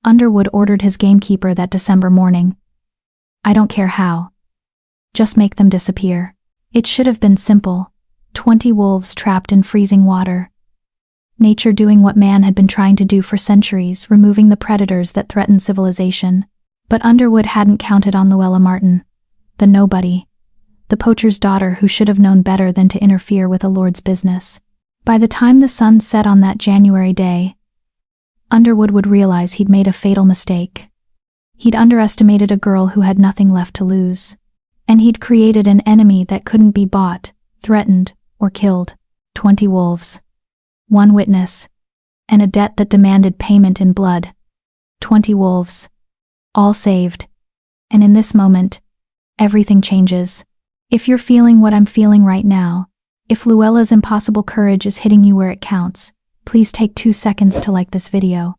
Underwood ordered his gamekeeper that December morning. "I don't care how. Just make them disappear." It should have been simple. 20 wolves trapped in freezing water. Nature doing what man had been trying to do for centuries, removing the predators that threatened civilization. But Underwood hadn't counted on Luella Martin, the nobody, the poacher's daughter who should have known better than to interfere with a lord's business. By the time the sun set on that January day, Underwood would realize he'd made a fatal mistake. He'd underestimated a girl who had nothing left to lose. And he'd created an enemy that couldn't be bought, threatened, or killed. 20 wolves. 1 witness. And a debt that demanded payment in blood. 20 wolves. All saved. And in this moment, everything changes. If you're feeling what I'm feeling right now, if Luella's impossible courage is hitting you where it counts, please take 2 seconds to like this video.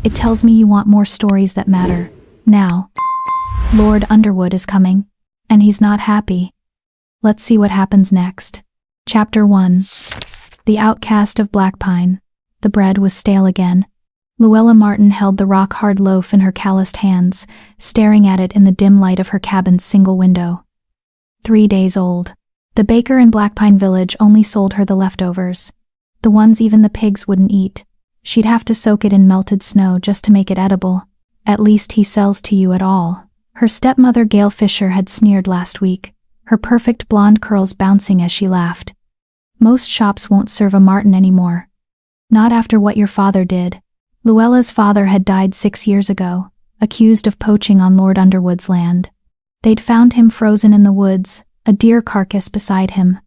It tells me you want more stories that matter. Now, Lord Underwood is coming. And he's not happy. Let's see what happens next. Chapter 1. The Outcast of Blackpine. The bread was stale again. Luella Martin held the rock-hard loaf in her calloused hands, staring at it in the dim light of her cabin's single window. 3 days old. The baker in Blackpine Village only sold her the leftovers. The ones even the pigs wouldn't eat. She'd have to soak it in melted snow just to make it edible. At least he sells to you at all. Her stepmother Gail Fisher had sneered last week, her perfect blonde curls bouncing as she laughed. Most shops won't serve a Martin anymore. Not after what your father did. Luella's father had died 6 years ago, accused of poaching on Lord Underwood's land. They'd found him frozen in the woods, a deer carcass beside him.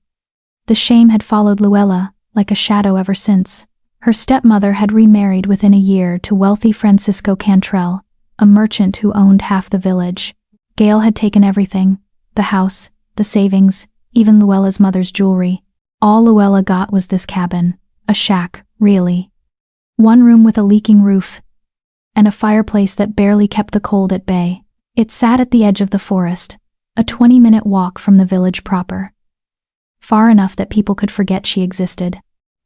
The shame had followed Luella, like a shadow ever since. Her stepmother had remarried within a year to wealthy Francisco Cantrell, a merchant who owned half the village. Gail had taken everything, the house, the savings, even Luella's mother's jewelry. All Luella got was this cabin, a shack, really. 1 room with a leaking roof, and a fireplace that barely kept the cold at bay. It sat at the edge of the forest, a 20-minute walk from the village proper. Far enough that people could forget she existed,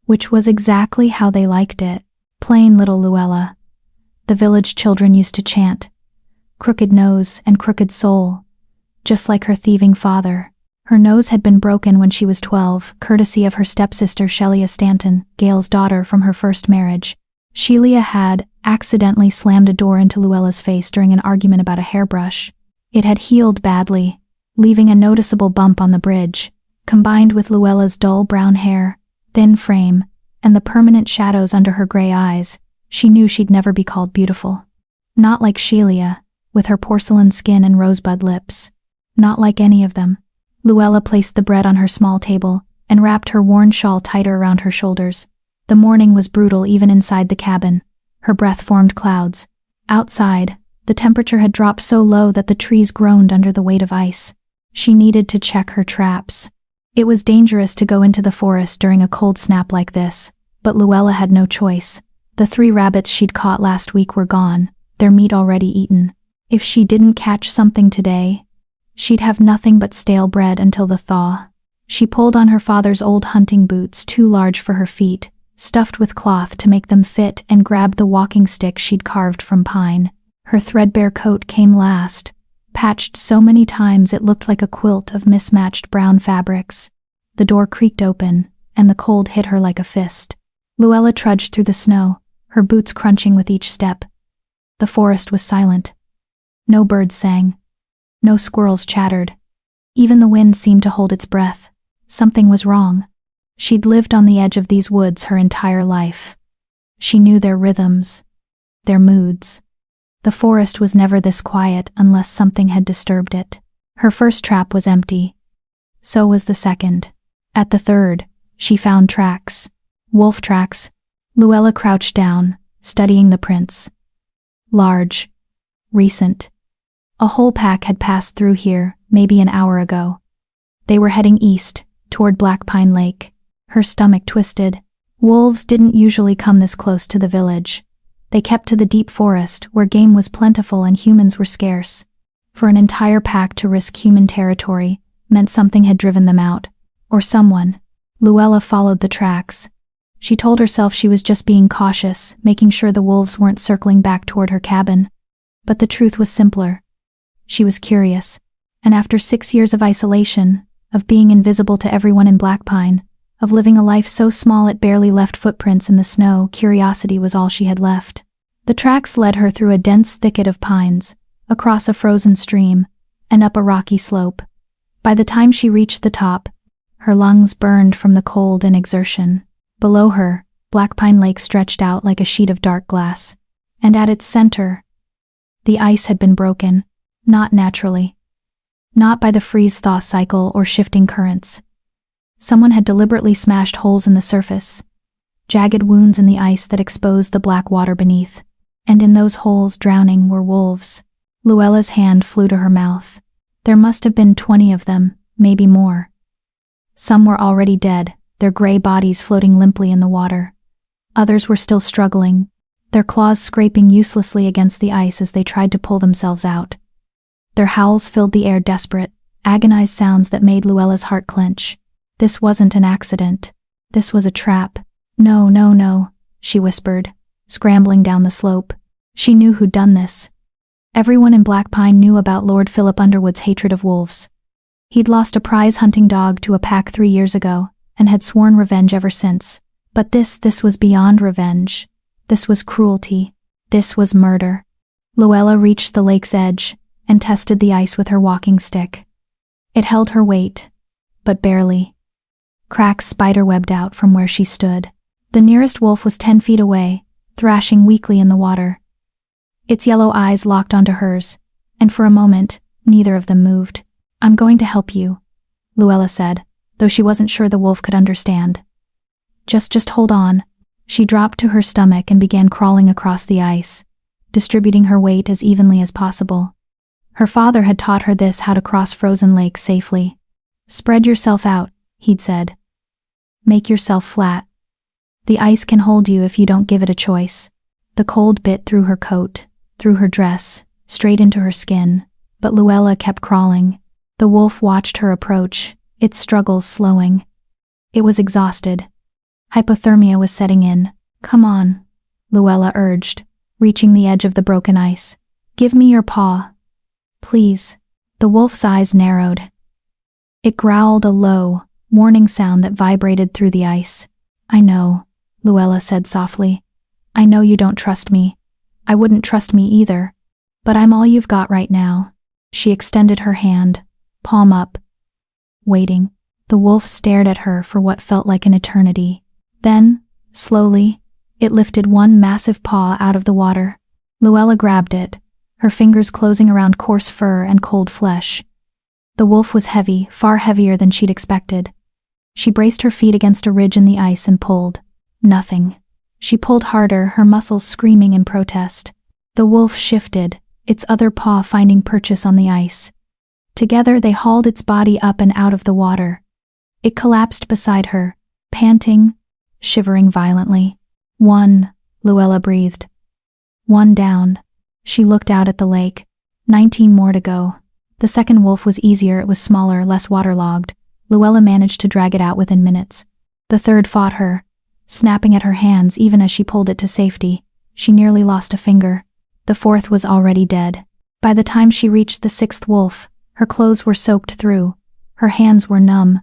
which was exactly how they liked it. Plain little Luella. The village children used to chant, "Crooked nose and crooked soul," just like her thieving father. Her nose had been broken when she was 12, courtesy of her stepsister Shelia Stanton, Gail's daughter from her first marriage. Shelia had accidentally slammed a door into Luella's face during an argument about a hairbrush. It had healed badly, leaving a noticeable bump on the bridge. Combined with Luella's dull brown hair, thin frame, and the permanent shadows under her gray eyes, she knew she'd never be called beautiful. Not like Shelia, with her porcelain skin and rosebud lips. Not like any of them. Luella placed the bread on her small table and wrapped her worn shawl tighter around her shoulders. The morning was brutal even inside the cabin. Her breath formed clouds. Outside, the temperature had dropped so low that the trees groaned under the weight of ice. She needed to check her traps. It was dangerous to go into the forest during a cold snap like this, but Luella had no choice. The 3 rabbits she'd caught last week were gone, their meat already eaten. If she didn't catch something today, she'd have nothing but stale bread until the thaw. She pulled on her father's old hunting boots, too large for her feet, stuffed with cloth to make them fit, and grabbed the walking stick she'd carved from pine. Her threadbare coat came last, patched so many times it looked like a quilt of mismatched brown fabrics. The door creaked open, and the cold hit her like a fist. Luella trudged through the snow, her boots crunching with each step. The forest was silent. No birds sang. No squirrels chattered. Even the wind seemed to hold its breath. Something was wrong. She'd lived on the edge of these woods her entire life. She knew their rhythms, their moods. The forest was never this quiet unless something had disturbed it. Her first trap was empty. So was the second. At the third, she found tracks. Wolf tracks. Luella crouched down, studying the prints. Large. Recent. A whole pack had passed through here, maybe an hour ago. They were heading east, toward Blackpine Lake. Her stomach twisted. Wolves didn't usually come this close to the village. They kept to the deep forest, where game was plentiful and humans were scarce. For an entire pack to risk human territory meant something had driven them out. Or someone. Luella followed the tracks. She told herself she was just being cautious, making sure the wolves weren't circling back toward her cabin. But the truth was simpler. She was curious, and after 6 years of isolation, of being invisible to everyone in Blackpine, of living a life so small it barely left footprints in the snow, curiosity was all she had left. The tracks led her through a dense thicket of pines, across a frozen stream, and up a rocky slope. By the time she reached the top, her lungs burned from the cold and exertion. Below her, Blackpine Lake stretched out like a sheet of dark glass, and at its center, the ice had been broken, not naturally. Not by the freeze-thaw cycle or shifting currents. Someone had deliberately smashed holes in the surface, jagged wounds in the ice that exposed the black water beneath, and in those holes drowning were wolves. Luella's hand flew to her mouth. There must have been 20 of them, maybe more. Some were already dead, their gray bodies floating limply in the water. Others were still struggling, their claws scraping uselessly against the ice as they tried to pull themselves out. Their howls filled the air, desperate, agonized sounds that made Luella's heart clench. This wasn't an accident. This was a trap. No, no, no, she whispered, scrambling down the slope. She knew who'd done this. Everyone in Blackpine knew about Lord Philip Underwood's hatred of wolves. He'd lost a prize hunting dog to a pack 3 years ago, and had sworn revenge ever since. But this was beyond revenge. This was cruelty. This was murder. Luella reached the lake's edge, and tested the ice with her walking stick. It held her weight, but barely. Cracks spiderwebbed out from where she stood. The nearest wolf was 10 feet away, thrashing weakly in the water. Its yellow eyes locked onto hers, and for a moment, neither of them moved. "I'm going to help you," Luella said, though she wasn't sure the wolf could understand. Just hold on." She dropped to her stomach and began crawling across the ice, distributing her weight as evenly as possible. Her father had taught her this, how to cross frozen lakes safely. "Spread yourself out," he'd said. "Make yourself flat. The ice can hold you if you don't give it a choice." The cold bit through her coat, through her dress, straight into her skin, but Luella kept crawling. The wolf watched her approach, its struggles slowing. It was exhausted. Hypothermia was setting in. "Come on," Luella urged, reaching the edge of the broken ice. "Give me your paw. Please." The wolf's eyes narrowed. It growled a low, warning sound that vibrated through the ice. "I know," Luella said softly. "I know you don't trust me. I wouldn't trust me either. But I'm all you've got right now." She extended her hand, palm up. Waiting. The wolf stared at her for what felt like an eternity. Then, slowly, it lifted one massive paw out of the water. Luella grabbed it, her fingers closing around coarse fur and cold flesh. The wolf was heavy, far heavier than she'd expected. She braced her feet against a ridge in the ice and pulled. Nothing. She pulled harder, her muscles screaming in protest. The wolf shifted, its other paw finding purchase on the ice. Together they hauled its body up and out of the water. It collapsed beside her, panting, shivering violently. "One," Luella breathed. "One down." She looked out at the lake. 19 more to go. The second wolf was easier, it was smaller, less waterlogged. Luella managed to drag it out within minutes. The third fought her, snapping at her hands even as she pulled it to safety. She nearly lost a finger. The fourth was already dead. By the time she reached the sixth wolf, her clothes were soaked through. Her hands were numb.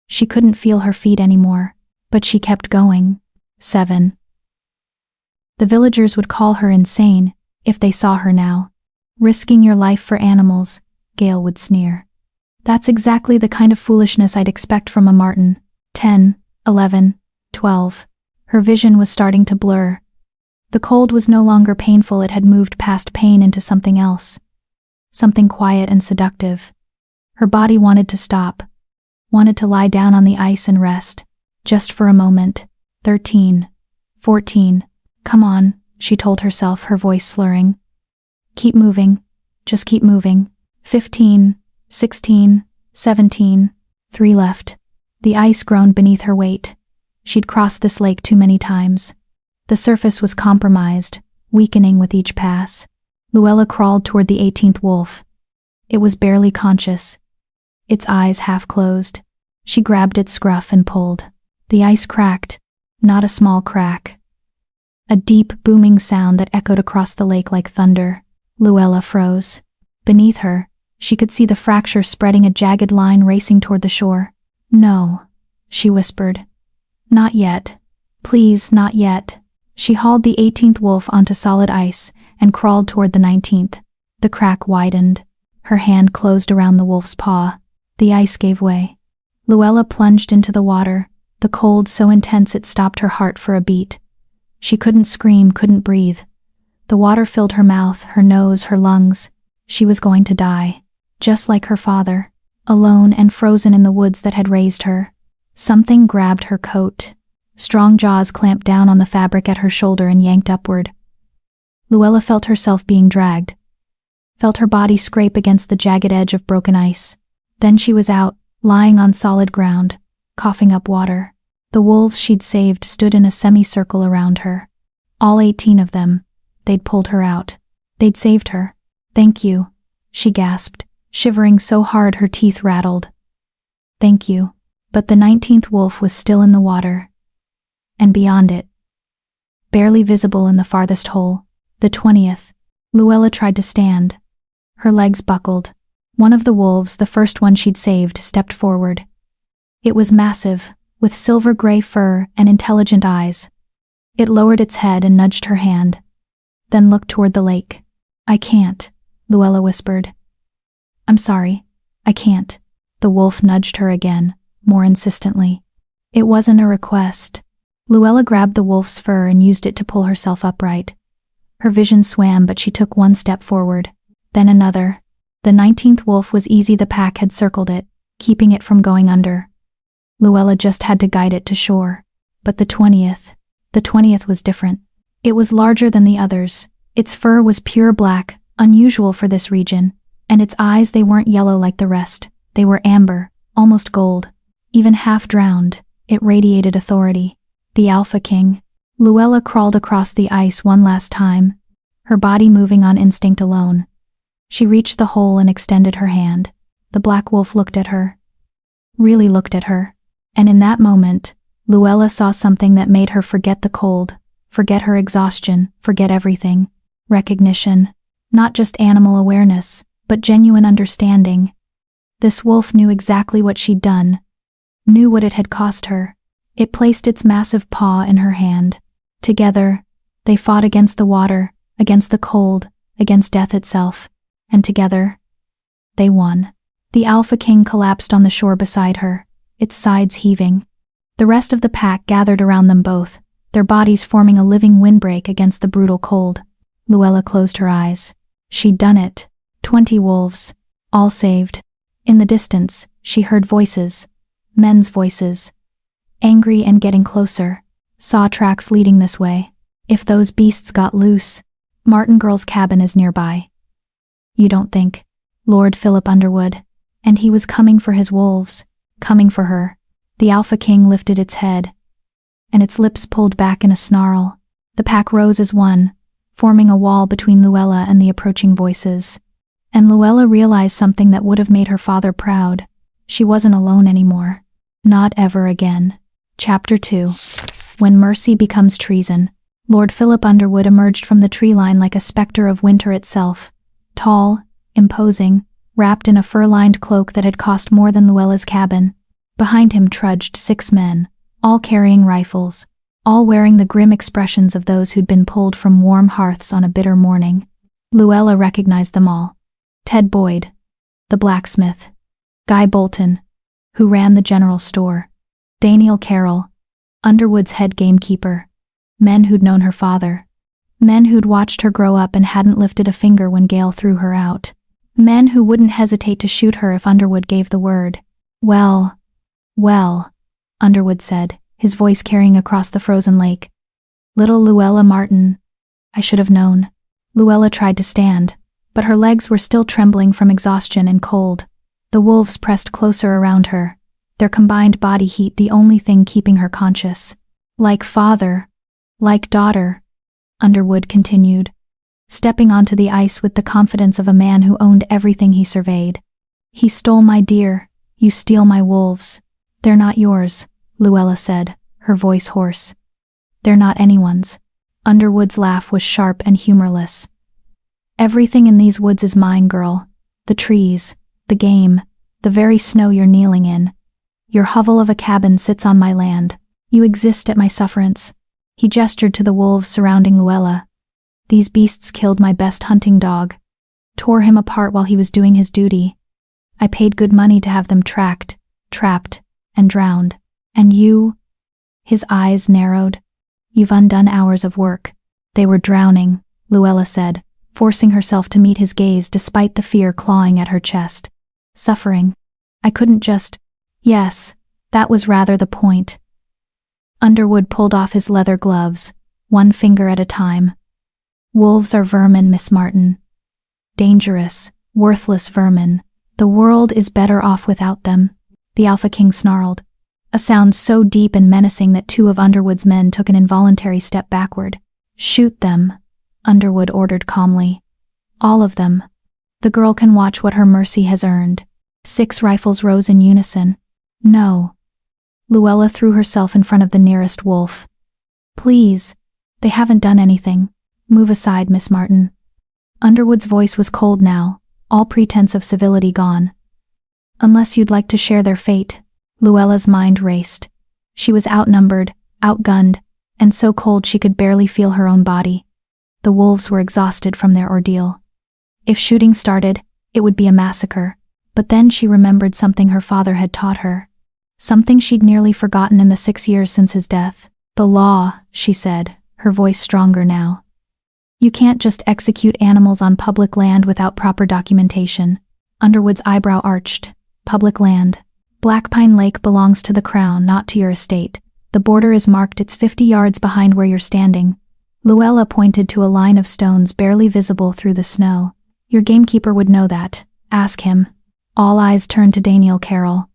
She couldn't feel her feet anymore, but she kept going. 7. The villagers would call her insane if they saw her now. "Risking your life for animals," Gail would sneer. "That's exactly the kind of foolishness I'd expect from a Martin." 10, 11, 12. Her vision was starting to blur. The cold was no longer painful, it had moved past pain into something else. Something quiet and seductive. Her body wanted to stop, wanted to lie down on the ice and rest, just for a moment. 13, 14. "Come on," she told herself, her voice slurring. "Keep moving. Just keep moving." 15, 16, 17. 3 left. The ice groaned beneath her weight. She'd crossed this lake too many times. The surface was compromised, weakening with each pass. Luella crawled toward the 18th wolf. It was barely conscious, its eyes half closed. She grabbed its scruff and pulled. The ice cracked. Not a small crack. A deep, booming sound that echoed across the lake like thunder. Luella froze. Beneath her, she could see the fracture spreading, a jagged line racing toward the shore. "No," she whispered. "Not yet. Please, not yet." She hauled the 18th wolf onto solid ice and crawled toward the 19th. The crack widened. Her hand closed around the wolf's paw. The ice gave way. Luella plunged into the water, the cold so intense it stopped her heart for a beat. She couldn't scream, couldn't breathe. The water filled her mouth, her nose, her lungs. She was going to die, just like her father, alone and frozen in the woods that had raised her. Something grabbed her coat. Strong jaws clamped down on the fabric at her shoulder and yanked upward. Luella felt herself being dragged, felt her body scrape against the jagged edge of broken ice. Then she was out, lying on solid ground, coughing up water. The wolves she'd saved stood in a semicircle around her. All 18 of them. They'd pulled her out. They'd saved her. "Thank you," she gasped, shivering so hard her teeth rattled. "Thank you." But the 19th wolf was still in the water. And beyond it, barely visible in the farthest hole, the 20th. Luella tried to stand. Her legs buckled. One of the wolves, the first one she'd saved, stepped forward. It was massive, with silver-gray fur and intelligent eyes. It lowered its head and nudged her hand, then looked toward the lake. "I can't," Luella whispered. "I'm sorry, I can't." The wolf nudged her again, more insistently. It wasn't a request. Luella grabbed the wolf's fur and used it to pull herself upright. Her vision swam, but she took one step forward, then another. The 19th wolf was easy. The pack had circled it, keeping it from going under. Luella just had to guide it to shore. But the 20th was different. It was larger than the others. Its fur was pure black, unusual for this region, and its eyes, they weren't yellow like the rest. They were amber, almost gold. Even half drowned, it radiated authority. The Alpha King. Luella crawled across the ice one last time, her body moving on instinct alone. She reached the hole and extended her hand. The black wolf looked at her. Really looked at her. And in that moment, Luella saw something that made her forget the cold, forget her exhaustion, forget everything. Recognition. Not just animal awareness, but genuine understanding. This wolf knew exactly what she'd done, knew what it had cost her. It placed its massive paw in her hand. Together, they fought against the water, against the cold, against death itself. And together, they won. The Alpha King collapsed on the shore beside her, its sides heaving. The rest of the pack gathered around them both, their bodies forming a living windbreak against the brutal cold. Luella closed her eyes. She'd done it. 20 wolves, all saved. In the distance, she heard voices. Men's voices. Angry and getting closer. Saw tracks leading this way. If those beasts got loose, Martin Girl's cabin is nearby. You don't think. Lord Philip Underwood. And he was coming for his wolves. Coming for her. The Alpha King lifted its head, and its lips pulled back in a snarl. The pack rose as one, forming a wall between Luella and the approaching voices. And Luella realized something that would have made her father proud. She wasn't alone anymore. Not ever again. Chapter 2. When Mercy Becomes Treason. Lord Philip Underwood emerged from the tree line like a specter of winter itself. Tall, imposing, wrapped in a fur-lined cloak that had cost more than Luella's cabin. Behind him trudged 6 men, all carrying rifles, all wearing the grim expressions of those who'd been pulled from warm hearths on a bitter morning. Luella recognized them all. Ted Boyd, the blacksmith. Guy Bolton, who ran the general store. Daniel Carroll, Underwood's head gamekeeper. Men who'd known her father. Men who'd watched her grow up and hadn't lifted a finger when Gale threw her out. Men who wouldn't hesitate to shoot her if Underwood gave the word. Well, Underwood said, his voice carrying across the frozen lake. Little Luella Martin. I should have known. Luella tried to stand, but her legs were still trembling from exhaustion and cold. The wolves pressed closer around her, their combined body heat the only thing keeping her conscious. Like father, like daughter, Underwood continued, stepping onto the ice with the confidence of a man who owned everything he surveyed. He stole my deer, you steal my wolves. They're not yours, Luella said, her voice hoarse. They're not anyone's. Underwood's laugh was sharp and humorless. Everything in these woods is mine, girl. The trees, the game, the very snow you're kneeling in. Your hovel of a cabin sits on my land. You exist at my sufferance. He gestured to the wolves surrounding Luella. These beasts killed my best hunting dog, tore him apart while he was doing his duty. I paid good money to have them tracked, trapped, and drowned. And you? His eyes narrowed. You've undone hours of work. They were drowning, Luella said, forcing herself to meet his gaze despite the fear clawing at her chest. Suffering. I couldn't just… Yes, that was rather the point. Underwood pulled off his leather gloves, one finger at a time. Wolves are vermin, Miss Martin. Dangerous, worthless vermin. The world is better off without them, the Alpha King snarled, a sound so deep and menacing that two of Underwood's men took an involuntary step backward. Shoot them, Underwood ordered calmly. All of them. The girl can watch what her mercy has earned. 6 rifles rose in unison. No. Luella threw herself in front of the nearest wolf. Please. They haven't done anything. Move aside, Miss Martin. Underwood's voice was cold now, all pretense of civility gone. Unless you'd like to share their fate. Luella's mind raced. She was outnumbered, outgunned, and so cold she could barely feel her own body. The wolves were exhausted from their ordeal. If shooting started, it would be a massacre. But then she remembered something her father had taught her. Something she'd nearly forgotten in the 6 years since his death. The law, she said, her voice stronger now. You can't just execute animals on public land without proper documentation. Underwood's eyebrow arched. Public land. Black Pine Lake belongs to the Crown, not to your estate. The border is marked, it's 50 yards behind where you're standing. Luella pointed to a line of stones barely visible through the snow. Your gamekeeper would know that. Ask him. All eyes turned to Daniel Carroll.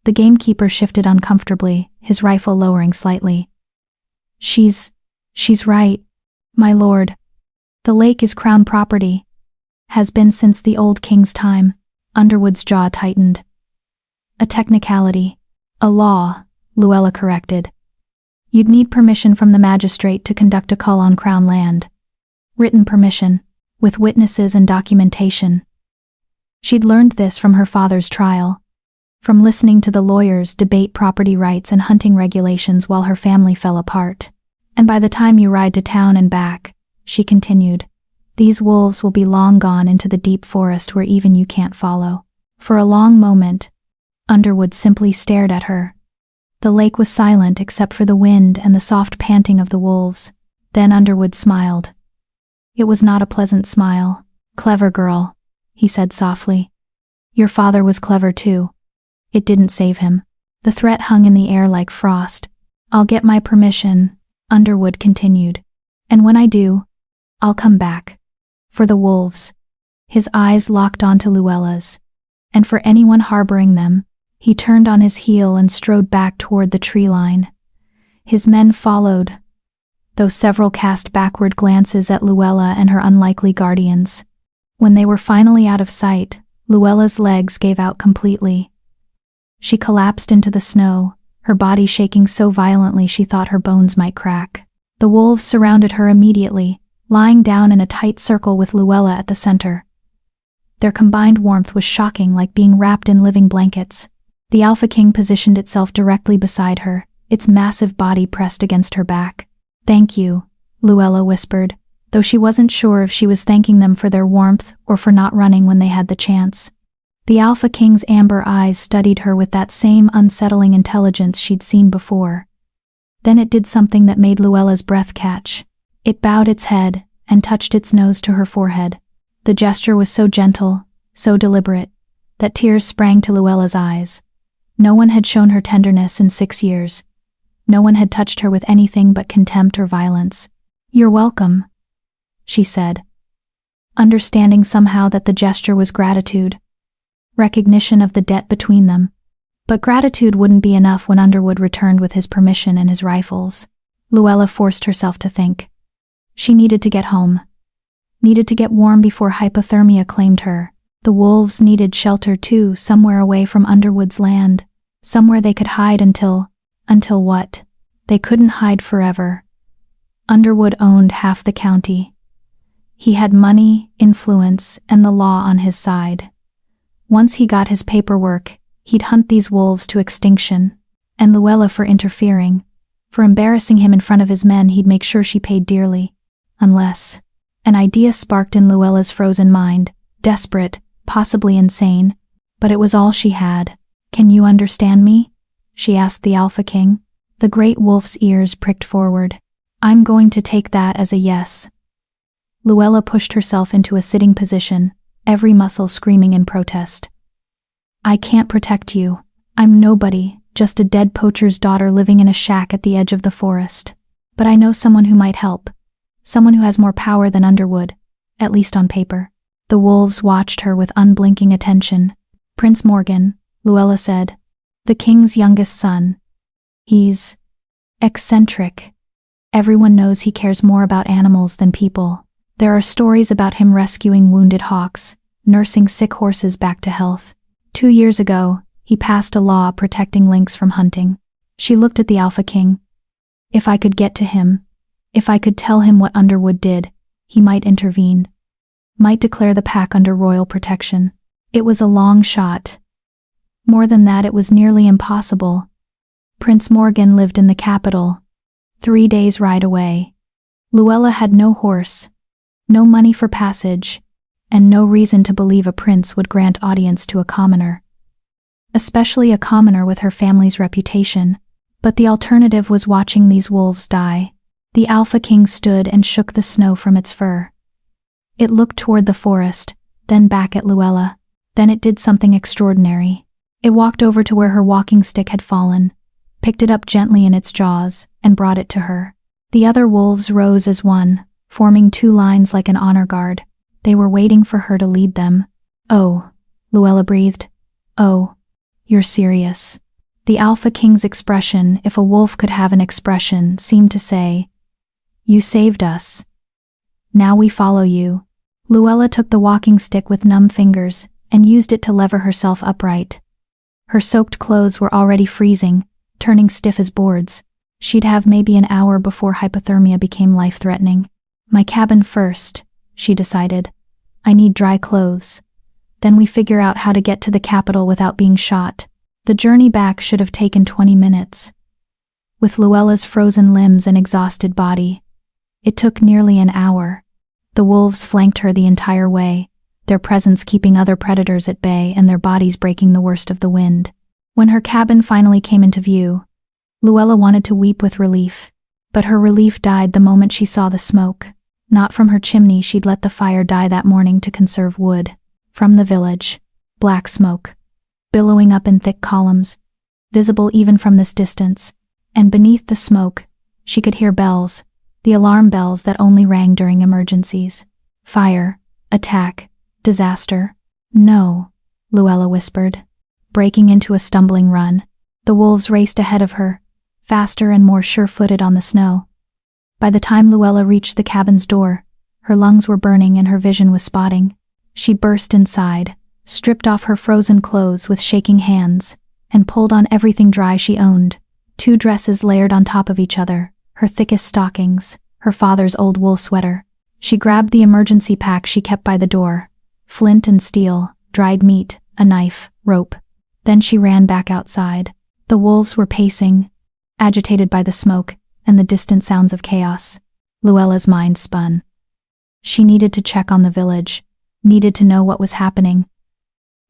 The gamekeeper shifted uncomfortably, his rifle lowering slightly. She's right, my lord. The lake is Crown property. Has been since the old king's time. Underwood's jaw tightened. A technicality. A law, Luella corrected. You'd need permission from the magistrate to conduct a call on Crown land. Written permission, with witnesses and documentation. She'd learned this from her father's trial, from listening to the lawyers debate property rights and hunting regulations while her family fell apart. And by the time you ride to town and back, she continued, these wolves will be long gone into the deep forest where even you can't follow. For a long moment, Underwood simply stared at her. The lake was silent except for the wind and the soft panting of the wolves. Then Underwood smiled. It was not a pleasant smile. Clever girl, he said softly. Your father was clever too. It didn't save him. The threat hung in the air like frost. I'll get my permission, Underwood continued. And when I do, I'll come back. For the wolves. His eyes locked onto Luella's. And for anyone harboring them, he turned on his heel and strode back toward the tree line. His men followed, though several cast backward glances at Luella and her unlikely guardians. When they were finally out of sight, Luella's legs gave out completely. She collapsed into the snow, her body shaking so violently she thought her bones might crack. The wolves surrounded her immediately, lying down in a tight circle with Luella at the center. Their combined warmth was shocking, like being wrapped in living blankets. The Alpha King positioned itself directly beside her, its massive body pressed against her back. Thank you, Luella whispered, though she wasn't sure if she was thanking them for their warmth or for not running when they had the chance. The Alpha King's amber eyes studied her with that same unsettling intelligence she'd seen before. Then it did something that made Luella's breath catch. It bowed its head and touched its nose to her forehead. The gesture was so gentle, so deliberate, that tears sprang to Luella's eyes. No one had shown her tenderness in 6 years. No one had touched her with anything but contempt or violence. You're welcome, she said, understanding somehow that the gesture was gratitude, recognition of the debt between them. But gratitude wouldn't be enough when Underwood returned with his permission and his rifles. Luella forced herself to think. She needed to get home. Needed to get warm before hypothermia claimed her. The wolves needed shelter too, somewhere away from Underwood's land. Somewhere they could hide until what? They couldn't hide forever. Underwood owned half the county. He had money, influence, and the law on his side. Once he got his paperwork, he'd hunt these wolves to extinction, and Luella for interfering. For embarrassing him in front of his men, he'd make sure she paid dearly. Unless... An idea sparked in Luella's frozen mind, desperate, possibly insane, but it was all she had. "Can you understand me?" she asked the Alpha King. The great wolf's ears pricked forward. "I'm going to take that as a yes." Luella pushed herself into a sitting position, every muscle screaming in protest. "I can't protect you. I'm nobody, just a dead poacher's daughter living in a shack at the edge of the forest. But I know someone who might help. Someone who has more power than Underwood, at least on paper." The wolves watched her with unblinking attention. "Prince Morgan," Luella said. "The king's youngest son. He's eccentric. Everyone knows he cares more about animals than people. There are stories about him rescuing wounded hawks, nursing sick horses back to health. 2 years ago, he passed a law protecting lynx from hunting." She looked at the Alpha King. "If I could get to him, if I could tell him what Underwood did, he might intervene. Might declare the pack under royal protection." It was a long shot. More than that, it was nearly impossible. Prince Morgan lived in the capital, 3 days' ride away. Luella had no horse, no money for passage, and no reason to believe a prince would grant audience to a commoner. Especially a commoner with her family's reputation. But the alternative was watching these wolves die. The Alpha King stood and shook the snow from its fur. It looked toward the forest, then back at Luella. Then it did something extraordinary. It walked over to where her walking stick had fallen, picked it up gently in its jaws, and brought it to her. The other wolves rose as one, forming 2 lines like an honor guard. They were waiting for her to lead them. "Oh," Luella breathed. "Oh, you're serious." The Alpha King's expression, if a wolf could have an expression, seemed to say, "You saved us. Now we follow you." Luella took the walking stick with numb fingers and used it to lever herself upright. Her soaked clothes were already freezing, turning stiff as boards. She'd have maybe an hour before hypothermia became life-threatening. "My cabin first," she decided. "I need dry clothes. Then we figure out how to get to the capital without being shot." The journey back should have taken 20 minutes. With Luella's frozen limbs and exhausted body, it took nearly an hour. The wolves flanked her the entire way, their presence keeping other predators at bay and their bodies breaking the worst of the wind. When her cabin finally came into view, Luella wanted to weep with relief, but her relief died the moment she saw the smoke. Not from her chimney, she'd let the fire die that morning to conserve wood. From the village, black smoke, billowing up in thick columns, visible even from this distance, and beneath the smoke, she could hear bells, the alarm bells that only rang during emergencies. Fire, attack, disaster. "No," Luella whispered, breaking into a stumbling run. The wolves raced ahead of her, faster and more sure-footed on the snow. By the time Luella reached the cabin's door, her lungs were burning and her vision was spotting. She burst inside, stripped off her frozen clothes with shaking hands, and pulled on everything dry she owned. 2 dresses layered on top of each other, her thickest stockings, her father's old wool sweater. She grabbed the emergency pack she kept by the door, flint and steel, dried meat, a knife, rope. Then she ran back outside. The wolves were pacing, agitated by the smoke and the distant sounds of chaos. Luella's mind spun. She needed to check on the village, needed to know what was happening.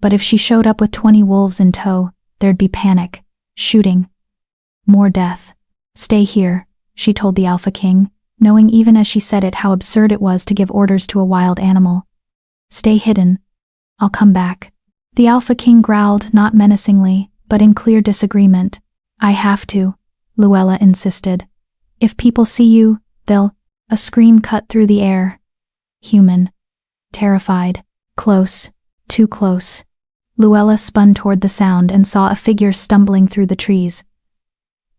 But if she showed up with 20 wolves in tow, there'd be panic, shooting, more death. "Stay here," she told the Alpha King, knowing even as she said it how absurd it was to give orders to a wild animal. "Stay hidden. I'll come back." The Alpha King growled, not menacingly, but in clear disagreement. "I have to," Luella insisted. "If people see you, they'll—" A scream cut through the air. Human. Terrified. Close. Too close. Luella spun toward the sound and saw a figure stumbling through the trees.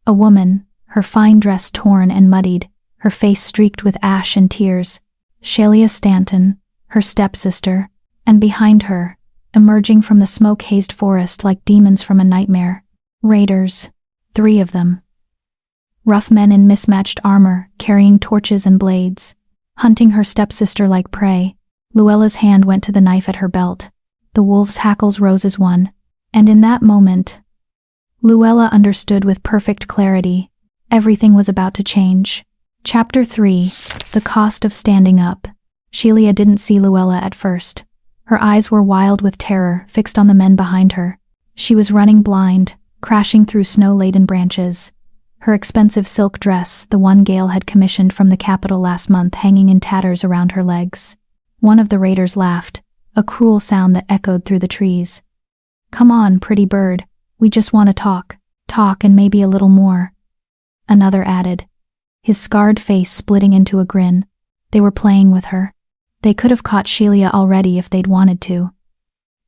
A woman, her fine dress torn and muddied, her face streaked with ash and tears. Shelia Stanton, her stepsister, and behind her, emerging from the smoke-hazed forest like demons from a nightmare, raiders, 3 of them. rough men in mismatched armor, carrying torches and blades, hunting her stepsister like prey. Luella's hand went to the knife at her belt. The wolf's hackles rose as one, and in that moment, Luella understood with perfect clarity. Everything was about to change. Chapter 3. The Cost of Standing Up. Shelia didn't see Luella at first. Her eyes were wild with terror, fixed on the men behind her. She was running blind, crashing through snow-laden branches. Her expensive silk dress, the one Gale had commissioned from the capital last month, hanging in tatters around her legs. One of the raiders laughed, a cruel sound that echoed through the trees. "Come on, pretty bird. We just want to talk. Talk and maybe a little more." Another added, his scarred face splitting into a grin. They were playing with her. They could have caught Shelia already if they'd wanted to.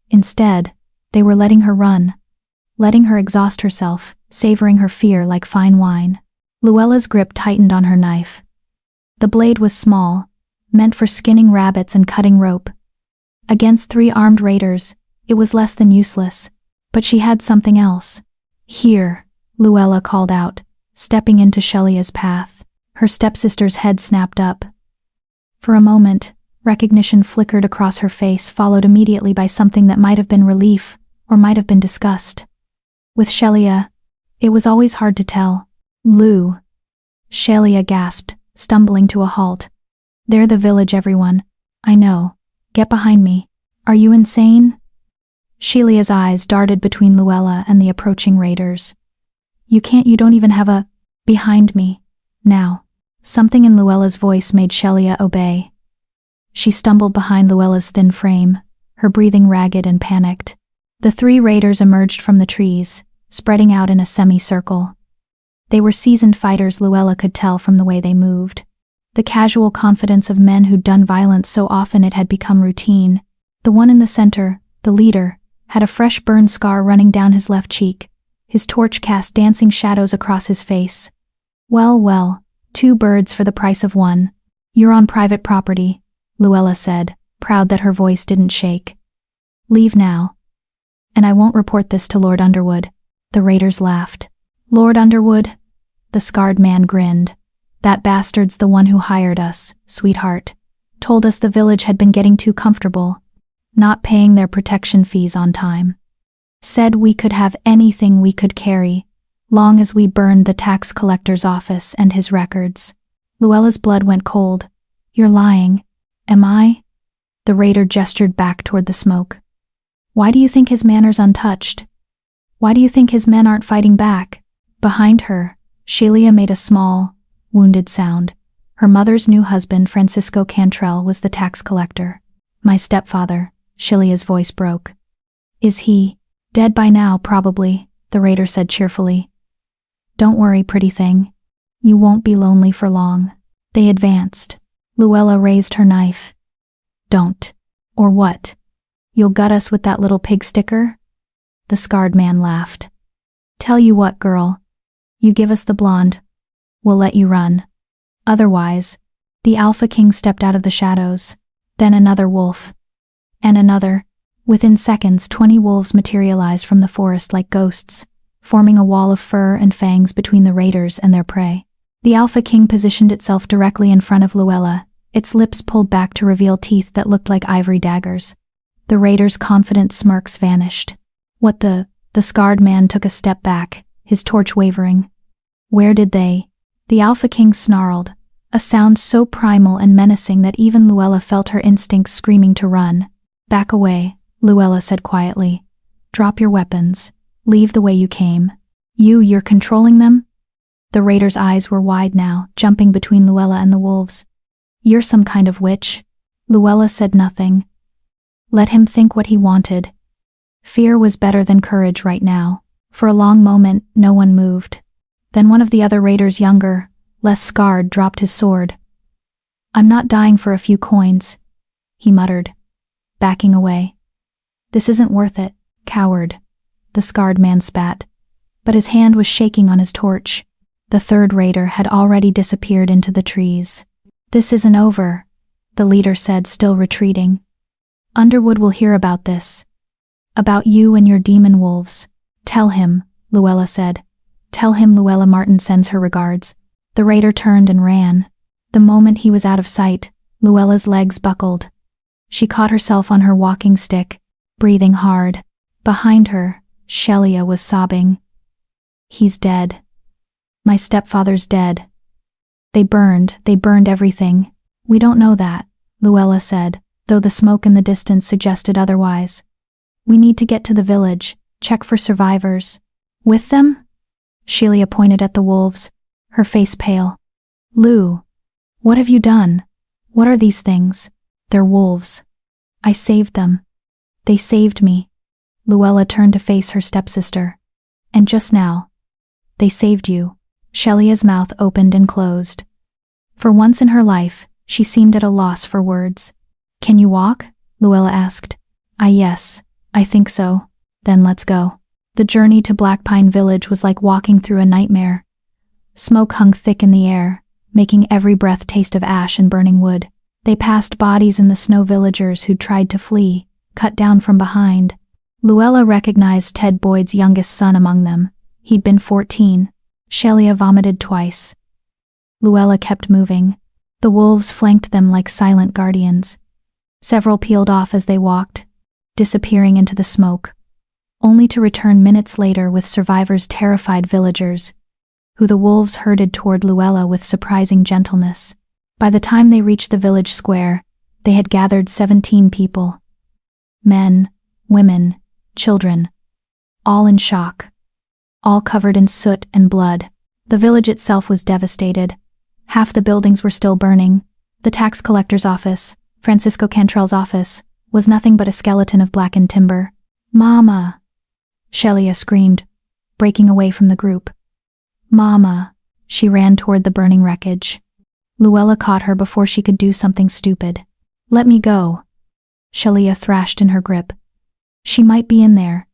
Instead, they were letting her run, letting her exhaust herself, savoring her fear like fine wine. Luella's grip tightened on her knife. The blade was small, meant for skinning rabbits and cutting rope. Against 3 armed raiders, it was less than useless, but she had something else. "Here," Luella called out, stepping into Shelia's path. Her stepsister's head snapped up. For a moment, recognition flickered across her face, followed immediately by something that might have been relief or might have been disgust. With Shelia, it was always hard to tell. "Lu," Shelia gasped, stumbling to a halt. "They're the village, everyone. I know. Get behind me. Are you insane?" Shelia's eyes darted between Luella and the approaching raiders. You don't even have a behind me. Now." Something in Luella's voice made Shelia obey. She stumbled behind Luella's thin frame, her breathing ragged and panicked. The 3 raiders emerged from the trees, spreading out in a semicircle. They were seasoned fighters, Luella could tell from the way they moved. The casual confidence of men who'd done violence so often it had become routine. The one in the center, the leader, had a fresh burn scar running down his left cheek. His torch cast dancing shadows across his face. Well, 2 birds for the price of 1. "You're on private property," Luella said, proud that her voice didn't shake. "Leave now. And I won't report this to Lord Underwood." The raiders laughed. "Lord Underwood?" The scarred man grinned. "That bastard's the one who hired us, sweetheart. Told us the village had been getting too comfortable, not paying their protection fees on time. Said we could have anything we could carry, long as we burned the tax collector's office and his records." Luella's blood went cold. "You're lying. Am I?" The raider gestured back toward the smoke. "Why do you think his manor's untouched? Why do you think his men aren't fighting back?" Behind her, Shelia made a small, wounded sound. Her mother's new husband, Francisco Cantrell, was the tax collector. "My stepfather," Shelia's voice broke. "Is he dead by now, probably?" the raider said cheerfully. "Don't worry, pretty thing. You won't be lonely for long." They advanced. Luella raised her knife. "Don't. Or what? You'll gut us with that little pig sticker?" The scarred man laughed. "Tell you what, girl. You give us the blonde, we'll let you run. Otherwise," the Alpha King stepped out of the shadows. Then another wolf. And another. Within seconds, 20 wolves materialized from the forest like ghosts, forming a wall of fur and fangs between the raiders and their prey. The Alpha King positioned itself directly in front of Luella, its lips pulled back to reveal teeth that looked like ivory daggers. The raiders' confident smirks vanished. "What the scarred man took a step back, his torch wavering. "Where did they?" The Alpha King snarled, a sound so primal and menacing that even Luella felt her instincts screaming to run. "Back away," Luella said quietly. "Drop your weapons. Leave the way you came. You're controlling them?" The raiders' eyes were wide now, jumping between Luella and the wolves. "You're some kind of witch." Luella said nothing. Let him think what he wanted. Fear was better than courage right now. For a long moment, no one moved. Then one of the other raiders, younger, less scarred, dropped his sword. "I'm not dying for a few coins," he muttered, backing away. "This isn't worth it, coward," the scarred man spat, but his hand was shaking on his torch. The 3rd raider had already disappeared into the trees. "This isn't over," the leader said, still retreating. "Underwood will hear about this. About you and your demon wolves. Tell him," Luella said. Tell him Luella Martin sends her regards." The raider turned and ran. The moment he was out of sight, Luella's legs buckled. She caught herself on her walking stick, breathing hard. Behind her, Shelia was sobbing. "He's dead. My stepfather's dead. They burned everything." "We don't know that," Luella said, though the smoke in the distance suggested otherwise. "We need to get to the village, check for survivors." "With them?" Shelia pointed at the wolves, her face pale. "Lou, what have you done? What are these things?" "They're wolves. I saved them. They saved me." Luella turned to face her stepsister. "And just now, they saved you." Shelia's mouth opened and closed. For once in her life, she seemed at a loss for words. "Can you walk?" Luella asked. Yes, I think so." "Then let's go." The journey to Black Pine Village was like walking through a nightmare. Smoke hung thick in the air, making every breath taste of ash and burning wood. They passed bodies in the snow villagers who'd tried to flee, cut down from behind. Luella recognized Ted Boyd's youngest son among them. He'd been 14. Shelia vomited twice. Luella kept moving. The wolves flanked them like silent guardians. Several peeled off as they walked, disappearing into the smoke, only to return minutes later with survivors' terrified villagers, who the wolves herded toward Luella with surprising gentleness. By the time they reached the village square, they had gathered 17 people. Men, women, children, all in shock, all covered in soot and blood. The village itself was devastated. Half the buildings were still burning. The tax collector's office, Francisco Cantrell's office, was nothing but a skeleton of blackened timber. "Mama!" Shelia screamed, breaking away from the group. "Mama!" She ran toward the burning wreckage. Luella caught her before she could do something stupid. "Let me go." Shelia thrashed in her grip. "She might be in there.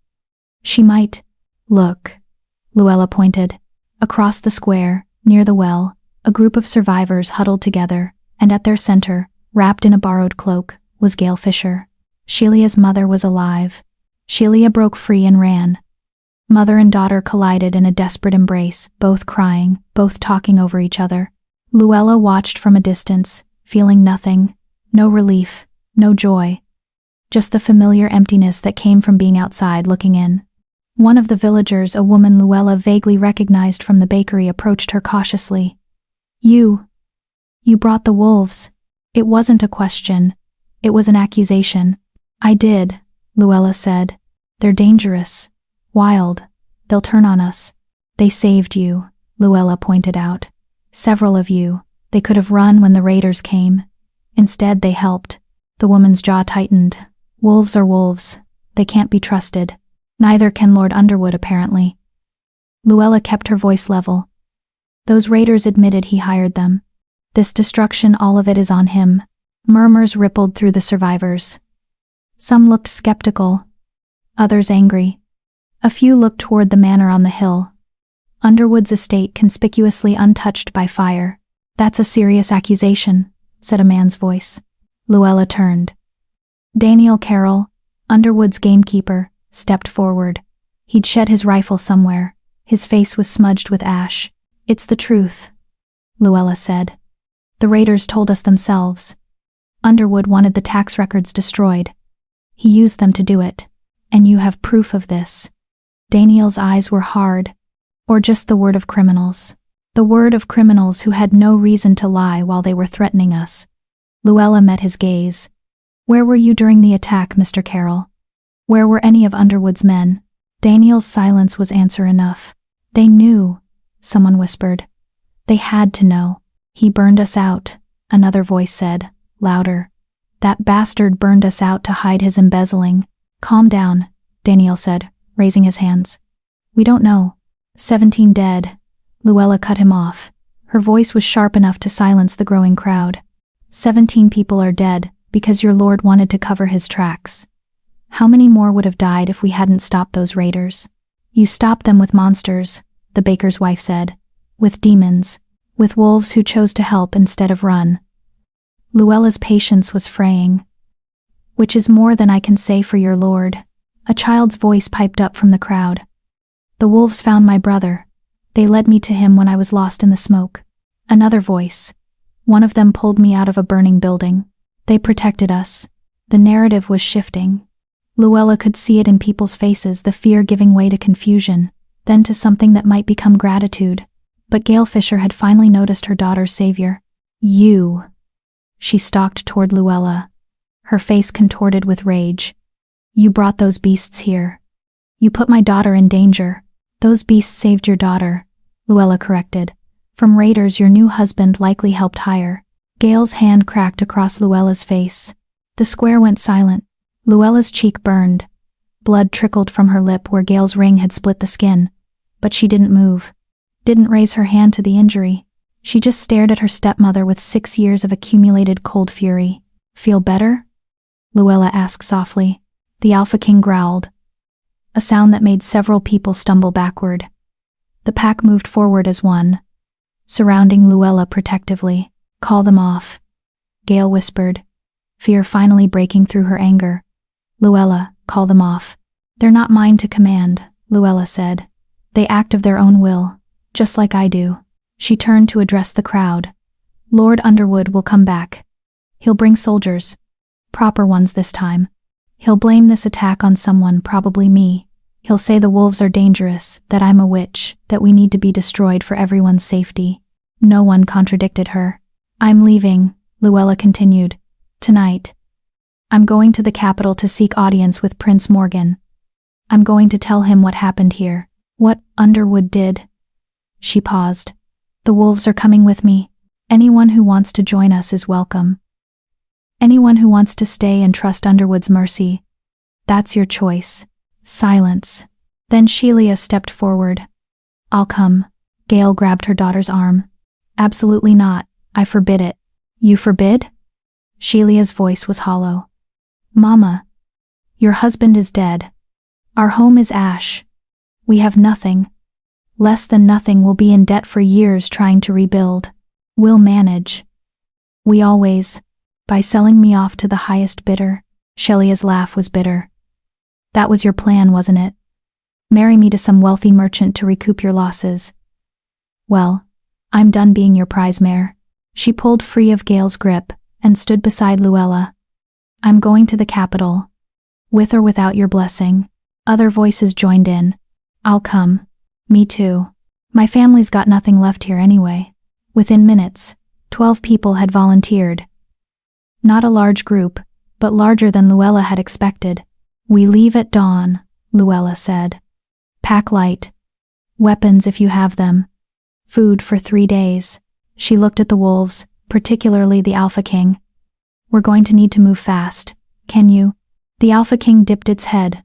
She might." "Look," Luella pointed. Across the square, near the well, a group of survivors huddled together, and at their center, wrapped in a borrowed cloak, was Gail Fisher. Shelia's mother was alive. Shelia broke free and ran. Mother and daughter collided in a desperate embrace, both crying, both talking over each other. Luella watched from a distance, feeling nothing, no relief, no joy. Just the familiar emptiness that came from being outside looking in. One of the villagers, a woman Luella vaguely recognized from the bakery, approached her cautiously. You brought the wolves." It wasn't a question. It was an accusation. "I did," Luella said. "They're dangerous, wild. They'll turn on us." "They saved you," Luella pointed out. "Several of you. They could have run when the raiders came. Instead, they helped." The woman's jaw tightened. "Wolves are wolves. They can't be trusted. Neither can Lord Underwood, apparently." Luella kept her voice level. "Those raiders admitted he hired them. This destruction, all of it is on him." Murmurs rippled through the survivors. Some looked skeptical, others angry. A few looked toward the manor on the hill, Underwood's estate conspicuously untouched by fire. "That's a serious accusation," said a man's voice. Luella turned. Daniel Carroll, Underwood's gamekeeper, stepped forward. He'd shed his rifle somewhere. His face was smudged with ash. "It's the truth," Luella said. "The raiders told us themselves. Underwood wanted the tax records destroyed. He used them to do it. And you have proof of this." Daniel's eyes were hard. "Or just the word of criminals. The word of criminals who had no reason to lie while they were threatening us." Luella met his gaze. "Where were you during the attack, Mr. Carroll? Where were any of Underwood's men?" Daniel's silence was answer enough. "They knew," someone whispered. "They had to know." "He burned us out," another voice said, louder. "That bastard burned us out to hide his embezzling." "Calm down," Daniel said, raising his hands. "We don't know." 17 dead. Luella cut him off. Her voice was sharp enough to silence the growing crowd. 17 people are dead because your lord wanted to cover his tracks. How many more would have died if we hadn't stopped those raiders? You stopped them with monsters, the baker's wife said. With demons. With wolves who chose to help instead of run. Luella's patience was fraying. "Which is more than I can say for your lord." A child's voice piped up from the crowd. "The wolves found my brother. They led me to him when I was lost in the smoke. Another voice. One of them pulled me out of a burning building. They protected us. The narrative was shifting. Luella could see it in people's faces, the fear giving way to confusion, then to something that might become gratitude. But Gail Fisher had finally noticed her daughter's savior. You. She stalked toward Luella, her face contorted with rage. You brought those beasts here. You put my daughter in danger. Those beasts saved your daughter, Luella corrected. From raiders your new husband likely helped hire. Gail's hand cracked across Luella's face. The square went silent. Luella's cheek burned. Blood trickled from her lip where Gail's ring had split the skin. But she didn't move. Didn't raise her hand to the injury. She just stared at her stepmother with 6 years of accumulated cold fury. Feel better? Luella asked softly. The Alpha King growled. A sound that made several people stumble backward. The pack moved forward as one, surrounding Luella protectively. Call them off, Gail whispered, fear finally breaking through her anger. Luella, call them off. They're not mine to command, Luella said. They act of their own will, just like I do. She turned to address the crowd. Lord Underwood will come back. He'll bring soldiers. Proper ones this time. He'll blame this attack on someone, probably me. He'll say the wolves are dangerous, that I'm a witch, that we need to be destroyed for everyone's safety. No one contradicted her. I'm leaving, Luella continued. Tonight. I'm going to the capital to seek audience with Prince Morgan. I'm going to tell him what happened here. What Underwood did. She paused. The wolves are coming with me. Anyone who wants to join us is welcome. Anyone who wants to stay and trust Underwood's mercy. That's your choice. Silence. Then Sheila stepped forward. I'll come. Gail grabbed her daughter's arm. Absolutely not. I forbid it. You forbid? Sheila's voice was hollow. Mama. Your husband is dead. Our home is ash. We have nothing. Less than nothing. We'll be in debt for years trying to rebuild. We'll manage. We always. By selling me off to the highest bidder. Sheila's laugh was bitter. That was your plan, wasn't it? Marry me to some wealthy merchant to recoup your losses. Well, I'm done being your prize mare. She pulled free of Gail's grip and stood beside Luella. I'm going to the capital. With or without your blessing. Other voices joined in. I'll come. Me too. My family's got nothing left here anyway. Within minutes, 12 people had volunteered. Not a large group, but larger than Luella had expected. We leave at dawn, Luella said. Pack light. Weapons if you have them. Food for 3 days. She looked at the wolves, particularly the Alpha King. We're going to need to move fast. Can you? The Alpha King dipped its head.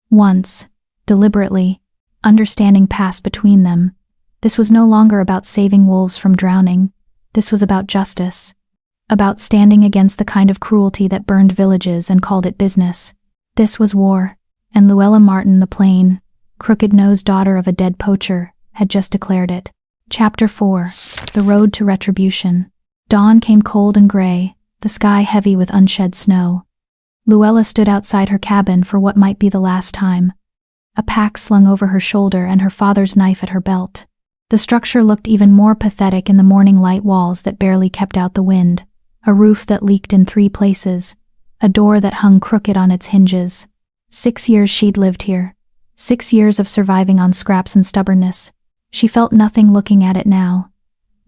Once, deliberately, understanding passed between them. This was no longer about saving wolves from drowning. This was about justice. About standing against the kind of cruelty that burned villages and called it business. This was war, and Luella Martin, the plain, crooked-nosed daughter of a dead poacher, had just declared it. Chapter 4. The Road to Retribution. Dawn came cold and gray, the sky heavy with unshed snow. Luella stood outside her cabin for what might be the last time. A pack slung over her shoulder and her father's knife at her belt. The structure looked even more pathetic in the morning light, walls that barely kept out the wind, a roof that leaked in 3 places, a door that hung crooked on its hinges. 6 years she'd lived here. 6 years of surviving on scraps and stubbornness. She felt nothing looking at it now.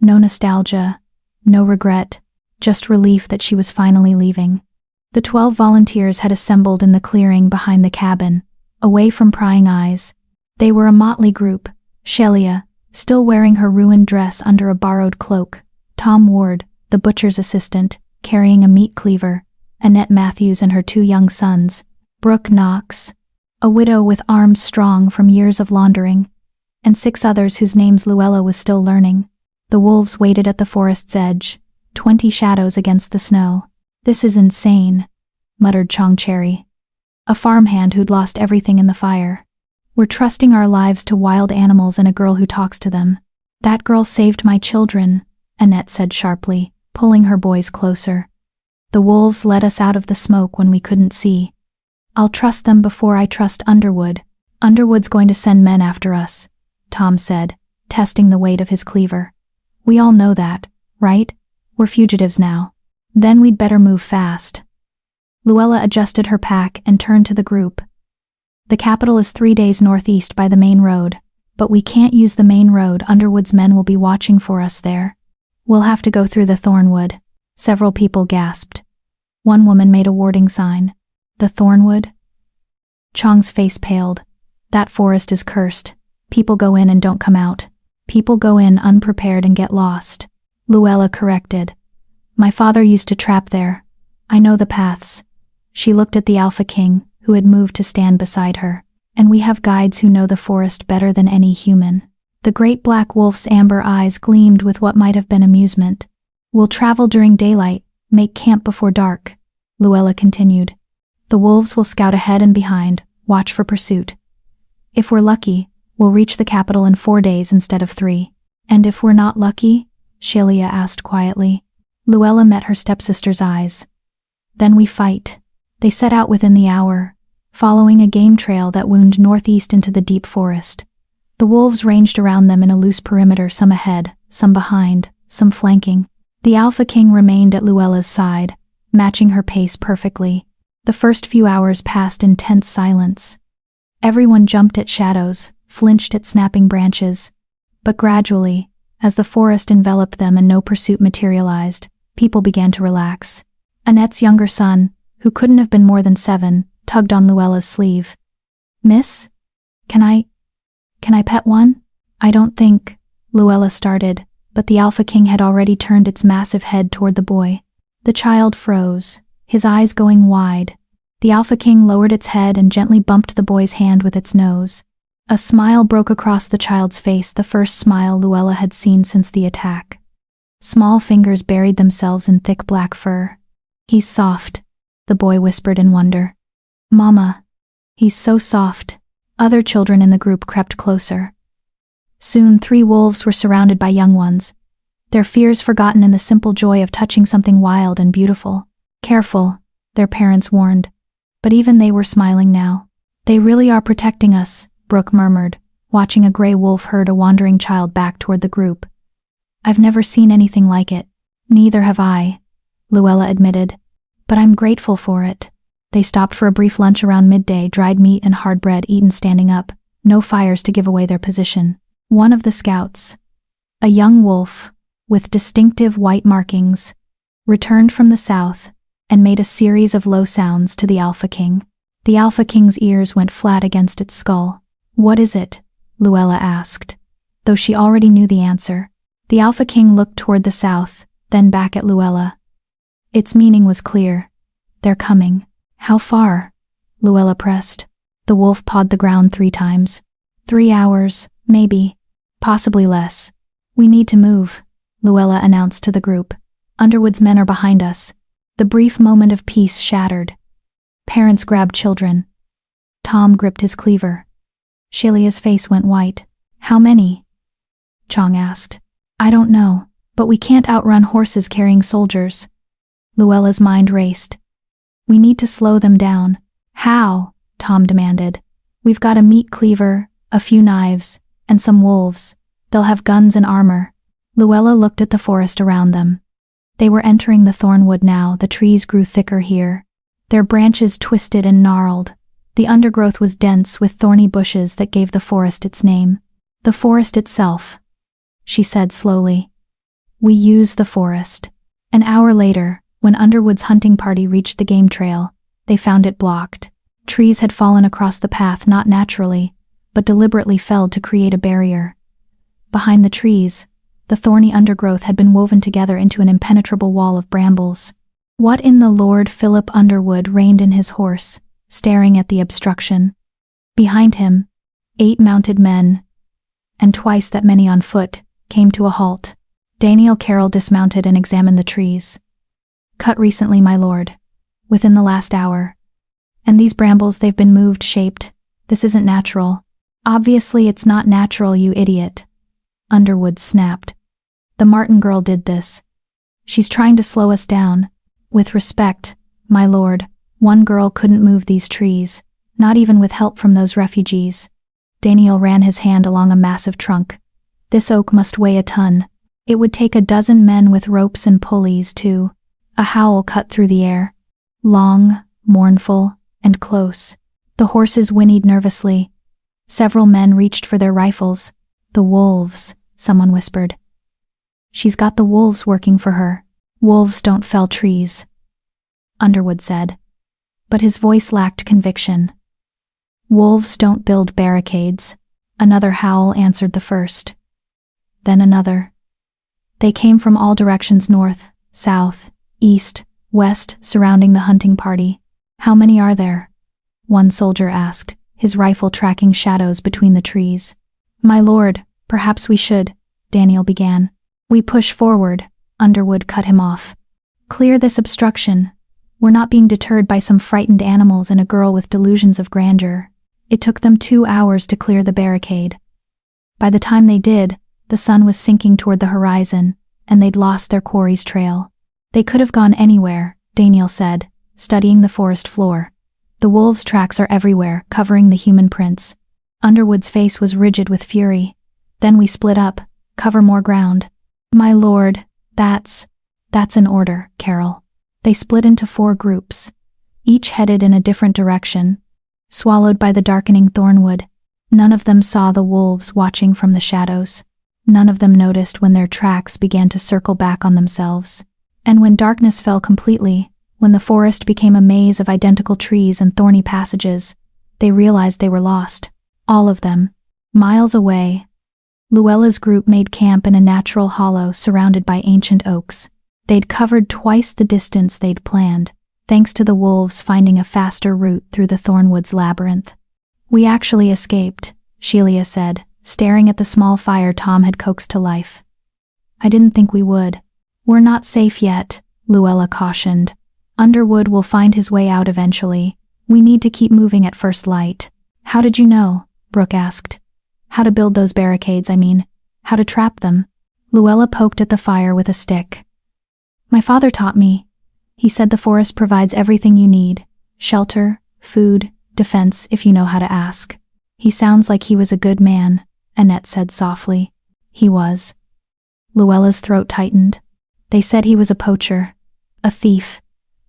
No nostalgia, no regret, just relief that she was finally leaving. The 12 volunteers had assembled in the clearing behind the cabin, away from prying eyes. They were a motley group. Sheila, still wearing her ruined dress under a borrowed cloak. Tom Ward, the butcher's assistant, carrying a meat cleaver. Annette Matthews and her 2 young sons. Brooke Knox, a widow with arms strong from years of laundering. And 6 others whose names Luella was still learning. The wolves waited at the forest's edge, 20 shadows against the snow. This is insane, muttered Chong Cherry, a farmhand who'd lost everything in the fire. We're trusting our lives to wild animals and a girl who talks to them. That girl saved my children, Annette said sharply, pulling her boys closer. The wolves led us out of the smoke when we couldn't see. I'll trust them before I trust Underwood. Underwood's going to send men after us, Tom said, testing the weight of his cleaver. "We all know that, right? We're fugitives now. Then we'd better move fast." Luella adjusted her pack and turned to the group. "The capital is 3 days northeast by the main road, but we can't use the main road. Underwood's men will be watching for us there. We'll have to go through the Thornwood." Several people gasped. One woman made a warning sign. "The Thornwood?" Chong's face paled. "That forest is cursed. People go in and don't come out. People go in unprepared and get lost." Luella corrected. "My father used to trap there. I know the paths." She looked at the Alpha King, who had moved to stand beside her. "And we have guides who know the forest better than any human." The great black wolf's amber eyes gleamed with what might have been amusement. "We'll travel during daylight, make camp before dark," Luella continued. "The wolves will scout ahead and behind, watch for pursuit. If we're lucky, we'll reach the capital in 4 days instead of 3. "And if we're not lucky?" Shelia asked quietly. Luella met her stepsister's eyes. "Then we fight." They set out within the hour, following a game trail that wound northeast into the deep forest. The wolves ranged around them in a loose perimeter, some ahead, some behind, some flanking. The Alpha King remained at Luella's side, matching her pace perfectly. The first few hours passed in tense silence. Everyone jumped at shadows, flinched at snapping branches. But gradually, as the forest enveloped them and no pursuit materialized, people began to relax. Annette's younger son, who couldn't have been more than 7, tugged on Luella's sleeve. "Miss? Can I pet one?" "I don't think," Luella started, but the Alpha King had already turned its massive head toward the boy. The child froze, his eyes going wide. The Alpha King lowered its head and gently bumped the boy's hand with its nose. A smile broke across the child's face, the first smile Luella had seen since the attack. Small fingers buried themselves in thick black fur. "He's soft," the boy whispered in wonder. "Mama, he's so soft." Other children in the group crept closer. Soon 3 wolves were surrounded by young ones, their fears forgotten in the simple joy of touching something wild and beautiful. "Careful," their parents warned, but even they were smiling now. "They really are protecting us," Brooke murmured, watching a gray wolf herd a wandering child back toward the group. "I've never seen anything like it." "Neither have I," Luella admitted, "but I'm grateful for it." They stopped for a brief lunch around midday, dried meat and hard bread eaten standing up, no fires to give away their position. One of the scouts, a young wolf with distinctive white markings, returned from the south and made a series of low sounds to the Alpha King. The Alpha King's ears went flat against its skull. "What is it?" Luella asked, though she already knew the answer. The Alpha King looked toward the south, then back at Luella. Its meaning was clear. "They're coming." "How far?" Luella pressed. The wolf pawed the ground 3 times. 3 hours, maybe. Possibly less. "We need to move," Luella announced to the group. "Underwood's men are behind us." The brief moment of peace shattered. Parents grabbed children. Tom gripped his cleaver. Shelia's face went white. "How many?" Chong asked. "I don't know, but we can't outrun horses carrying soldiers." Luella's mind raced. "We need to slow them down." "How?" Tom demanded. "We've got a meat cleaver, a few knives, and some wolves. They'll have guns and armor." Luella looked at the forest around them. They were entering the Thornwood now. The trees grew thicker here. Their branches twisted and gnarled. The undergrowth was dense with thorny bushes that gave the forest its name. "The forest itself," she said slowly. "We use the forest." An hour later, when Underwood's hunting party reached the game trail, they found it blocked. Trees had fallen across the path not naturally, but deliberately felled to create a barrier. Behind the trees, the thorny undergrowth had been woven together into an impenetrable wall of brambles. What in the Lord? Philip Underwood reined in his horse, staring at the obstruction. Behind him, 8 mounted men, and twice that many on foot, came to a halt. Daniel Carroll dismounted and examined the trees. "Cut recently, my lord. Within the last hour. And these brambles, they've been moved, shaped. This isn't natural." "Obviously it's not natural, you idiot," Underwood snapped. "The Martin girl did this. She's trying to slow us down. With respect, my lord, one girl couldn't move these trees, not even with help from those refugees." Daniel ran his hand along a massive trunk. This oak must weigh a ton. It would take a dozen men with ropes and pulleys to. A howl cut through the air. Long, mournful, and close. The horses whinnied nervously. Several men reached for their rifles. The wolves, someone whispered. She's got the wolves working for her. Wolves don't fell trees, Underwood said. But his voice lacked conviction. Wolves don't build barricades. Another howl answered the first. Then another. They came from all directions, north, south, east, west, surrounding the hunting party. How many are there? One soldier asked, his rifle tracking shadows between the trees. My lord, perhaps we should, Daniel began. We push forward, Underwood cut him off. Clear this obstruction. We're not being deterred by some frightened animals and a girl with delusions of grandeur. It took them 2 hours to clear the barricade. By the time they did, the sun was sinking toward the horizon, and they'd lost their quarry's trail. They could have gone anywhere, Daniel said, studying the forest floor. The wolves' tracks are everywhere, covering the human prints. Underwood's face was rigid with fury. Then we split up, cover more ground. My lord, that's an order, Carol. They split into 4 groups, each headed in a different direction, swallowed by the darkening thornwood. None of them saw the wolves watching from the shadows. None of them noticed when their tracks began to circle back on themselves. And when darkness fell completely, when the forest became a maze of identical trees and thorny passages, they realized they were lost. All of them. Miles away, Luella's group made camp in a natural hollow surrounded by ancient oaks. They'd covered twice the distance they'd planned, thanks to the wolves finding a faster route through the thornwood's labyrinth. We actually escaped, Shelia said, staring at the small fire Tom had coaxed to life. I didn't think we would. We're not safe yet, Luella cautioned. Underwood will find his way out eventually. We need to keep moving at first light. How did you know? Brooke asked. How to build those barricades, I mean. How to trap them. Luella poked at the fire with a stick. My father taught me. He said the forest provides everything you need. Shelter, food, defense, if you know how to ask. He sounds like he was a good man, Annette said softly. He was. Luella's throat tightened. They said he was a poacher, a thief,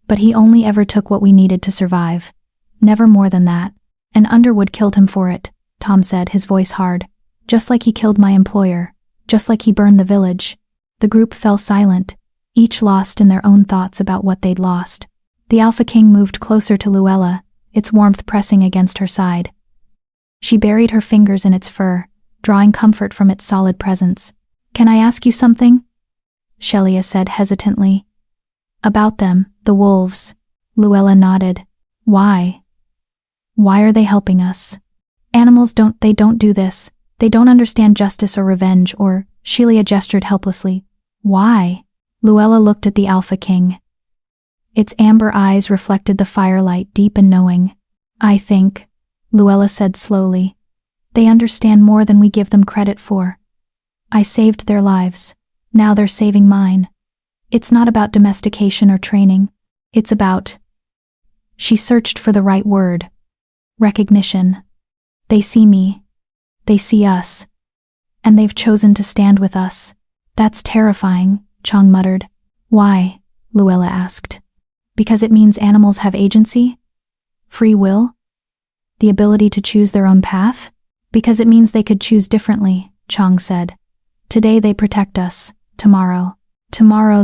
but he only ever took what we needed to survive. Never more than that. And Underwood killed him for it, Tom said, his voice hard. Just like he killed my employer. Just like he burned the village. The group fell silent, each lost in their own thoughts about what they'd lost. The Alpha King moved closer to Luella, its warmth pressing against her side. She buried her fingers in its fur, drawing comfort from its solid presence. Can I ask you something? Shelia said hesitantly. About them, the wolves. Luella nodded. Why? Why are they helping us? Animals don't do this. They don't understand justice or revenge or, Shelia gestured helplessly. Why? Luella looked at the Alpha King. Its amber eyes reflected the firelight, deep and knowing. I think, Luella said slowly, they understand more than we give them credit for. I saved their lives. Now they're saving mine. It's not about domestication or training. It's about... She searched for the right word. Recognition. They see me. They see us. And they've chosen to stand with us. That's terrifying, Chong muttered. Why? Luella asked. Because it means animals have agency? Free will? The ability to choose their own path? Because it means they could choose differently, Chong said. Today they protect us. Tomorrow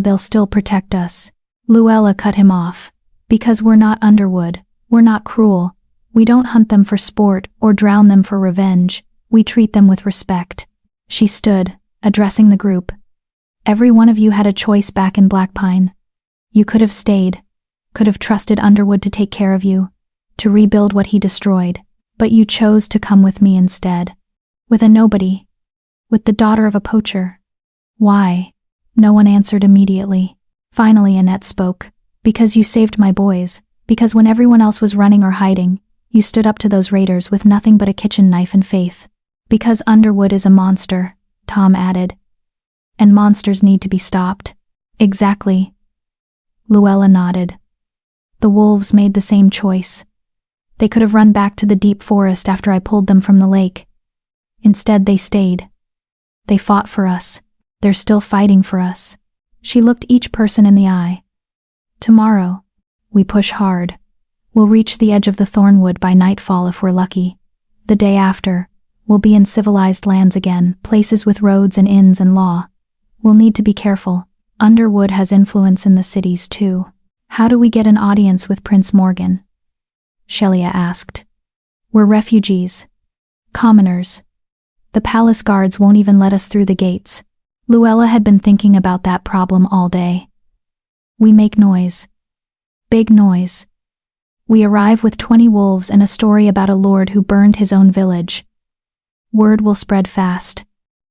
they'll still protect us. Luella cut him off. Because we're not Underwood. We're not cruel. We don't hunt them for sport or drown them for revenge. We treat them with respect. She stood, addressing the group. Every one of you had a choice back in Black Pine. You could have stayed, could have trusted Underwood to take care of you, to rebuild what he destroyed, but you chose to come with me instead. With a nobody. With the daughter of a poacher. Why? No one answered immediately. Finally Annette spoke. Because you saved my boys. Because when everyone else was running or hiding, you stood up to those raiders with nothing but a kitchen knife and faith. Because Underwood is a monster, Tom added. And monsters need to be stopped. Exactly. Luella nodded. The wolves made the same choice. They could have run back to the deep forest after I pulled them from the lake. Instead they stayed. They fought for us. They're still fighting for us. She looked each person in the eye. Tomorrow, we push hard. We'll reach the edge of the thornwood by nightfall if we're lucky. The day after, we'll be in civilized lands again, places with roads and inns and law. We'll need to be careful. Underwood has influence in the cities too. How do we get an audience with Prince Morgan? Shelia asked. We're refugees. Commoners. The palace guards won't even let us through the gates. Luella had been thinking about that problem all day. We make noise. Big noise. We arrive with 20 wolves and a story about a lord who burned his own village. Word will spread fast.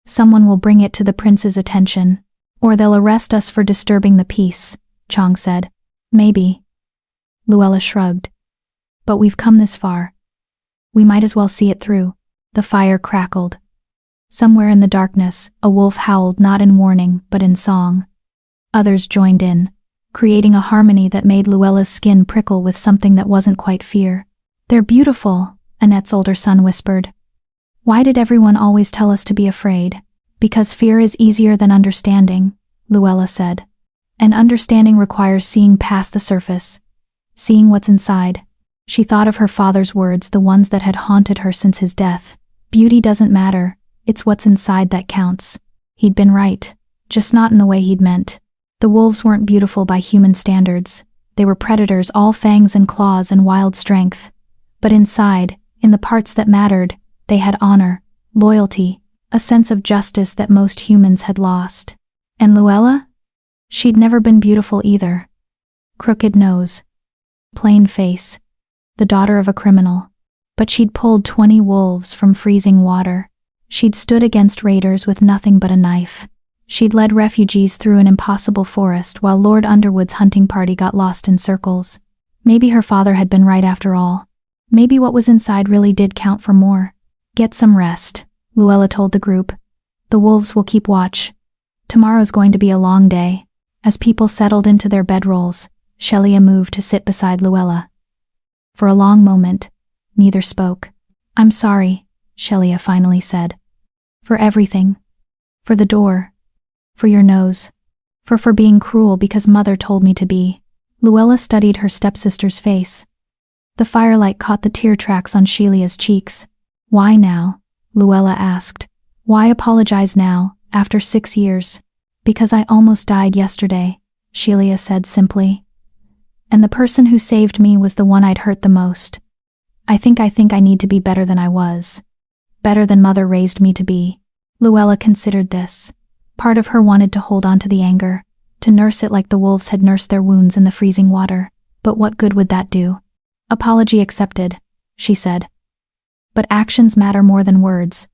Someone will bring it to the prince's attention. Or they'll arrest us for disturbing the peace, Chong said. Maybe. Luella shrugged. But we've come this far. We might as well see it through. The fire crackled. Somewhere in the darkness, a wolf howled not in warning, but in song. Others joined in, creating a harmony that made Luella's skin prickle with something that wasn't quite fear. They're beautiful, Annette's older son whispered. Why did everyone always tell us to be afraid? Because fear is easier than understanding, Luella said. And understanding requires seeing past the surface, seeing what's inside. She thought of her father's words, the ones that had haunted her since his death. Beauty doesn't matter, it's what's inside that counts. He'd been right, just not in the way he'd meant. The wolves weren't beautiful by human standards. They were predators, all fangs and claws and wild strength. But inside, in the parts that mattered, they had honor, loyalty, a sense of justice that most humans had lost. And Luella? She'd never been beautiful either. Crooked nose. Plain face. The daughter of a criminal. But she'd pulled 20 wolves from freezing water. She'd stood against raiders with nothing but a knife. She'd led refugees through an impossible forest while Lord Underwood's hunting party got lost in circles. Maybe her father had been right after all. Maybe what was inside really did count for more. Get some rest, Luella told the group. The wolves will keep watch. Tomorrow's going to be a long day. As people settled into their bedrolls, Shelia moved to sit beside Luella. For a long moment, neither spoke. I'm sorry, Shelia finally said. For everything. For the door. For your nose. For being cruel because Mother told me to be. Luella studied her stepsister's face. The firelight caught the tear tracks on Shelia's cheeks. Why now? Luella asked. Why apologize now, after 6 years? Because I almost died yesterday, Shelia said simply. And the person who saved me was the one I'd hurt the most. I think I need to be better than I was. Better than Mother raised me to be. Luella considered this. Part of her wanted to hold on to the anger, to nurse it like the wolves had nursed their wounds in the freezing water. But what good would that do? Apology accepted, she said. But actions matter more than words.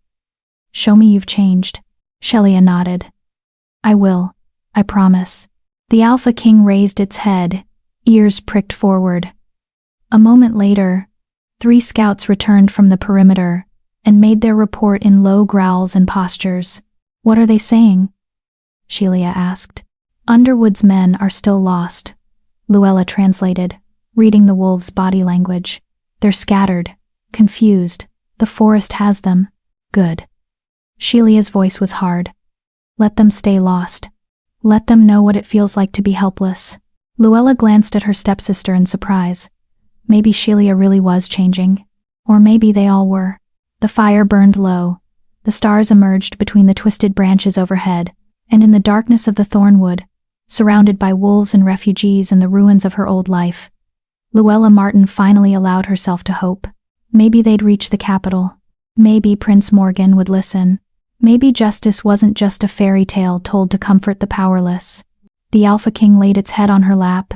Show me you've changed. Shelia nodded. I will. I promise. The Alpha King raised its head, ears pricked forward. A moment later, 3 scouts returned from the perimeter and made their report in low growls and postures. What are they saying? Shelia asked. Underwood's men are still lost, Luella translated, reading the wolves' body language. They're scattered, confused. The forest has them. Good. Shelia's voice was hard. Let them stay lost. Let them know what it feels like to be helpless. Luella glanced at her stepsister in surprise. Maybe Shelia really was changing. Or maybe they all were. The fire burned low. The stars emerged between the twisted branches overhead, and in the darkness of the thornwood, surrounded by wolves and refugees and the ruins of her old life, Luella Martin finally allowed herself to hope. Maybe they'd reach the capital. Maybe Prince Morgan would listen. Maybe justice wasn't just a fairy tale told to comfort the powerless. The Alpha King laid its head on her lap,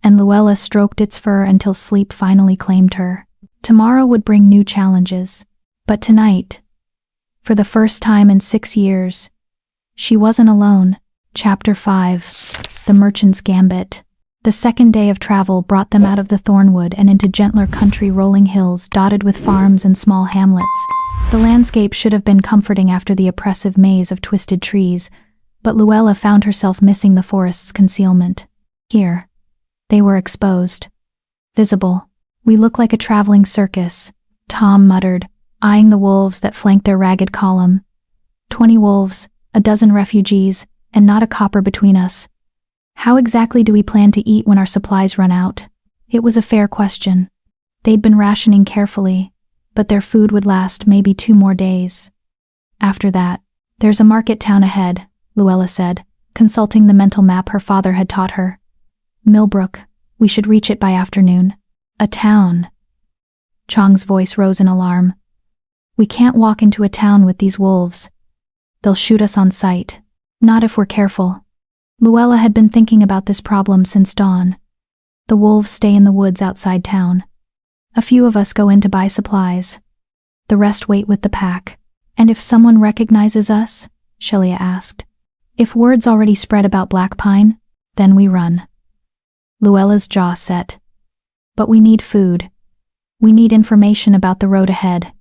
and Luella stroked its fur until sleep finally claimed her. Tomorrow would bring new challenges. But tonight, for the first time in 6 years, she wasn't alone. Chapter 5. The Merchant's Gambit. The second day of travel brought them out of the thornwood and into gentler country rolling hills dotted with farms and small hamlets. The landscape should have been comforting after the oppressive maze of twisted trees, but Luella found herself missing the forest's concealment. Here, they were exposed. Visible. We look like a traveling circus, Tom muttered, eyeing the wolves that flanked their ragged column. 20 wolves, a dozen refugees, and not a copper between us. How exactly do we plan to eat when our supplies run out? It was a fair question. They'd been rationing carefully, but their food would last maybe 2 more days. After that, there's a market town ahead, Luella said, consulting the mental map her father had taught her. Millbrook, we should reach it by afternoon. A town. Chong's voice rose in alarm. We can't walk into a town with these wolves. They'll shoot us on sight. Not if we're careful. Luella had been thinking about this problem since dawn. The wolves stay in the woods outside town. A few of us go in to buy supplies. The rest wait with the pack. And if someone recognizes us? Shelia asked. If word's already spread about Black Pine, then we run. Luella's jaw set. But we need food. We need information about the road ahead.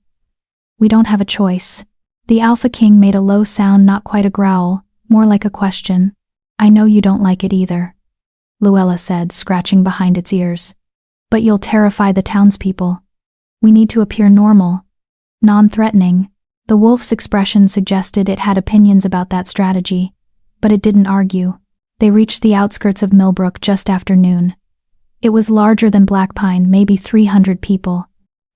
We don't have a choice. The Alpha King made a low sound, not quite a growl, more like a question. I know you don't like it either, Luella said, scratching behind its ears. But you'll terrify the townspeople. We need to appear normal, non-threatening. The wolf's expression suggested it had opinions about that strategy, but it didn't argue. They reached the outskirts of Millbrook just after noon. It was larger than Black Pine, maybe 300 people.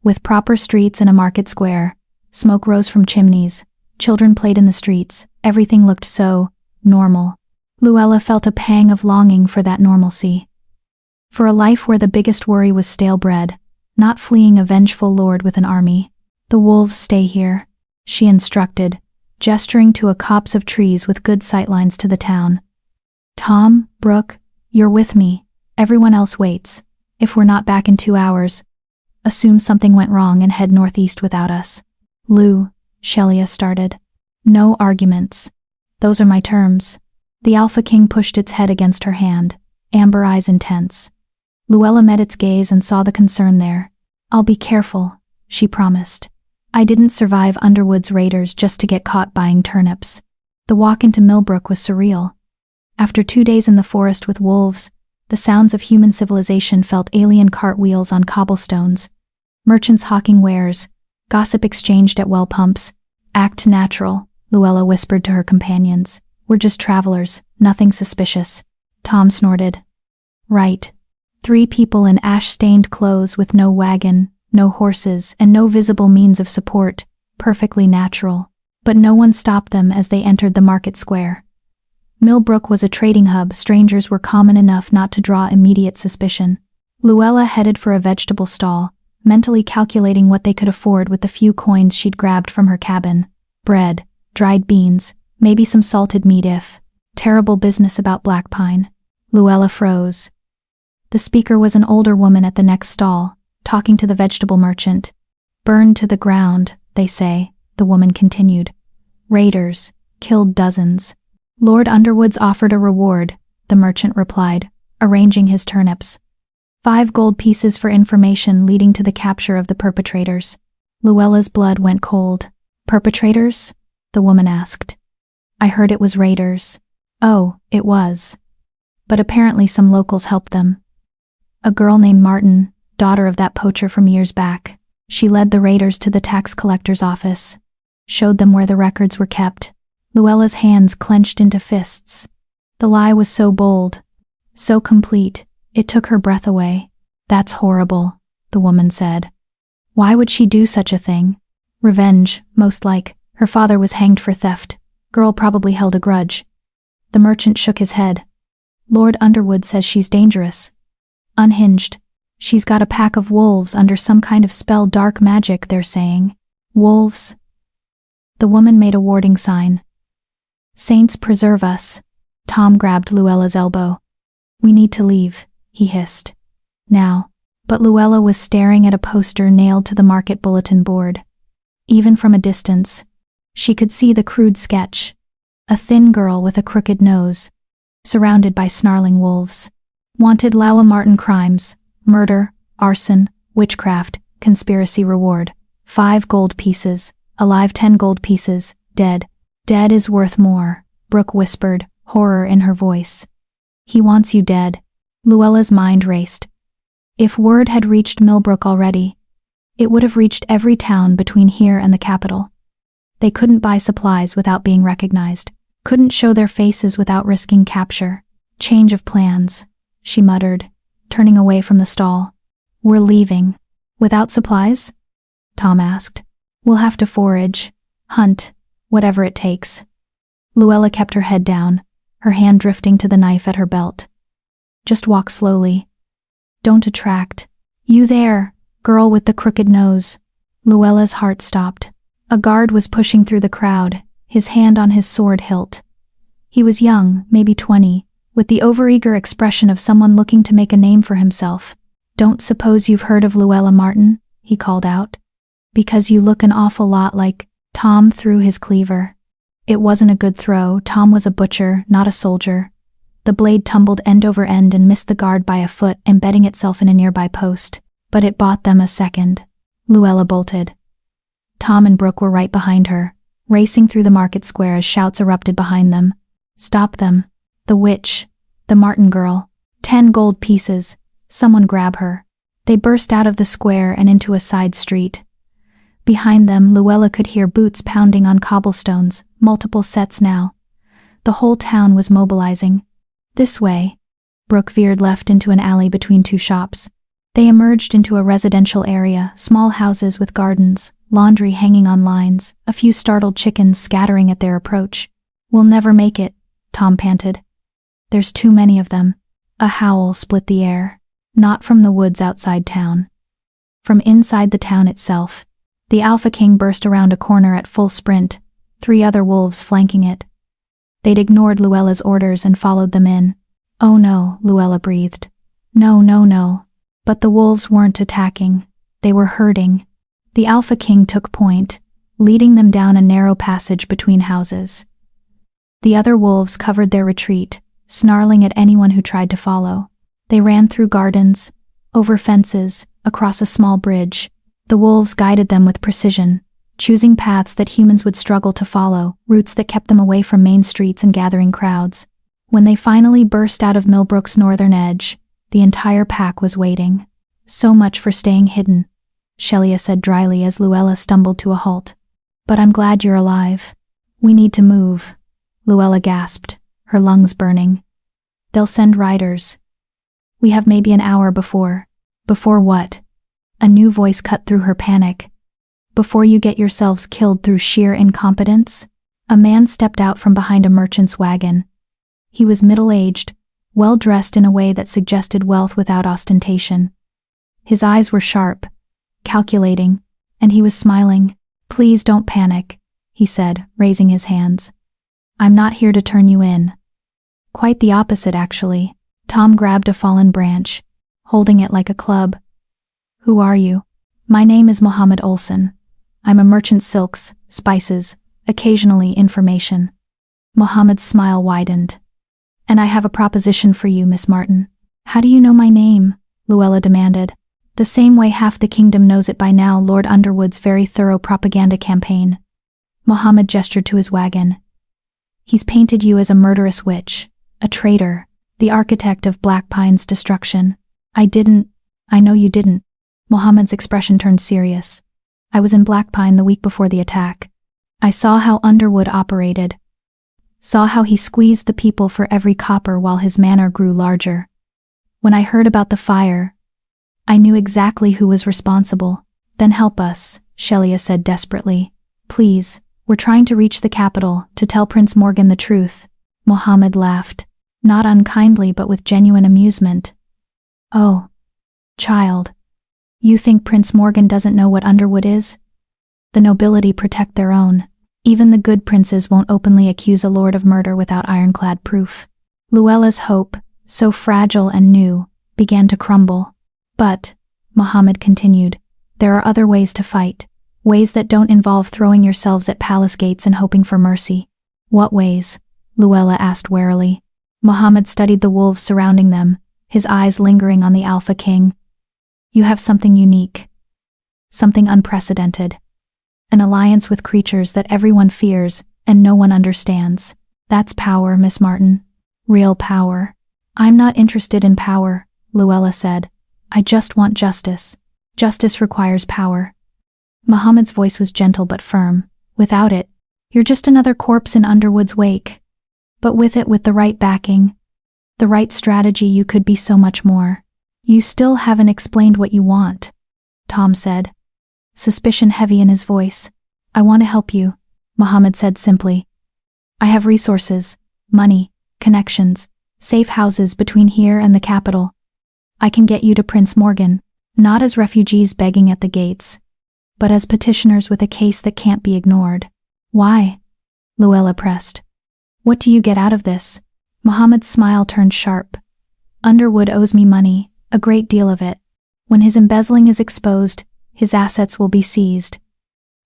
With proper streets and a market square, smoke rose from chimneys, children played in the streets, everything looked so normal. Luella felt a pang of longing for that normalcy. For a life where the biggest worry was stale bread, not fleeing a vengeful lord with an army. The wolves stay here, she instructed, gesturing to a copse of trees with good sightlines to the town. Tom, Brooke, you're with me. Everyone else waits. If we're not back in 2 hours, assume something went wrong and head northeast without us. Lou, Shelia started. No arguments. Those are my terms. The Alpha King pushed its head against her hand, amber eyes intense. Luella met its gaze and saw the concern there. I'll be careful, she promised. I didn't survive Underwood's raiders just to get caught buying turnips. The walk into Millbrook was surreal. After 2 days in the forest with wolves, the sounds of human civilization felt alien cartwheels on cobblestones. Merchants hawking wares, gossip exchanged at well pumps. Act natural, Luella whispered to her companions. We're just travelers, nothing suspicious. Tom snorted. Right. 3 people in ash-stained clothes with no wagon, no horses, and no visible means of support, perfectly natural. But no one stopped them as they entered the market square. Millbrook was a trading hub. Strangers were common enough not to draw immediate suspicion. Luella headed for a vegetable stall, mentally calculating what they could afford with the few coins she'd grabbed from her cabin. Bread, dried beans, maybe some salted meat if. Terrible business about Black Pine. Luella froze. The speaker was an older woman at the next stall, talking to the vegetable merchant. Burned to the ground, they say, the woman continued. Raiders, killed dozens. Lord Underwood's offered a reward, the merchant replied, arranging his turnips. 5 gold pieces for information leading to the capture of the perpetrators. Luella's blood went cold. Perpetrators? The woman asked. I heard it was raiders. Oh, it was. But apparently some locals helped them. A girl named Martin, daughter of that poacher from years back. She led the raiders to the tax collector's office, showed them where the records were kept. Luella's hands clenched into fists. The lie was so bold, so complete, it took her breath away. That's horrible, the woman said. Why would she do such a thing? Revenge, most like. Her father was hanged for theft. Girl probably held a grudge. The merchant shook his head. Lord Underwood says she's dangerous. Unhinged. She's got a pack of wolves under some kind of spell, dark magic, they're saying. Wolves? The woman made a warding sign. Saints preserve us. Tom grabbed Luella's elbow. We need to leave, he hissed. Now. But Luella was staring at a poster nailed to the market bulletin board. Even from a distance, she could see the crude sketch. A thin girl with a crooked nose, surrounded by snarling wolves. Wanted Lawa Martin crimes, murder, arson, witchcraft, conspiracy reward. 5 gold pieces, alive 10 gold pieces, dead. Dead is worth more, Brooke whispered, horror in her voice. He wants you dead. Luella's mind raced. If word had reached Millbrook already, it would have reached every town between here and the capital. They couldn't buy supplies without being recognized, couldn't show their faces without risking capture. Change of plans, she muttered, turning away from the stall. We're leaving. Without supplies? Tom asked. We'll have to forage, hunt, whatever it takes. Luella kept her head down, her hand drifting to the knife at her belt. Just walk slowly. Don't attract. You there, girl with the crooked nose. Luella's heart stopped. A guard was pushing through the crowd, his hand on his sword hilt. He was young, maybe 20, with the overeager expression of someone looking to make a name for himself. Don't suppose you've heard of Luella Martin? He called out. Because you look an awful lot like… Tom threw his cleaver. It wasn't a good throw. Tom was a butcher, not a soldier. The blade tumbled end over end and missed the guard by a foot, embedding itself in a nearby post. But it bought them a second. Luella bolted. Tom and Brooke were right behind her, racing through the market square as shouts erupted behind them. Stop them. The witch. The Martin girl. 10 gold pieces. Someone grab her. They burst out of the square and into a side street. Behind them, Luella could hear boots pounding on cobblestones, multiple sets now. The whole town was mobilizing. This way. Brooke veered left into an alley between 2 shops. They emerged into a residential area, small houses with gardens, laundry hanging on lines, a few startled chickens scattering at their approach. We'll never make it, Tom panted. There's too many of them. A howl split the air. Not from the woods outside town. From inside the town itself. The Alpha King burst around a corner at full sprint, 3 other wolves flanking it. They'd ignored Luella's orders and followed them in. Oh no, Luella breathed. No, no, no. But the wolves weren't attacking. They were herding. The Alpha King took point, leading them down a narrow passage between houses. The other wolves covered their retreat, snarling at anyone who tried to follow. They ran through gardens, over fences, across a small bridge. The wolves guided them with precision, choosing paths that humans would struggle to follow, routes that kept them away from main streets and gathering crowds. When they finally burst out of Millbrook's northern edge, the entire pack was waiting. So much for staying hidden, Shelia said dryly as Luella stumbled to a halt. But I'm glad you're alive. We need to move, Luella gasped, her lungs burning. They'll send riders. We have maybe an hour before. Before what? A new voice cut through her panic. Before you get yourselves killed through sheer incompetence? A man stepped out from behind a merchant's wagon. He was middle-aged, well-dressed in a way that suggested wealth without ostentation. His eyes were sharp, calculating, and he was smiling. Please don't panic, he said, raising his hands. I'm not here to turn you in. Quite the opposite, actually. Tom grabbed a fallen branch, holding it like a club. Who are you? My name is Mohammed Olson. I'm a merchant silks, spices, occasionally information. Mohammed's smile widened. And I have a proposition for you, Miss Martin. How do you know my name? Luella demanded. The same way half the kingdom knows it by now, Lord Underwood's very thorough propaganda campaign. Mohammed gestured to his wagon. He's painted you as a murderous witch, a traitor, the architect of Black Pine's destruction. I know you didn't. Mohammed's expression turned serious. I was in Black Pine the week before the attack. I saw how Underwood operated. Saw how he squeezed the people for every copper while his manor grew larger. When I heard about the fire, I knew exactly who was responsible. Then help us, Shelia said desperately. Please, we're trying to reach the capital, to tell Prince Morgan the truth. Mohammed laughed, not unkindly but with genuine amusement. Oh, child. You think Prince Morgan doesn't know what Underwood is? The nobility protect their own. Even the good princes won't openly accuse a lord of murder without ironclad proof. Luella's hope, so fragile and new, began to crumble. But, Mohammed continued, there are other ways to fight, ways that don't involve throwing yourselves at palace gates and hoping for mercy. What ways? Luella asked warily. Mohammed studied the wolves surrounding them, his eyes lingering on the Alpha King. You have something unique. Something unprecedented. An alliance with creatures that everyone fears and no one understands. That's power, Miss Martin. Real power. I'm not interested in power, Luella said. I just want justice. Justice requires power. Mohammed's voice was gentle but firm. Without it, you're just another corpse in Underwood's wake. But with the right backing, the right strategy, you could be so much more. You still haven't explained what you want, Tom said, suspicion heavy in his voice. I want to help you, Mohammed said simply. I have resources, money, connections, safe houses between here and the capital. I can get you to Prince Morgan, not as refugees begging at the gates, but as petitioners with a case that can't be ignored. Why? Luella pressed. What do you get out of this? Mohammed's smile turned sharp. Underwood owes me money, a great deal of it. When his embezzling is exposed, his assets will be seized.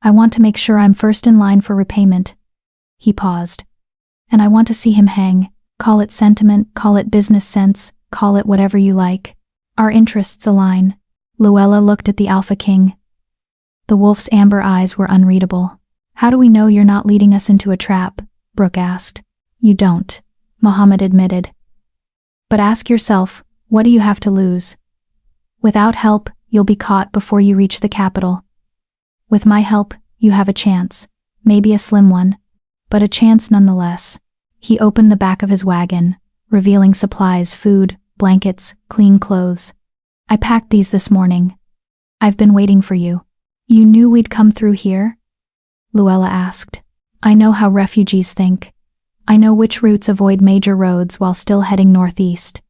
I want to make sure I'm first in line for repayment. He paused. And I want to see him hang. Call it sentiment, call it business sense, call it whatever you like. Our interests align. Luella looked at the Alpha King. The wolf's amber eyes were unreadable. How do we know you're not leading us into a trap? Brooke asked. You don't, Mohammed admitted. But ask yourself, what do you have to lose? Without help, you'll be caught before you reach the capital. With my help, you have a chance. Maybe a slim one, but a chance nonetheless. He opened the back of his wagon, revealing supplies, food, blankets, clean clothes. I packed these this morning. I've been waiting for you. You knew we'd come through here? Luella asked. I know how refugees think. I know which routes avoid major roads while still heading northeast.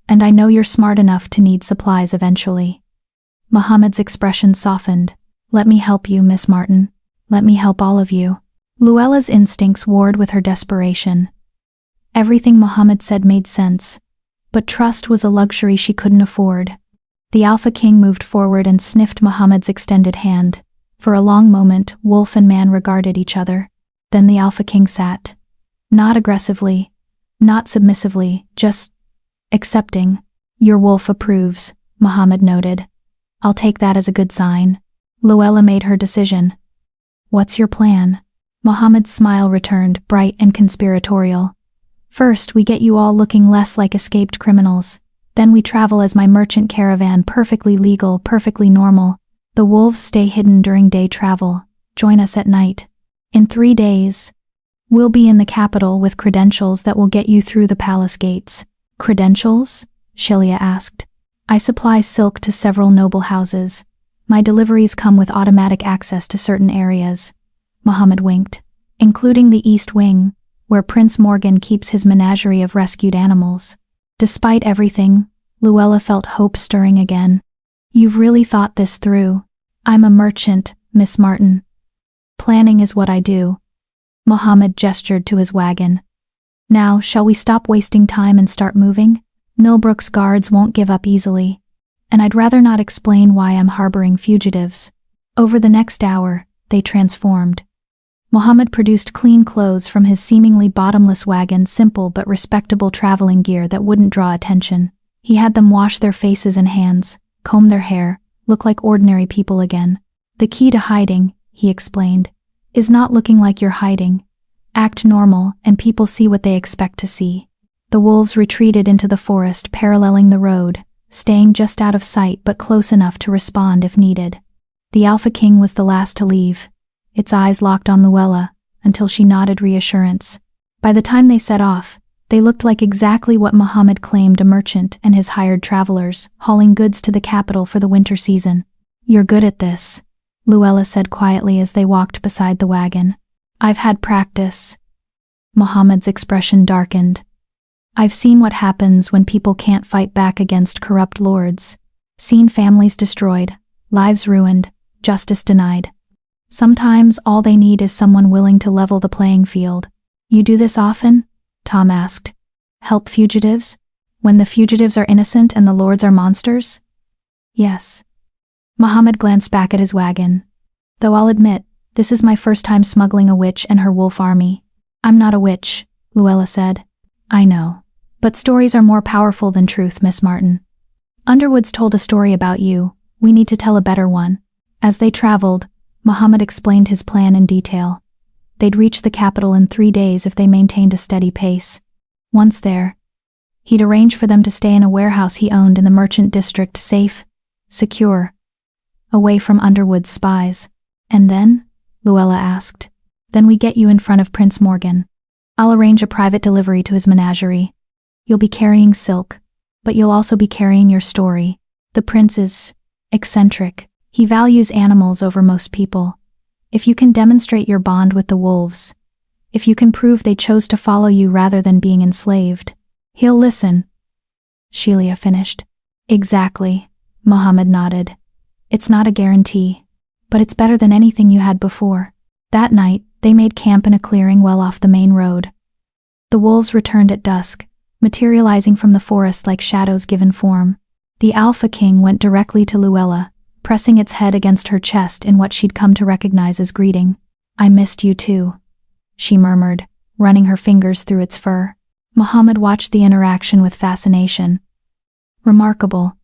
And I know you're smart enough to need supplies eventually. Mohammed's expression softened. Let me help you, Miss Martin. Let me help all of you. Luella's instincts warred with her desperation. Everything Mohammed said made sense, but trust was a luxury she couldn't afford. The Alpha King moved forward and sniffed Mohammed's extended hand. For a long moment, wolf and man regarded each other. Then the Alpha King sat. Not aggressively, not submissively, just accepting. Your wolf approves, Mohammed noted. I'll take that as a good sign. Luella made her decision. What's your plan? Mohammed's smile returned, bright and conspiratorial. First, we get you all looking less like escaped criminals. Then we travel as my merchant caravan, perfectly legal, perfectly normal. The wolves stay hidden during day travel. Join us at night. In 3 days, we'll be in the capital with credentials that will get you through the palace gates. Credentials? Shelia asked. I supply silk to several noble houses. My deliveries come with automatic access to certain areas. Mohammed winked. Including the East Wing, where Prince Morgan keeps his menagerie of rescued animals. Despite everything, Luella felt hope stirring again. You've really thought this through. I'm a merchant, Miss Martin. Planning is what I do. Mohammed gestured to his wagon. Now, shall we stop wasting time and start moving? Millbrook's guards won't give up easily. And I'd rather not explain why I'm harboring fugitives. Over the next hour, they transformed. Mohammed produced clean clothes from his seemingly bottomless wagon, simple but respectable traveling gear that wouldn't draw attention. He had them wash their faces and hands, comb their hair, look like ordinary people again. The key to hiding, he explained, is not looking like you're hiding. Act normal, and people see what they expect to see. The wolves retreated into the forest, paralleling the road, staying just out of sight but close enough to respond if needed. The Alpha King was the last to leave. Its eyes locked on Luella, until she nodded reassurance. By the time they set off, they looked like exactly what Mohammed claimed, a merchant and his hired travelers, hauling goods to the capital for the winter season. You're good at this, Luella said quietly as they walked beside the wagon. I've had practice. Mohammed's expression darkened. I've seen what happens when people can't fight back against corrupt lords. Seen families destroyed, lives ruined, justice denied. Sometimes all they need is someone willing to level the playing field. You do this often? Tom asked. Help fugitives? When the fugitives are innocent and the lords are monsters? Yes. Mohammed glanced back at his wagon. Though I'll admit, this is my first time smuggling a witch and her wolf army. I'm not a witch, Luella said. I know. But stories are more powerful than truth, Miss Martin. Underwood's told a story about you. We need to tell a better one. As they traveled, Mohammed explained his plan in detail. They'd reach the capital in 3 days if they maintained a steady pace. Once there, he'd arrange for them to stay in a warehouse he owned in the merchant district, safe, secure, away from Underwood's spies. And then, Luella asked. Then we get you in front of Prince Morgan. I'll arrange a private delivery to his menagerie. You'll be carrying silk, but you'll also be carrying your story. The prince is eccentric. He values animals over most people. If you can demonstrate your bond with the wolves, if you can prove they chose to follow you rather than being enslaved, he'll listen. Sheila finished. Exactly, Mohammed nodded. It's not a guarantee, but it's better than anything you had before. That night, they made camp in a clearing well off the main road. The wolves returned at dusk, materializing from the forest like shadows given form. The Alpha King went directly to Luella, pressing its head against her chest in what she'd come to recognize as greeting. I missed you too, she murmured, running her fingers through its fur. Mohammed watched the interaction with fascination. Remarkable.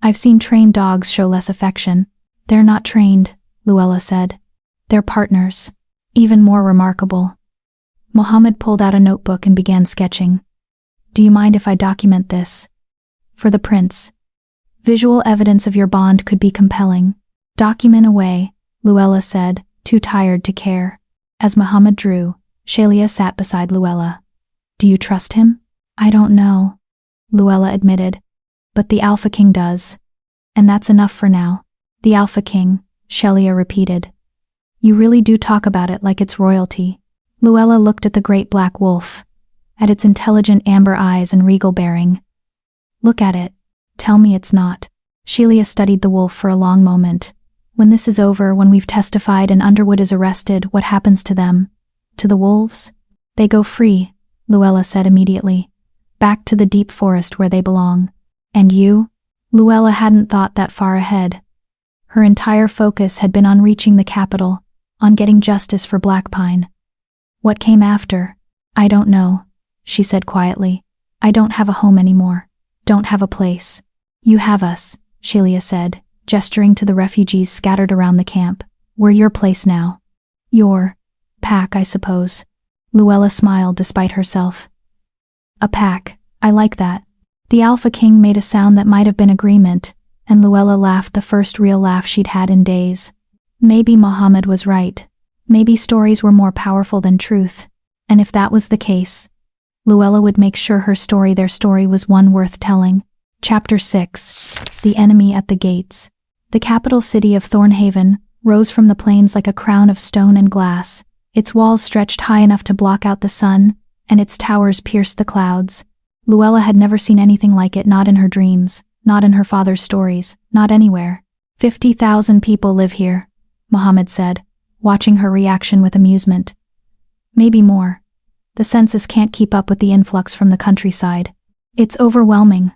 I've seen trained dogs show less affection. They're not trained, Luella said. They're partners. Even more remarkable. Mohammed pulled out a notebook and began sketching. Do you mind if I document this? For the prince. Visual evidence of your bond could be compelling. Document away, Luella said, too tired to care. As Mohammed drew, Sheila sat beside Luella. Do you trust him? I don't know, Luella admitted. But the Alpha King does. And that's enough for now. The Alpha King, Sheila repeated. You really do talk about it like it's royalty. Luella looked at the great black wolf, at its intelligent amber eyes and regal bearing. Look at it. Tell me it's not. Sheila studied the wolf for a long moment. When this is over, when we've testified and Underwood is arrested, what happens to them? To the wolves? They go free, Luella said immediately. Back to the deep forest where they belong. And you? Luella hadn't thought that far ahead. Her entire focus had been on reaching the capital, on getting justice for Blackpine. What came after? I don't know, she said quietly. I don't have a home anymore. Don't have a place. You have us, Sheila said, gesturing to the refugees scattered around the camp. We're your place now. Your pack, I suppose. Luella smiled despite herself. A pack, I like that. The Alpha King made a sound that might have been agreement, and Luella laughed, the first real laugh she'd had in days. Maybe Mohammed was right. Maybe stories were more powerful than truth. And if that was the case, Luella would make sure her story, their story, was one worth telling. Chapter 6. The Enemy at the Gates. The capital city of Thornhaven rose from the plains like a crown of stone and glass. Its walls stretched high enough to block out the sun, and its towers pierced the clouds. Luella had never seen anything like it, not in her dreams, not in her father's stories, not anywhere. 50,000 people live here, Mohammed said, watching her reaction with amusement. Maybe more. The census can't keep up with the influx from the countryside. It's overwhelming,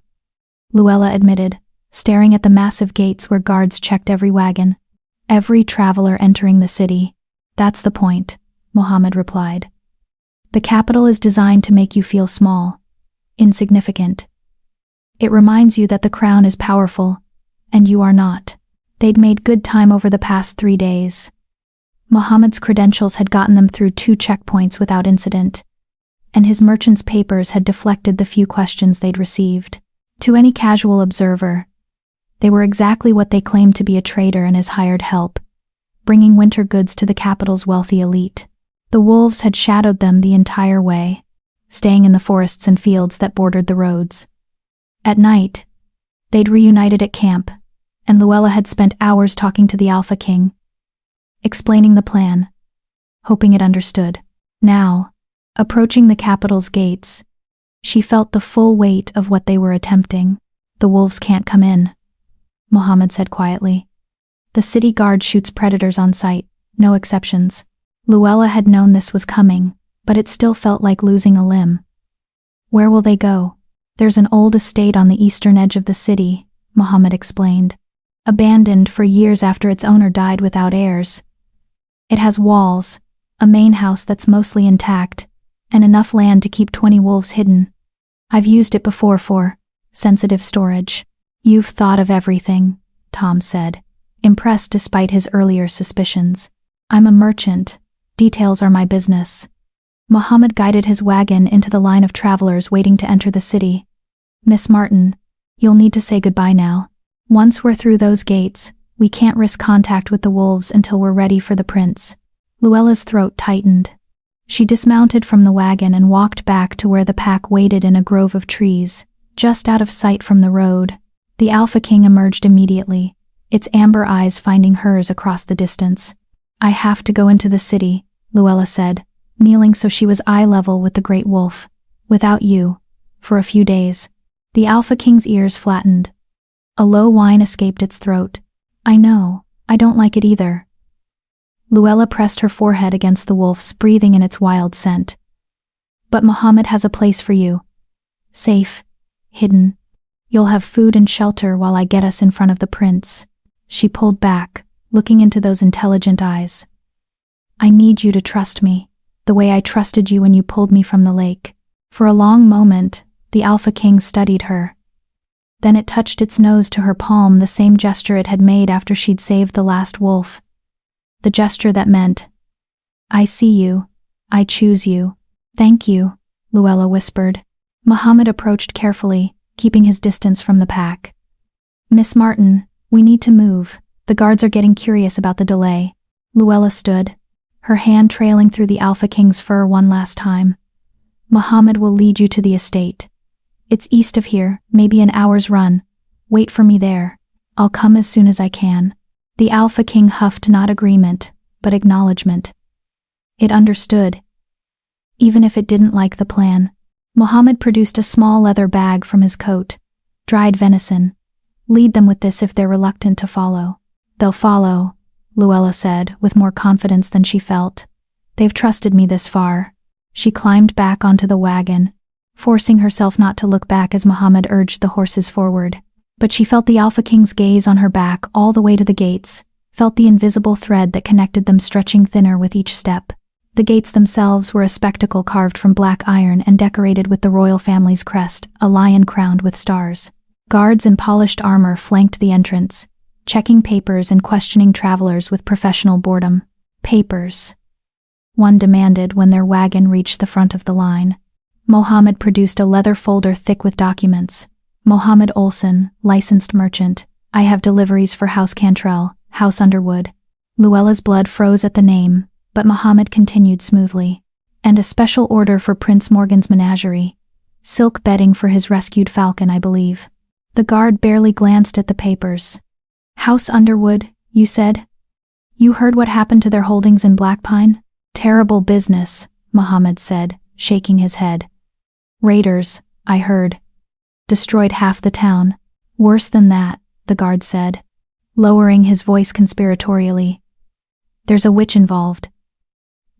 Luella admitted, staring at the massive gates where guards checked every wagon, every traveler entering the city. That's the point, Mohammed replied. The capital is designed to make you feel small, insignificant. It reminds you that the crown is powerful, and you are not. They'd made good time over the past 3 days. Mohammed's credentials had gotten them through 2 checkpoints without incident, and his merchant's papers had deflected the few questions they'd received. To any casual observer, they were exactly what they claimed to be: a trader and his hired help, bringing winter goods to the capital's wealthy elite. The wolves had shadowed them the entire way, staying in the forests and fields that bordered the roads. At night, they'd reunited at camp, and Luella had spent hours talking to the Alpha King, explaining the plan, hoping it understood. Now, approaching the capital's gates, she felt the full weight of what they were attempting. The wolves can't come in, Mohammed said quietly. The city guard shoots predators on sight, no exceptions. Luella had known this was coming, but it still felt like losing a limb. Where will they go? There's an old estate on the eastern edge of the city, Mohammed explained. Abandoned for years after its owner died without heirs. It has walls, a main house that's mostly intact, and enough land to keep 20 wolves hidden. I've used it before for sensitive storage. You've thought of everything, Tom said, impressed despite his earlier suspicions. I'm a merchant. Details are my business. Mohammed guided his wagon into the line of travelers waiting to enter the city. Miss Martin, you'll need to say goodbye now. Once we're through those gates, we can't risk contact with the wolves until we're ready for the prince. Luella's throat tightened. She dismounted from the wagon and walked back to where the pack waited in a grove of trees, just out of sight from the road. The Alpha King emerged immediately, its amber eyes finding hers across the distance. "I have to go into the city," Luella said, kneeling so she was eye level with the great wolf. "Without you. For a few days." The Alpha King's ears flattened. A low whine escaped its throat. "I know, I don't like it either." Luella pressed her forehead against the wolf's, breathing in its wild scent. "But Muhammad has a place for you. Safe, hidden. You'll have food and shelter while I get us in front of the prince." She pulled back, looking into those intelligent eyes. "I need you to trust me, the way I trusted you when you pulled me from the lake." For a long moment, the Alpha King studied her. Then it touched its nose to her palm, the same gesture it had made after she'd saved the last wolf. The gesture that meant, "I see you. I choose you." "Thank you," Luella whispered. Muhammad approached carefully, keeping his distance from the pack. "Miss Martin, we need to move. The guards are getting curious about the delay." Luella stood, her hand trailing through the Alpha King's fur one last time. "Muhammad will lead you to the estate. It's east of here, maybe an hour's run. Wait for me there. I'll come as soon as I can." The Alpha King huffed not agreement, but acknowledgement. It understood, even if it didn't like the plan. Muhammad produced a small leather bag from his coat. "Dried venison. Lead them with this if they're reluctant to follow." "They'll follow," Luella said, with more confidence than she felt. "They've trusted me this far." She climbed back onto the wagon, forcing herself not to look back as Muhammad urged the horses forward. But she felt the Alpha King's gaze on her back all the way to the gates, felt the invisible thread that connected them stretching thinner with each step. The gates themselves were a spectacle carved from black iron and decorated with the royal family's crest, a lion crowned with stars. Guards in polished armor flanked the entrance, checking papers and questioning travelers with professional boredom. "Papers," one demanded when their wagon reached the front of the line. Mohammed produced a leather folder thick with documents. "Mohammed Olson, licensed merchant. I have deliveries for House Cantrell, House Underwood." Luella's blood froze at the name, but Mohammed continued smoothly. "And a special order for Prince Morgan's menagerie. Silk bedding for his rescued falcon, I believe." The guard barely glanced at the papers. "House Underwood, you said? You heard what happened to their holdings in Blackpine?" "Terrible business," Mohammed said, shaking his head. "Raiders, I heard. Destroyed half the town." "Worse than that," the guard said, lowering his voice conspiratorially. "There's a witch involved.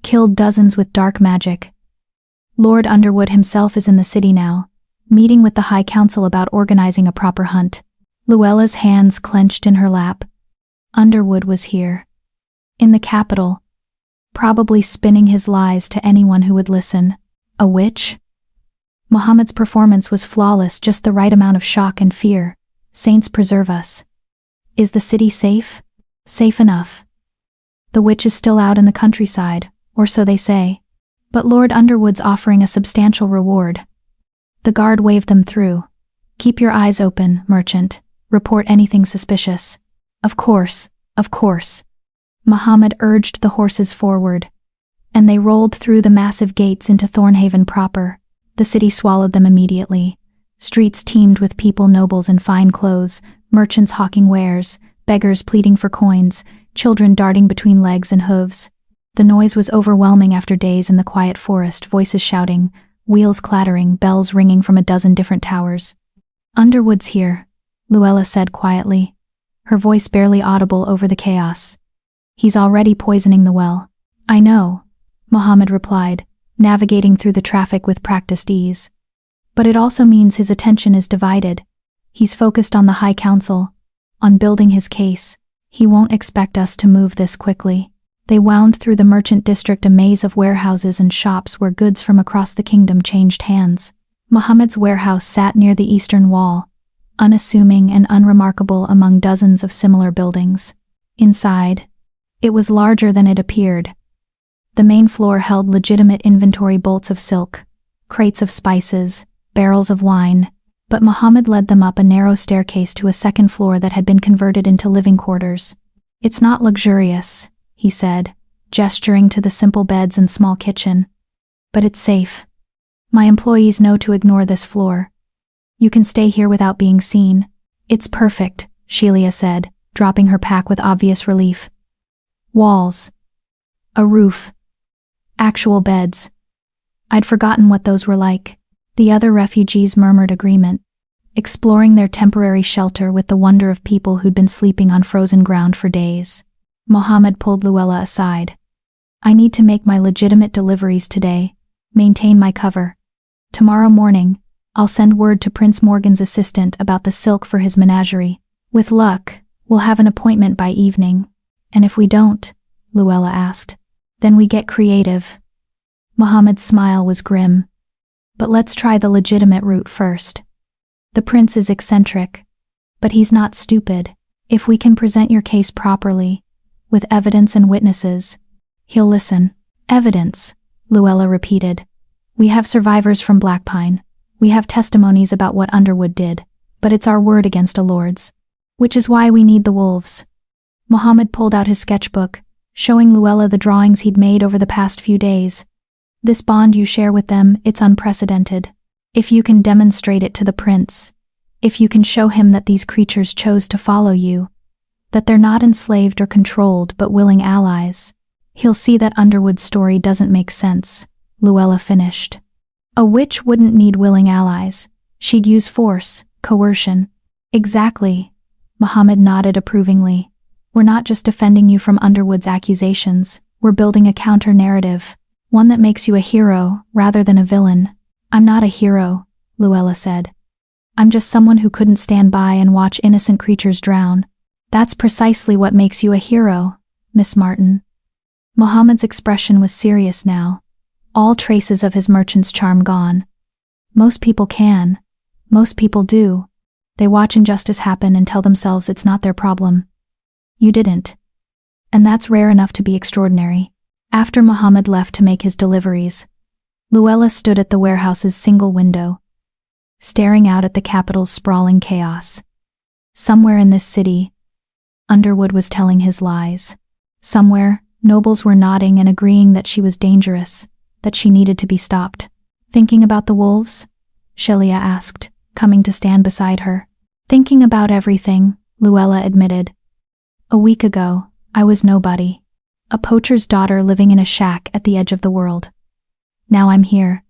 Killed dozens with dark magic. Lord Underwood himself is in the city now, meeting with the High Council about organizing a proper hunt." Luella's hands clenched in her lap. Underwood was here. In the capital. Probably spinning his lies to anyone who would listen. A witch? Muhammad's performance was flawless, just the right amount of shock and fear. Saints preserve us. "Is the city safe?" "Safe enough. The witch is still out in the countryside, or so they say. But Lord Underwood's offering a substantial reward." The guard waved them through. "Keep your eyes open, merchant. Report anything suspicious." Of course. Muhammad urged the horses forward, and they rolled through the massive gates into Thornhaven proper. The city swallowed them immediately. Streets teemed with people, nobles in fine clothes, merchants hawking wares, beggars pleading for coins, children darting between legs and hooves. The noise was overwhelming after days in the quiet forest, voices shouting, wheels clattering, bells ringing from a dozen different towers. "Underwood's here," Luella said quietly, her voice barely audible over the chaos. "He's already poisoning the well." "I know," Muhammad replied, navigating through the traffic with practiced ease. "But it also means his attention is divided. He's focused on the High Council, on building his case. He won't expect us to move this quickly." They wound through the merchant district, a maze of warehouses and shops where goods from across the kingdom changed hands. Muhammad's warehouse sat near the eastern wall, unassuming and unremarkable among dozens of similar buildings. Inside, it was larger than it appeared. The main floor held legitimate inventory, bolts of silk, crates of spices, barrels of wine, but Muhammad led them up a narrow staircase to a second floor that had been converted into living quarters. "It's not luxurious," he said, gesturing to the simple beds and small kitchen. But it's safe. My employees know to ignore this floor. You can stay here without being seen. It's perfect, Shelia said, dropping her pack with obvious relief. Walls. A roof. Actual beds. I'd forgotten what those were like. The other refugees murmured agreement, exploring their temporary shelter with the wonder of people who'd been sleeping on frozen ground for days. Mohammed pulled Luella aside. I need to make my legitimate deliveries today. Maintain my cover. Tomorrow morning, I'll send word to Prince Morgan's assistant about the silk for his menagerie. With luck, we'll have an appointment by evening. And if we don't, Luella asked, then we get creative. Mohammed's smile was grim. But let's try the legitimate route first. The prince is eccentric, but he's not stupid. If we can present your case properly, with evidence and witnesses, he'll listen. Evidence, Luella repeated. We have survivors from Blackpine. We have testimonies about what Underwood did, but it's our word against a lord's. Which is why we need the wolves. Mohammed pulled out his sketchbook, showing Luella the drawings he'd made over the past few days. This bond you share with them, it's unprecedented. If you can demonstrate it to the prince, if you can show him that these creatures chose to follow you, that they're not enslaved or controlled but willing allies, he'll see that Underwood's story doesn't make sense, Luella finished. A witch wouldn't need willing allies. She'd use force, coercion. Exactly. Mohammed nodded approvingly. We're not just defending you from Underwood's accusations, we're building a counter-narrative, one that makes you a hero rather than a villain. I'm not a hero, Luella said. I'm just someone who couldn't stand by and watch innocent creatures drown. That's precisely what makes you a hero, Miss Martin. Mohammed's expression was serious now, all traces of his merchant's charm gone. Most people can. Most people do. They watch injustice happen and tell themselves it's not their problem. You didn't. And that's rare enough to be extraordinary. After Mohammed left to make his deliveries, Luella stood at the warehouse's single window, staring out at the capital's sprawling chaos. Somewhere in this city, Underwood was telling his lies. Somewhere, nobles were nodding and agreeing that she was dangerous, that she needed to be stopped. Thinking about the wolves? Shelia asked, coming to stand beside her. Thinking about everything, Luella admitted. A week ago, I was nobody. A poacher's daughter living in a shack at the edge of the world. Now I'm here,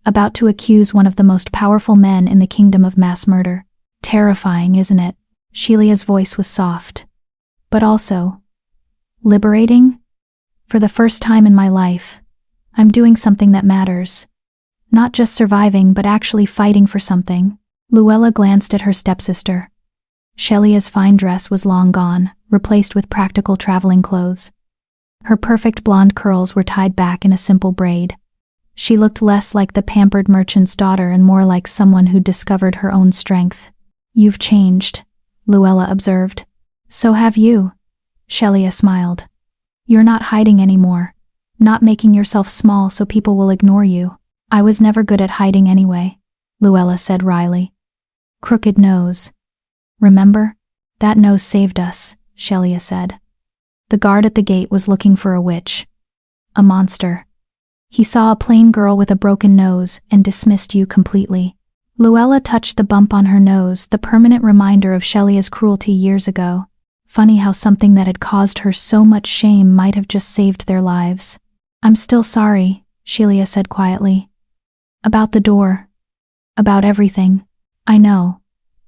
about to accuse one of the most powerful men in the kingdom of mass murder. Terrifying, isn't it? Shelia's voice was soft. But also, liberating? For the first time in my life, I'm doing something that matters. Not just surviving, but actually fighting for something. Luella glanced at her stepsister. Shelia's fine dress was long gone, replaced with practical traveling clothes. Her perfect blonde curls were tied back in a simple braid. She looked less like the pampered merchant's daughter and more like someone who'd discovered her own strength. You've changed, Luella observed. So have you. Shelia smiled. You're not hiding anymore. Not making yourself small so people will ignore you. I was never good at hiding anyway, Luella said wryly. Crooked nose. Remember? That nose saved us, Shelia said. The guard at the gate was looking for a witch. A monster. He saw a plain girl with a broken nose and dismissed you completely. Luella touched the bump on her nose, the permanent reminder of Shelia's cruelty years ago. Funny how something that had caused her so much shame might have just saved their lives. I'm still sorry, Shelia said quietly. About the door. About everything. I know.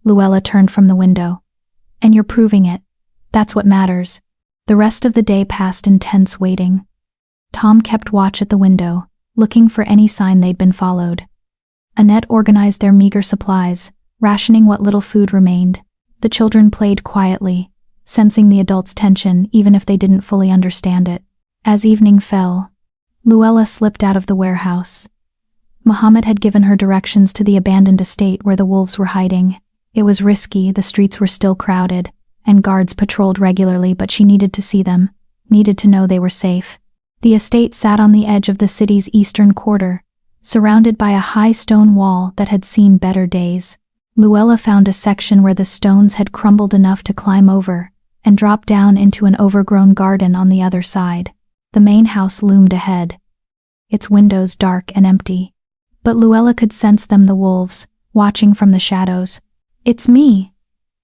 Luella turned from the window. And you're proving it. That's what matters. The rest of the day passed in tense waiting. Tom kept watch at the window, looking for any sign they'd been followed. Annette organized their meager supplies, rationing what little food remained. The children played quietly, sensing the adults' tension even if they didn't fully understand it. As evening fell, Luella slipped out of the warehouse. Mohammed had given her directions to the abandoned estate where the wolves were hiding. It was risky, the streets were still crowded, and guards patrolled regularly, but she needed to see them, needed to know they were safe. The estate sat on the edge of the city's eastern quarter, surrounded by a high stone wall that had seen better days. Luella found a section where the stones had crumbled enough to climb over, and dropped down into an overgrown garden on the other side. The main house loomed ahead, its windows dark and empty. But Luella could sense them, the wolves, watching from the shadows. "It's me,"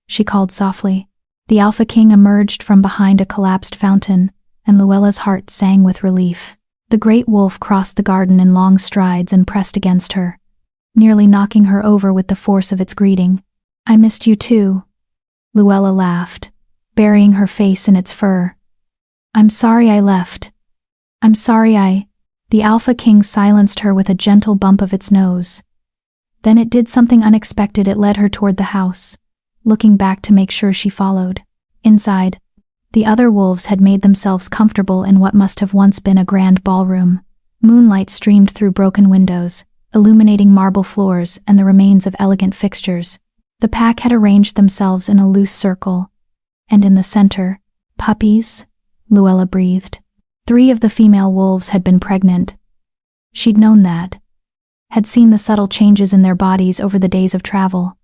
she called softly. The Alpha King emerged from behind a collapsed fountain, and Luella's heart sang with relief. The great wolf crossed the garden in long strides and pressed against her, nearly knocking her over with the force of its greeting. "I missed you too," Luella laughed, burying her face in its fur. "I'm sorry I left. I'm sorry I—" The Alpha King silenced her with a gentle bump of its nose. Then it did something unexpected. It led her toward the house, looking back to make sure she followed. Inside, the other wolves had made themselves comfortable in what must have once been a grand ballroom. Moonlight streamed through broken windows, illuminating marble floors and the remains of elegant fixtures. The pack had arranged themselves in a loose circle, and in the center, puppies, Luella breathed. 3 of the female wolves had been pregnant. She'd known that, had seen the subtle changes in their bodies over the days of travel.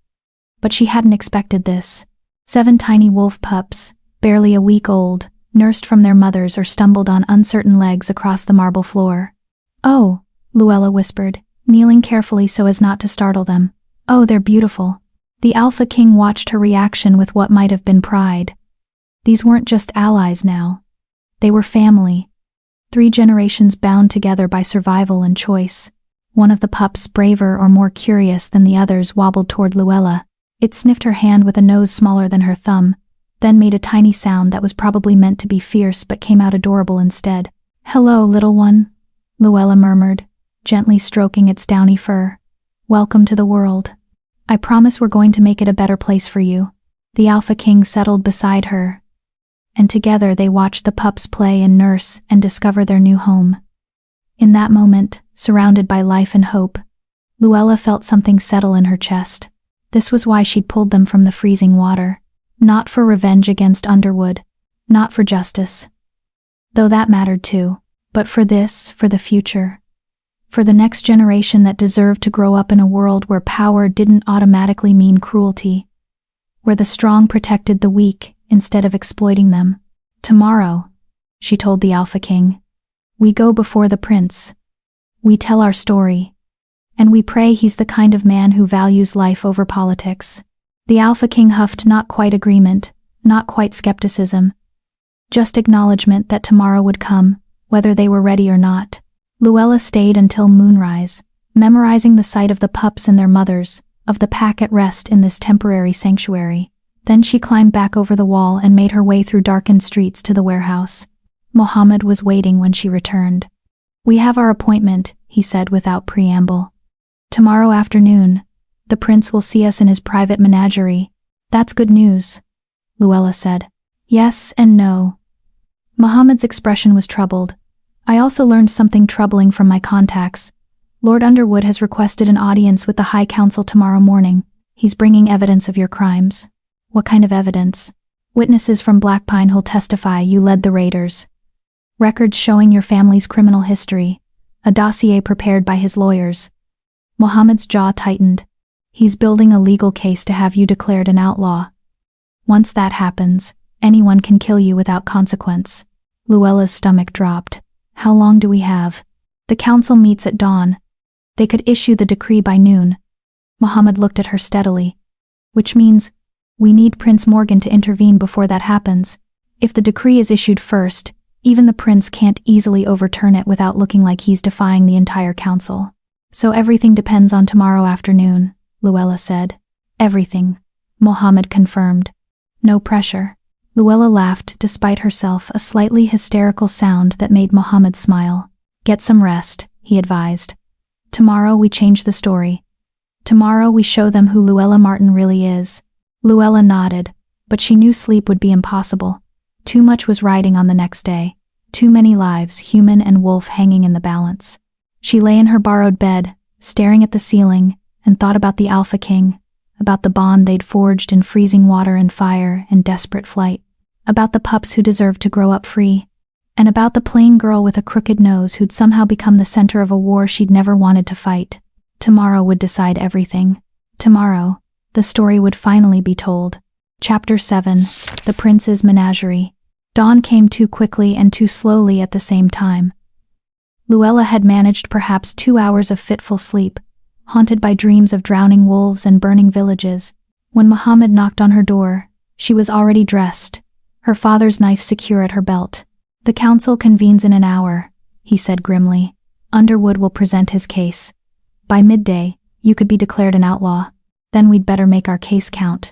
But she hadn't expected this. 7 tiny wolf pups, barely a week old, nursed from their mothers or stumbled on uncertain legs across the marble floor. "Oh," Luella whispered, kneeling carefully so as not to startle them. "Oh, they're beautiful." The Alpha King watched her reaction with what might have been pride. These weren't just allies now. They were family. 3 generations bound together by survival and choice. One of the pups, braver or more curious than the others, wobbled toward Luella. It sniffed her hand with a nose smaller than her thumb, then made a tiny sound that was probably meant to be fierce but came out adorable instead. "Hello, little one," Luella murmured, gently stroking its downy fur. "Welcome to the world. I promise we're going to make it a better place for you." The Alpha King settled beside her, and together they watched the pups play and nurse and discover their new home. In that moment, surrounded by life and hope, Luella felt something settle in her chest. This was why she'd pulled them from the freezing water. Not for revenge against Underwood, not for justice, though that mattered too, but for this, for the future. For the next generation that deserved to grow up in a world where power didn't automatically mean cruelty, where the strong protected the weak instead of exploiting them. "Tomorrow," she told the Alpha King, "we go before the prince. We tell our story, and we pray he's the kind of man who values life over politics." The Alpha King huffed, not quite agreement, not quite skepticism, just acknowledgement that tomorrow would come, whether they were ready or not. Luella stayed until moonrise, memorizing the sight of the pups and their mothers, of the pack at rest in this temporary sanctuary. Then she climbed back over the wall and made her way through darkened streets to the warehouse. Mohammed was waiting when she returned. "We have our appointment," he said without preamble. "Tomorrow afternoon. The prince will see us in his private menagerie." "That's good news," Luella said. "Yes and no." Mohammed's expression was troubled. "I also learned something troubling from my contacts. Lord Underwood has requested an audience with the High Council tomorrow morning. He's bringing evidence of your crimes." "What kind of evidence?" "Witnesses from Blackpine who'll testify you led the raiders. Records showing your family's criminal history. A dossier prepared by his lawyers." Mohammed's jaw tightened. "He's building a legal case to have you declared an outlaw. Once that happens, anyone can kill you without consequence." Luella's stomach dropped. "How long do we have?" "The council meets at dawn. They could issue the decree by noon." Mohammed looked at her steadily. "Which means we need Prince Morgan to intervene before that happens. If the decree is issued first, even the prince can't easily overturn it without looking like he's defying the entire council. So everything depends on tomorrow afternoon," Luella said. "Everything," Mohammed confirmed. "No pressure." Luella laughed despite herself, a slightly hysterical sound that made Mohammed smile. "Get some rest," he advised. "Tomorrow we change the story. Tomorrow we show them who Luella Martin really is." Luella nodded, but she knew sleep would be impossible. Too much was riding on the next day. Too many lives, human and wolf, hanging in the balance. She lay in her borrowed bed, staring at the ceiling, and thought about the Alpha King, about the bond they'd forged in freezing water and fire and desperate flight, about the pups who deserved to grow up free, and about the plain girl with a crooked nose who'd somehow become the center of a war she'd never wanted to fight. Tomorrow would decide everything. Tomorrow, the story would finally be told. Chapter 7, The Prince's Menagerie. Dawn came too quickly and too slowly at the same time. Luella had managed perhaps 2 hours of fitful sleep, haunted by dreams of drowning wolves and burning villages. When Muhammad knocked on her door, she was already dressed, her father's knife secure at her belt. "The council convenes in an hour," he said grimly. "Underwood will present his case. By midday, you could be declared an outlaw. Then we'd better make our case count."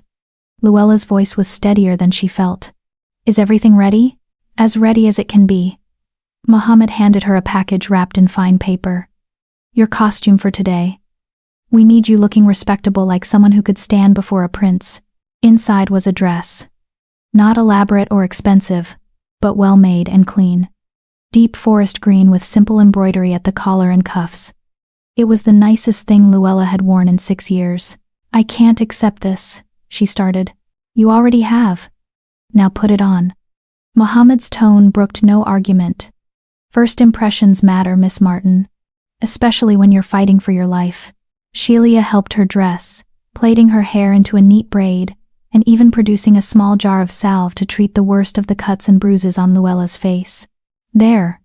Luella's voice was steadier than she felt. "Is everything ready?" "As ready as it can be." Muhammad handed her a package wrapped in fine paper. "Your costume for today. We need you looking respectable, like someone who could stand before a prince." Inside was a dress. Not elaborate or expensive, but well made and clean. Deep forest green with simple embroidery at the collar and cuffs. It was the nicest thing Luella had worn in 6 years. "I can't accept this," she started. "You already have. Now put it on." Muhammad's tone brooked no argument. "First impressions matter, Miss Martin. Especially when you're fighting for your life." Sheila helped her dress, plaiting her hair into a neat braid, and even producing a small jar of salve to treat the worst of the cuts and bruises on Luella's face. "There,"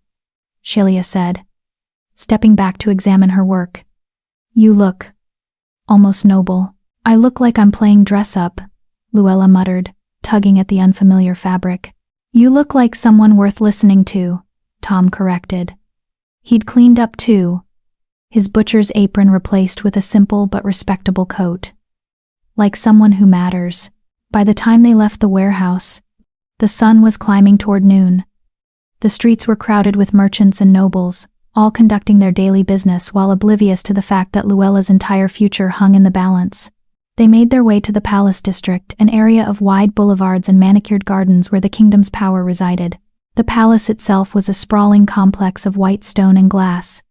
Sheila said, stepping back to examine her work. "You look almost noble." "I look like I'm playing dress-up," Luella muttered, tugging at the unfamiliar fabric. "You look like someone worth listening to," Tom corrected. He'd cleaned up too, his butcher's apron replaced with a simple but respectable coat. Like someone who matters. By the time they left the warehouse, the sun was climbing toward noon. The streets were crowded with merchants and nobles, all conducting their daily business while oblivious to the fact that Luella's entire future hung in the balance. They made their way to the Palace District, an area of wide boulevards and manicured gardens where the kingdom's power resided. The palace itself was a sprawling complex of white stone and glass,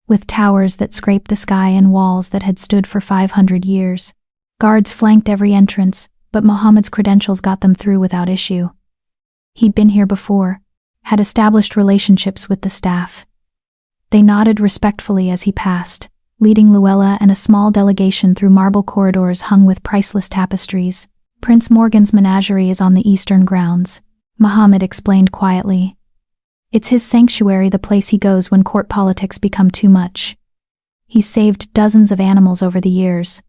with towers that scraped the sky and walls that had stood for 500 years. Guards flanked every entrance, but Muhammad's credentials got them through without issue. He'd been here before, had established relationships with the staff. They nodded respectfully as he passed, leading Luella and a small delegation through marble corridors hung with priceless tapestries. "Prince Morgan's menagerie is on the eastern grounds," Muhammad explained quietly. "It's his sanctuary, the place he goes when court politics become too much. He's saved dozens of animals over the years.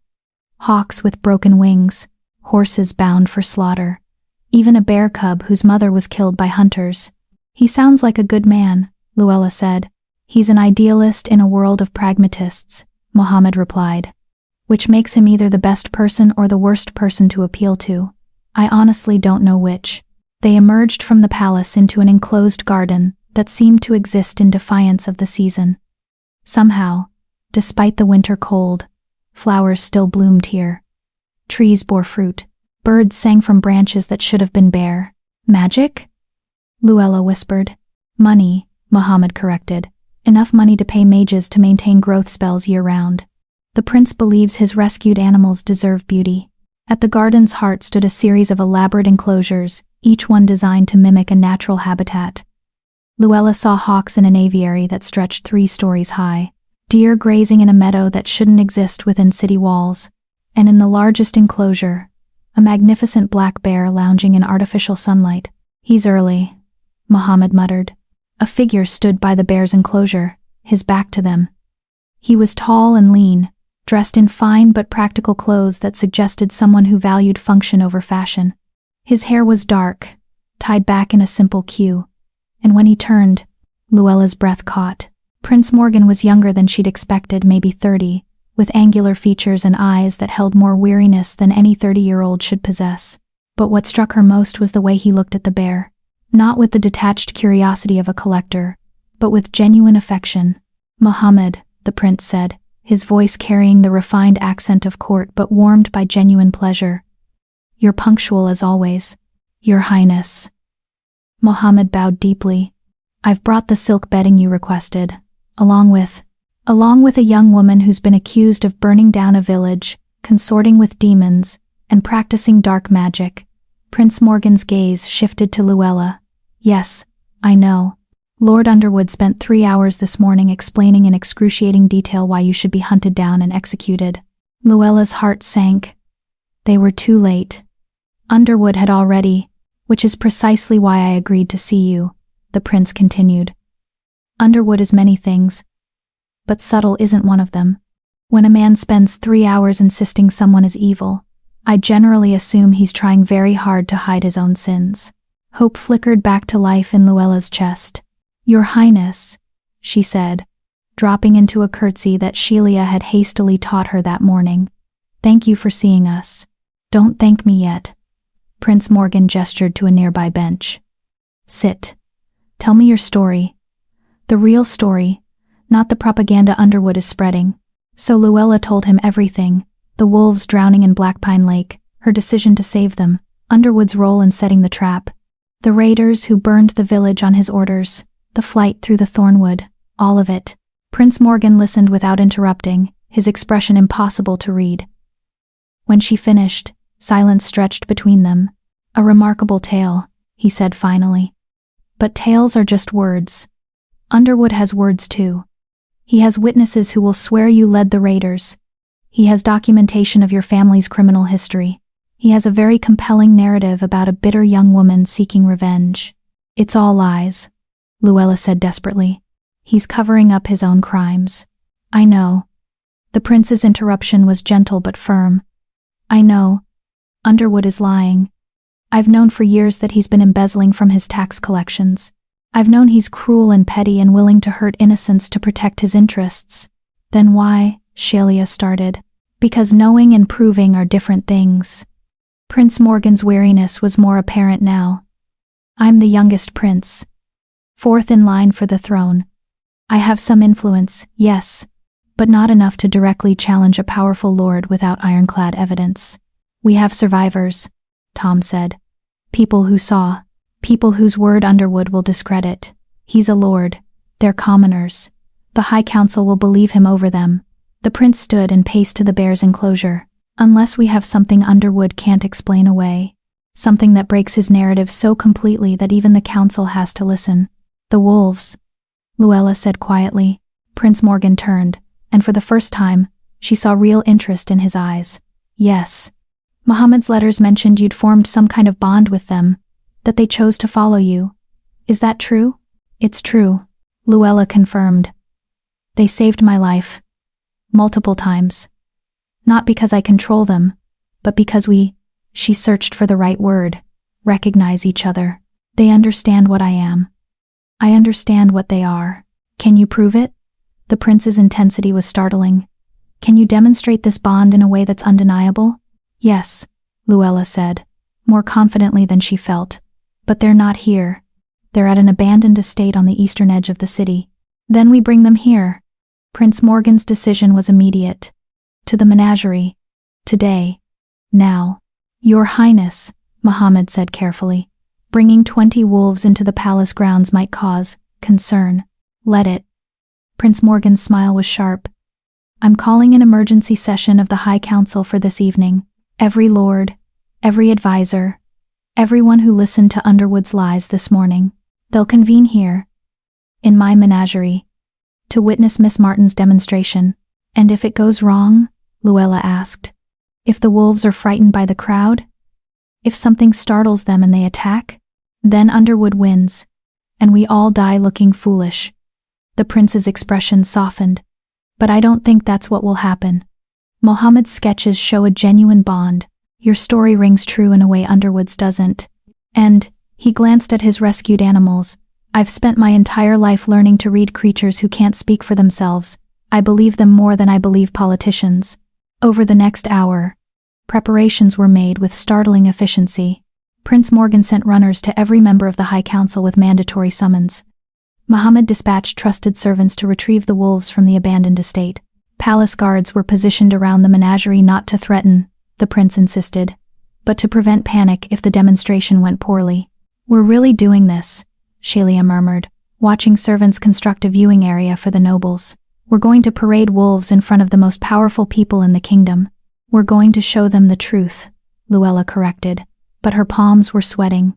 Hawks with broken wings, horses bound for slaughter, even a bear cub whose mother was killed by hunters." "He sounds like a good man," Luella said. "He's an idealist in a world of pragmatists," Muhammad replied. "Which makes him either the best person or the worst person to appeal to. I honestly don't know which." They emerged from the palace into an enclosed garden that seemed to exist in defiance of the season. Somehow, despite the winter cold, flowers still bloomed here. Trees bore fruit. Birds sang from branches that should have been bare. "Magic?" Luella whispered. "Money," Muhammad corrected. "Enough money to pay mages to maintain growth spells year-round. The prince believes his rescued animals deserve beauty." At the garden's heart stood a series of elaborate enclosures, each one designed to mimic a natural habitat. Luella saw hawks in an aviary that stretched 3 stories high, deer grazing in a meadow that shouldn't exist within city walls, and in the largest enclosure, a magnificent black bear lounging in artificial sunlight. "He's early," Muhammad muttered. A figure stood by the bear's enclosure, his back to them. He was tall and lean, dressed in fine but practical clothes that suggested someone who valued function over fashion. His hair was dark, tied back in a simple queue, and when he turned, Luella's breath caught. Prince Morgan was younger than she'd expected, maybe 30, with angular features and eyes that held more weariness than any 30-year-old should possess. But what struck her most was the way he looked at the bear. Not with the detached curiosity of a collector, but with genuine affection. "Muhammad," the prince said, his voice carrying the refined accent of court but warmed by genuine pleasure. "You're punctual as always, Your Highness." Muhammad bowed deeply. "I've brought the silk bedding you requested, along with a young woman who's been accused of burning down a village, consorting with demons, and practicing dark magic." Prince Morgan's gaze shifted to Luella. "Yes, I know. Lord Underwood spent 3 hours this morning explaining in excruciating detail why you should be hunted down and executed." Luella's heart sank. They were too late. Underwood had already, Which is precisely why I agreed to see you, the prince continued. Underwood is many things, but subtle isn't one of them. When a man spends 3 hours insisting someone is evil, I generally assume he's trying very hard to hide his own sins. Hope flickered back to life in Luella's chest. Your Highness, she said, dropping into a curtsy that Shelia had hastily taught her that morning. Thank you for seeing us. Don't thank me yet. Prince Morgan gestured to a nearby bench. Sit. Tell me your story. The real story, not the propaganda Underwood is spreading. So Luella told him everything, the wolves drowning in Blackpine Lake, her decision to save them, Underwood's role in setting the trap, the raiders who burned the village on his orders, the flight through the thornwood, all of it. Prince Morgan listened without interrupting, his expression impossible to read. When she finished, silence stretched between them. A remarkable tale, he said finally. But tales are just words. Underwood has words too. He has witnesses who will swear you led the raiders. He has documentation of your family's criminal history. He has a very compelling narrative about a bitter young woman seeking revenge. It's all lies, Luella said desperately. He's covering up his own crimes. I know. The prince's interruption was gentle but firm. I know. Underwood is lying. I've known for years that he's been embezzling from his tax collections. I've known he's cruel and petty and willing to hurt innocents to protect his interests. Then why? Shelia started. Because knowing and proving are different things. Prince Morgan's weariness was more apparent now. I'm the youngest prince. 4th in line for the throne. I have some influence, yes, but not enough to directly challenge a powerful lord without ironclad evidence. We have survivors, Tom said. People who saw. People whose word Underwood will discredit. He's a lord. They're commoners. The High Council will believe him over them. The prince stood and paced to the bear's enclosure. Unless we have something Underwood can't explain away. Something that breaks his narrative so completely that even the council has to listen. The wolves, Luella said quietly. Prince Morgan turned, and for the first time, she saw real interest in his eyes. Yes. Muhammad's letters mentioned you'd formed some kind of bond with them, that they chose to follow you. Is that true? It's true, Luella confirmed. They saved my life. Multiple times. Not because I control them, but because she searched for the right word, recognize each other. They understand what I am. I understand what they are. Can you prove it? The prince's intensity was startling. Can you demonstrate this bond in a way that's undeniable? Yes, Luella said, more confidently than she felt. But they're not here. They're at an abandoned estate on the eastern edge of the city. Then we bring them here. Prince Morgan's decision was immediate. To the menagerie. Today. Now. Your Highness, Muhammad said carefully. Bringing 20 wolves into the palace grounds might cause concern. Let it. Prince Morgan's smile was sharp. I'm calling an emergency session of the High Council for this evening. Every lord, every advisor, everyone who listened to Underwood's lies this morning. They'll convene here, in my menagerie, to witness Miss Martin's demonstration. And if it goes wrong, Luella asked, if the wolves are frightened by the crowd, if something startles them and they attack, then Underwood wins, and we all die looking foolish. The prince's expression softened. But I don't think that's what will happen. Mohammed's sketches show a genuine bond. Your story rings true in a way Underwood's doesn't. And, he glanced at his rescued animals, I've spent my entire life learning to read creatures who can't speak for themselves. I believe them more than I believe politicians. Over the next hour, preparations were made with startling efficiency. Prince Morgan sent runners to every member of the High Council with mandatory summons. Muhammad dispatched trusted servants to retrieve the wolves from the abandoned estate. Palace guards were positioned around the menagerie not to threaten, the prince insisted, but to prevent panic if the demonstration went poorly. We're really doing this, Shelia murmured, watching servants construct a viewing area for the nobles. We're going to parade wolves in front of the most powerful people in the kingdom. We're going to show them the truth, Luella corrected, but her palms were sweating.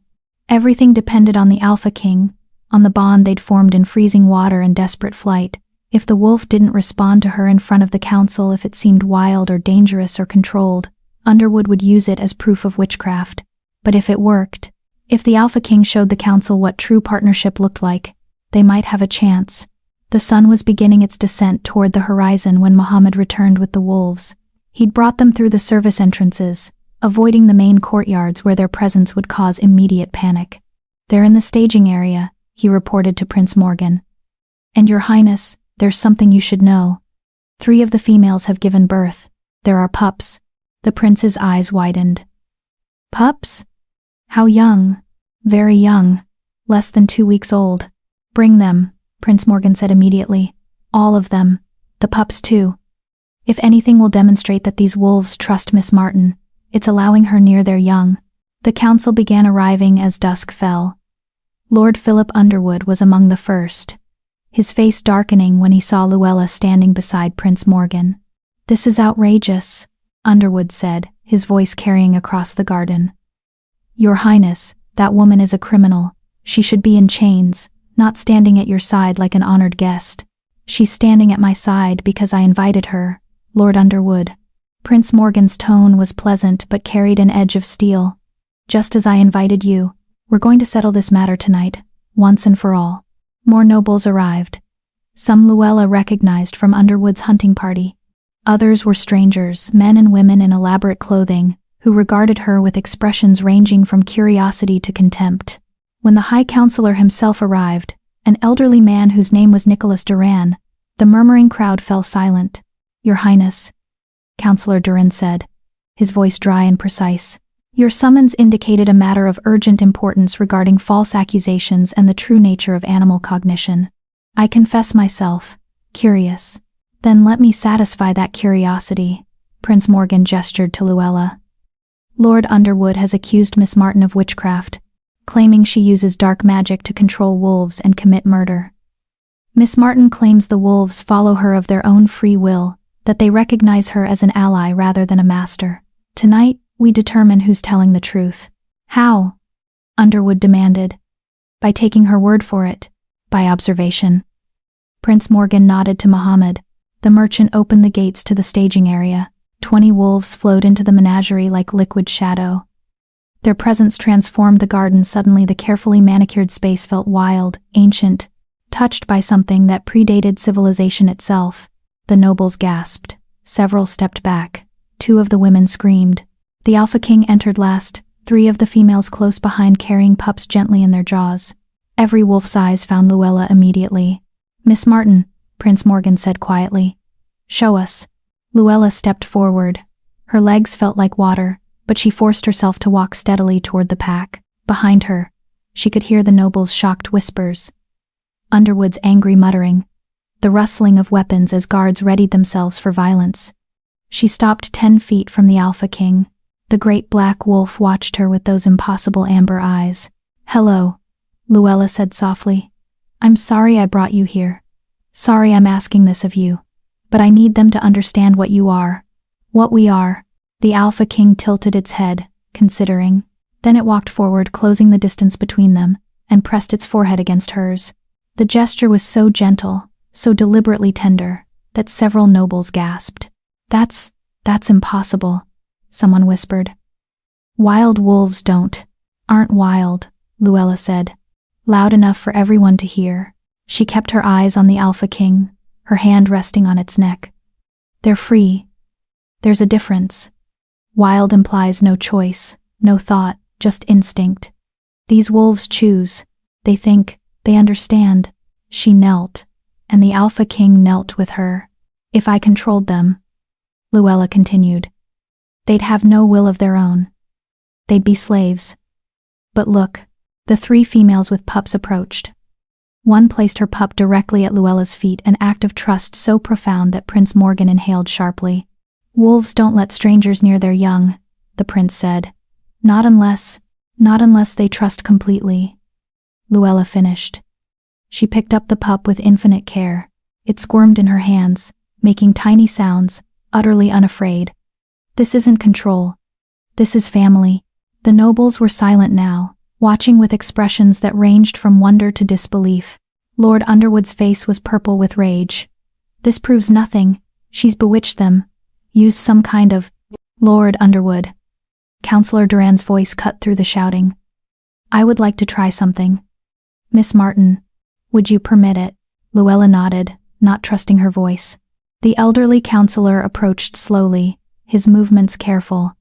Everything depended on the Alpha King, on the bond they'd formed in freezing water and desperate flight. If the wolf didn't respond to her in front of the council, if it seemed wild or dangerous or controlled, Underwood would use it as proof of witchcraft. But if it worked, If the Alpha King showed the council what true partnership looked like, they might have a chance. The sun was beginning its descent toward the horizon when Muhammad returned with the wolves. He'd brought them through the service entrances, avoiding the main courtyards where their presence would cause immediate panic. "They're in the staging area," he reported to Prince Morgan. "And Your Highness, there's something you should know. 3 of the females have given birth. There are pups." The prince's eyes widened. "Pups? How young?" "Very young. Less than 2 weeks old." "Bring them," Prince Morgan said immediately. "All of them. The pups too. If anything will demonstrate that these wolves trust Miss Martin, it's allowing her near their young." The council began arriving as dusk fell. Lord Philip Underwood was among the first, his face darkening when he saw Luella standing beside Prince Morgan. "This is outrageous," Underwood said, his voice carrying across the garden. "Your Highness, that woman is a criminal. She should be in chains, not standing at your side like an honored guest." "She's standing at my side because I invited her, Lord Underwood." Prince Morgan's tone was pleasant but carried an edge of steel. "Just as I invited you. We're going to settle this matter tonight, once and for all." More nobles arrived. Some Luella recognized from Underwood's hunting party. Others were strangers, men and women in elaborate clothing, who regarded her with expressions ranging from curiosity to contempt. When the High Counselor himself arrived, an elderly man whose name was Nicholas Duran, the murmuring crowd fell silent. "Your Highness," Counselor Duran said, his voice dry and precise, "your summons indicated a matter of urgent importance regarding false accusations and the true nature of animal cognition. I confess myself curious." "Then let me satisfy that curiosity." Prince Morgan gestured to Luella. "Lord Underwood has accused Miss Martin of witchcraft, claiming she uses dark magic to control wolves and commit murder. Miss Martin claims the wolves follow her of their own free will, that they recognize her as an ally rather than a master. Tonight, we determine who's telling the truth." "How?" Underwood demanded. "By taking her word for it. By observation." Prince Morgan nodded to Muhammad. The merchant opened the gates to the staging area. 20 wolves flowed into the menagerie like liquid shadow. Their presence transformed the garden. Suddenly the carefully manicured space felt wild, ancient, touched by something that predated civilization itself. The nobles gasped. Several stepped back. 2 of the women screamed. The Alpha King entered last, 3 of the females close behind carrying pups gently in their jaws. Every wolf's eyes found Luella immediately. "Miss Martin," Prince Morgan said quietly. "Show us." Luella stepped forward. Her legs felt like water, but she forced herself to walk steadily toward the pack. Behind her, she could hear the nobles' shocked whispers, Underwood's angry muttering, the rustling of weapons as guards readied themselves for violence. She stopped 10 feet from the Alpha King. The great black wolf watched her with those impossible amber eyes. "Hello," Luella said softly. "I'm sorry I brought you here. Sorry I'm asking this of you. But I need them to understand what you are. What we are." The Alpha King tilted its head, considering. Then it walked forward, closing the distance between them, and pressed its forehead against hers. The gesture was so gentle, so deliberately tender, that several nobles gasped. That's impossible," someone whispered. "Wild wolves aren't wild," Luella said, loud enough for everyone to hear. She kept her eyes on the Alpha King, her hand resting on its neck. "They're free. There's a difference. Wild implies no choice, no thought, just instinct. These wolves choose. They think, they understand." She knelt, and the Alpha King knelt with her. "If I controlled them," Luella continued, "they'd have no will of their own. They'd be slaves. But look," the 3 females with pups approached. One placed her pup directly at Luella's feet, an act of trust so profound that Prince Morgan inhaled sharply. "Wolves don't let strangers near their young," the prince said. Not unless they trust completely," Luella finished. She picked up the pup with infinite care. It squirmed in her hands, making tiny sounds, utterly unafraid. "This isn't control. This is family." The nobles were silent now, watching with expressions that ranged from wonder to disbelief. Lord Underwood's face was purple with rage. "This proves nothing. She's bewitched them. Used some kind of—" "Lord Underwood." Counselor Duran's voice cut through the shouting. I would like to try something. Miss Martin, would you permit it? Luella nodded, not trusting her voice. The elderly counselor approached slowly, his movements careful.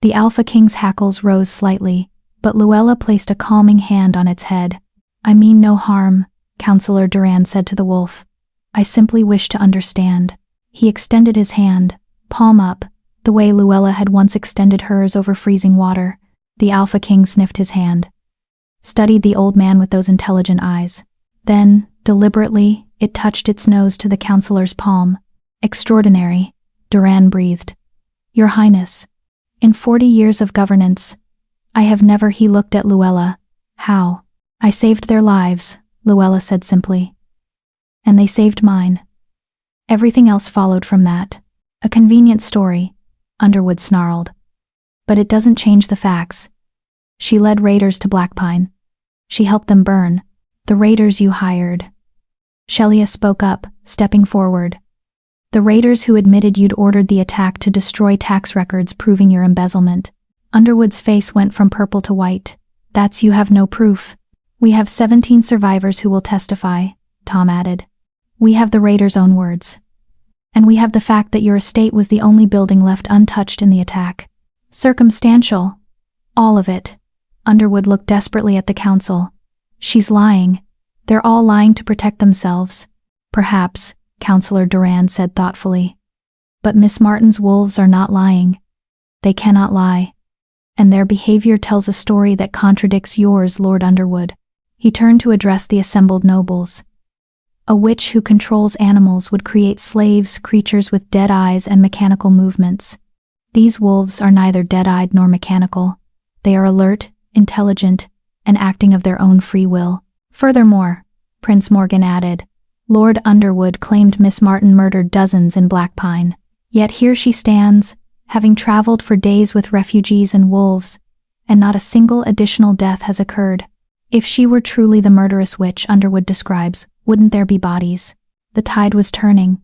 The Alpha King's hackles rose slightly, but Luella placed a calming hand on its head. I mean no harm, Counselor Duran said to the wolf. I simply wish to understand. He extended his hand, palm up, the way Luella had once extended hers over freezing water. The Alpha King sniffed his hand, studied the old man with those intelligent eyes. Then, deliberately, it touched its nose to the counselor's palm. Extraordinary, Duran breathed. Your Highness, in 40 years of governance, I have never. He looked at Luella. How? I saved their lives, Luella said simply. And they saved mine. Everything else followed from that. A convenient story, Underwood snarled. But it doesn't change the facts. She led raiders to Blackpine. She helped them burn. The raiders you hired. Shelia spoke up, stepping forward. The raiders who admitted you'd ordered the attack to destroy tax records proving your embezzlement. Underwood's face went from purple to white. That's you have no proof. We have 17 survivors who will testify, Tom added. We have the raiders' own words. And we have the fact that your estate was the only building left untouched in the attack. Circumstantial. All of it. Underwood looked desperately at the council. She's lying. They're all lying to protect themselves. Perhaps, Counselor Duran said thoughtfully. But Miss Martin's wolves are not lying. They cannot lie. And their behavior tells a story that contradicts yours, Lord Underwood. He turned to address the assembled nobles. A witch who controls animals would create slaves, creatures with dead eyes and mechanical movements. These wolves are neither dead-eyed nor mechanical. They are alert, intelligent, and acting of their own free will. Furthermore, Prince Morgan added, Lord Underwood claimed Miss Martin murdered dozens in Blackpine. Yet here she stands, having traveled for days with refugees and wolves, and not a single additional death has occurred. If she were truly the murderous witch Underwood describes, wouldn't there be bodies? The tide was turning.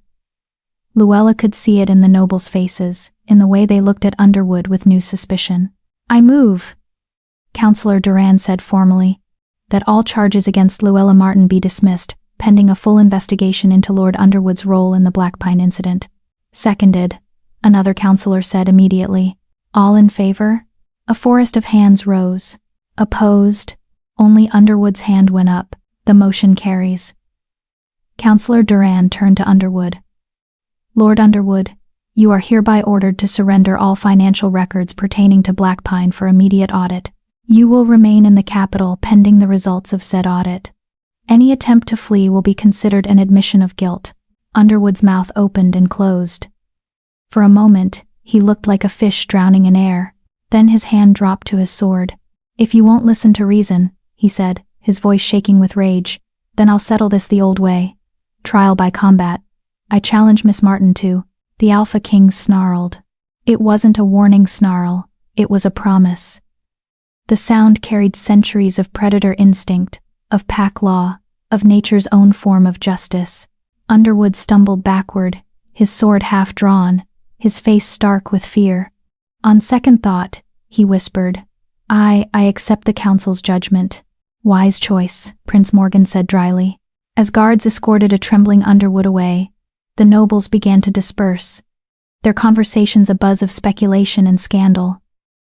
Luella could see it in the nobles' faces, in the way they looked at Underwood with new suspicion. I move, Counselor Duran said formally, that all charges against Luella Martin be dismissed, pending a full investigation into Lord Underwood's role in the Blackpine incident. Seconded, another counselor said immediately. All in favor? A forest of hands rose. Opposed? Only Underwood's hand went up. The motion carries. Counselor Duran turned to Underwood. Lord Underwood, you are hereby ordered to surrender all financial records pertaining to Blackpine for immediate audit. You will remain in the capital pending the results of said audit. Any attempt to flee will be considered an admission of guilt. Underwood's mouth opened and closed. For a moment, he looked like a fish drowning in air. Then his hand dropped to his sword. If you won't listen to reason, he said, his voice shaking with rage, then I'll settle this the old way. Trial by combat. I challenge Miss Martin to. The Alpha King snarled. It wasn't a warning snarl, it was a promise. The sound carried centuries of predator instinct, of pack law, of nature's own form of justice. Underwood stumbled backward, his sword half drawn, his face stark with fear. On second thought, he whispered, I accept the council's judgment. Wise choice, Prince Morgan said dryly. As guards escorted a trembling Underwood away, the nobles began to disperse, their conversations a buzz of speculation and scandal.